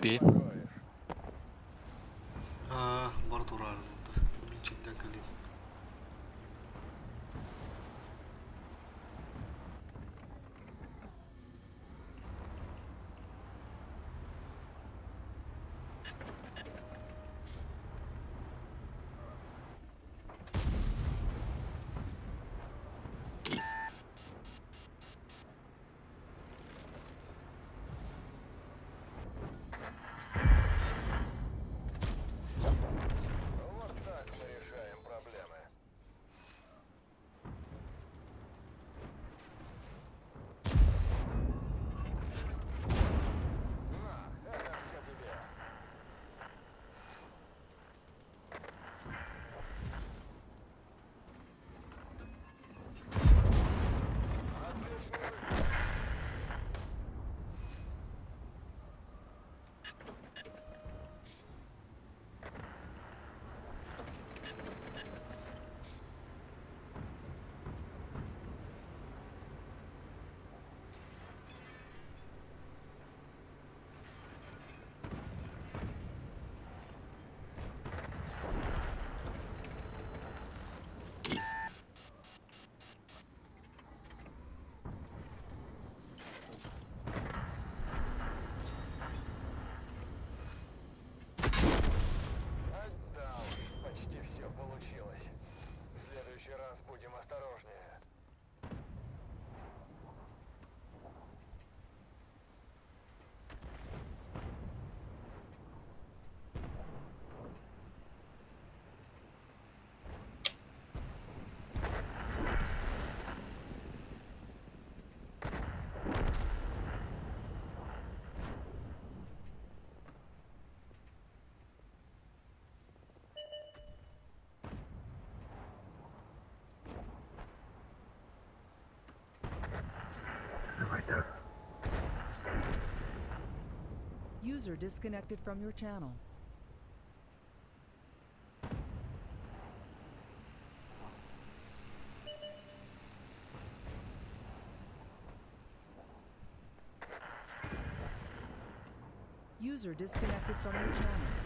Speaker 6: B.
Speaker 1: Бар турар. Билчектен келем.
Speaker 5: User disconnected from your channel. User disconnected from your channel.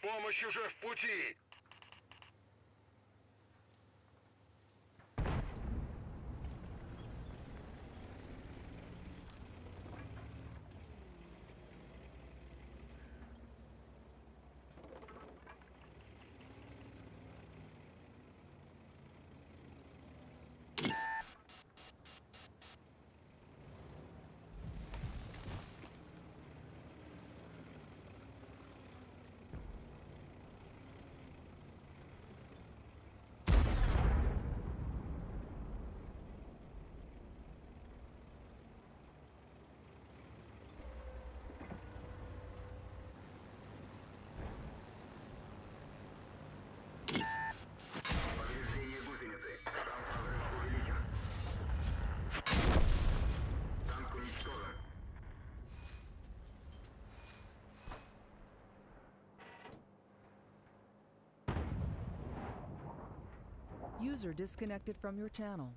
Speaker 2: Помощь уже в пути! Повреждение гусеницы. Шанс разрыва увеличен. Танк уничтожен.
Speaker 5: User disconnected from your channel.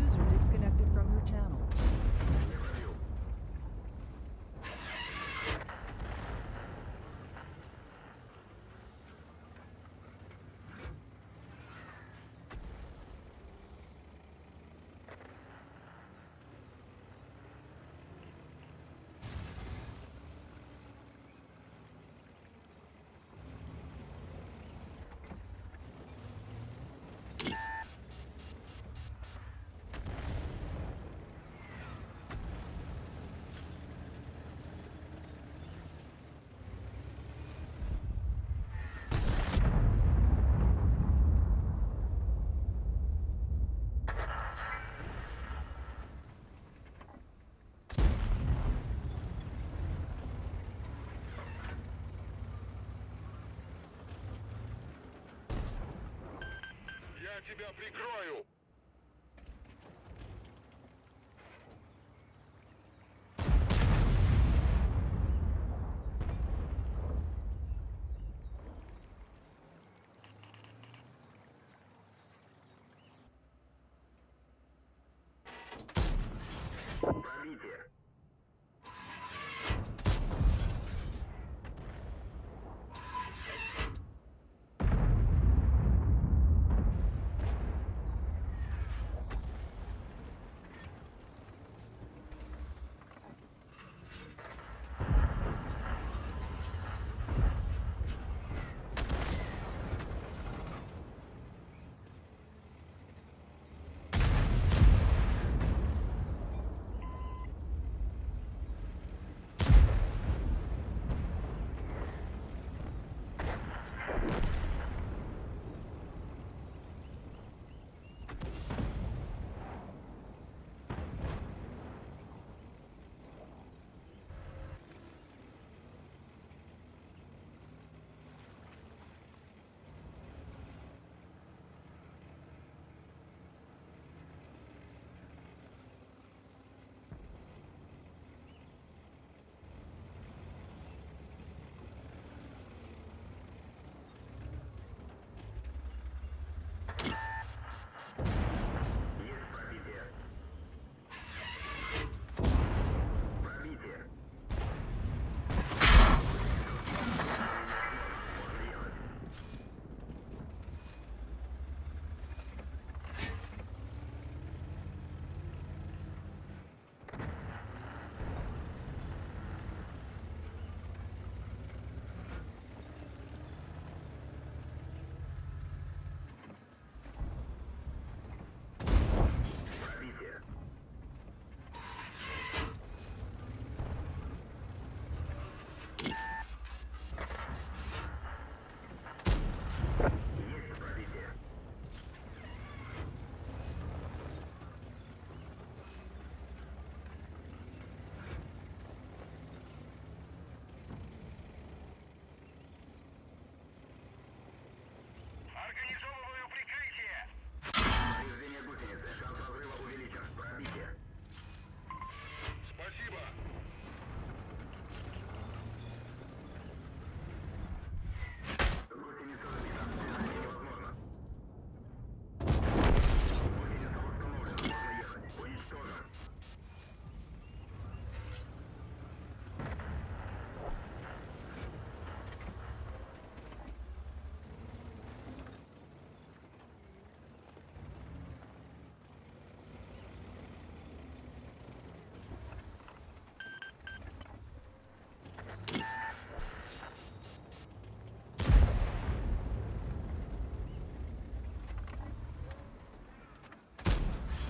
Speaker 5: User disconnected from your channel.
Speaker 2: Я тебя прикрою!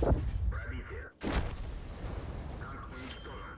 Speaker 2: Пробитие. Танк уничтожен.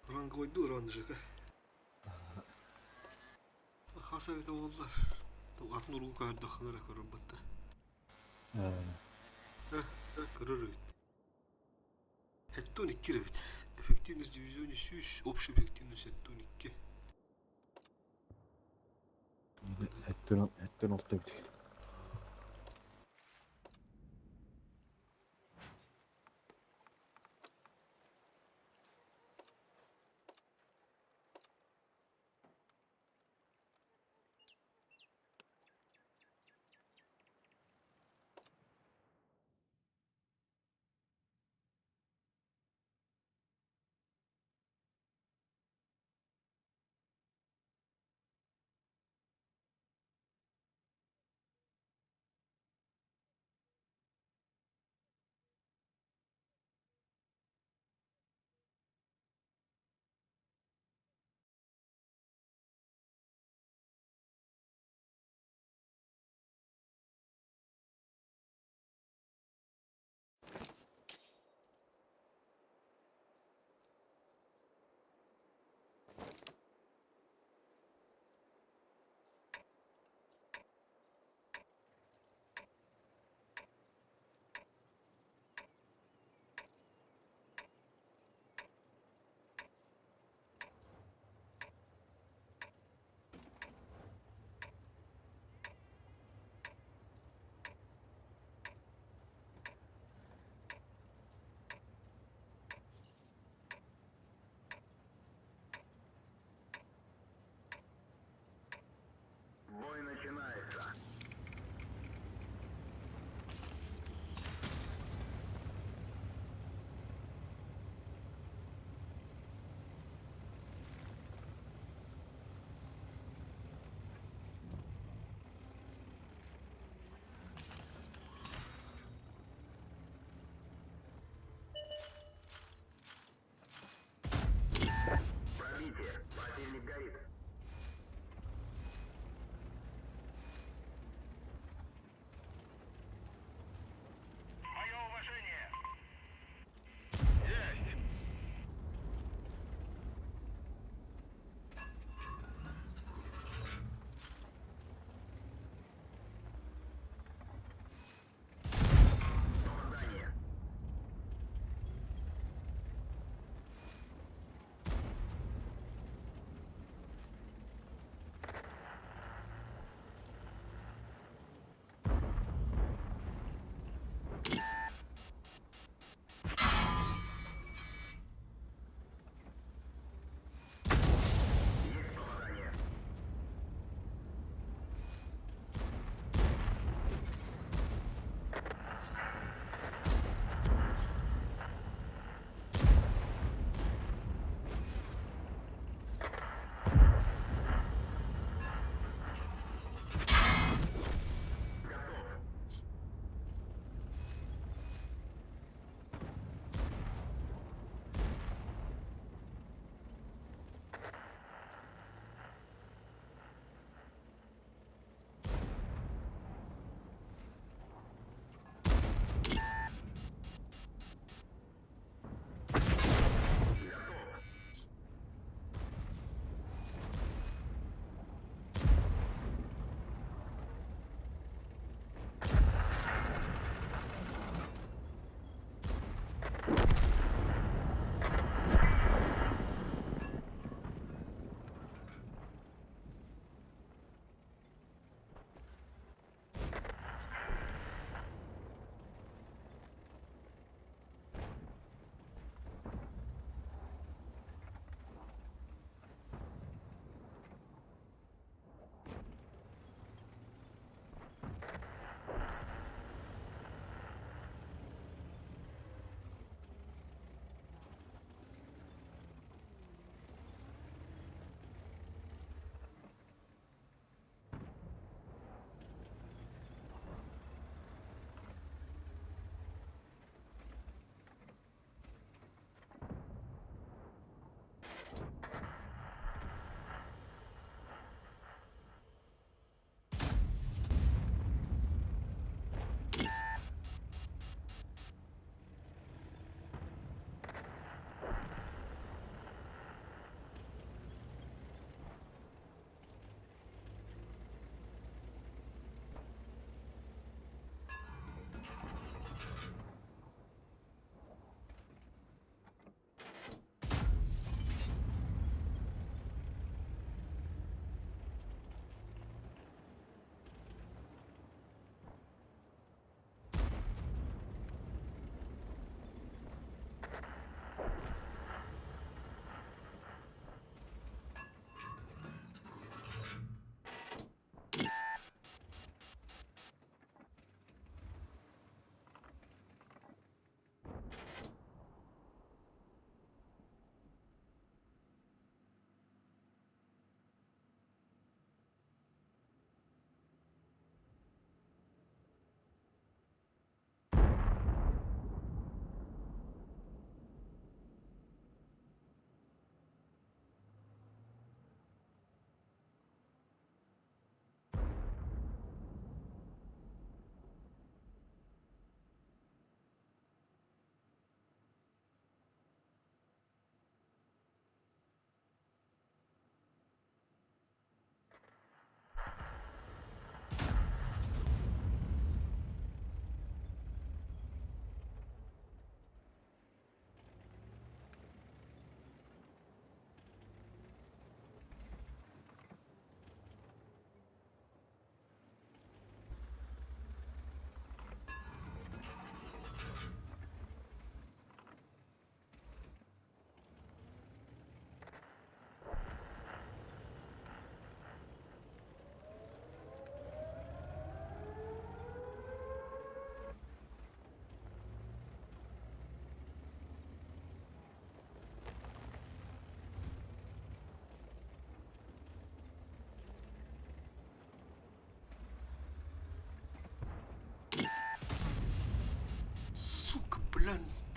Speaker 1: Ulan koydu urancık. Hasa bir tavallar. Atın urgu kahır dakılara körür batta. Körür öyle. Hetton 2 evet. Efektiviniz divizyon 100, option efektiviniz hetton 2.
Speaker 4: Etten oldu bir.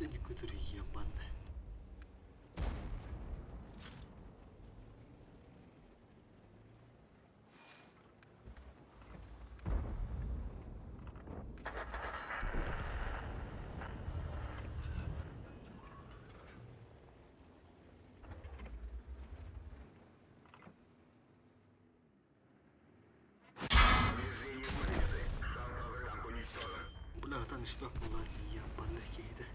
Speaker 1: Deni kudur yaman.
Speaker 2: Повреждение гусеницы. Шанс уничтожен.
Speaker 1: Bulatan isbah bulan yaman kaydı.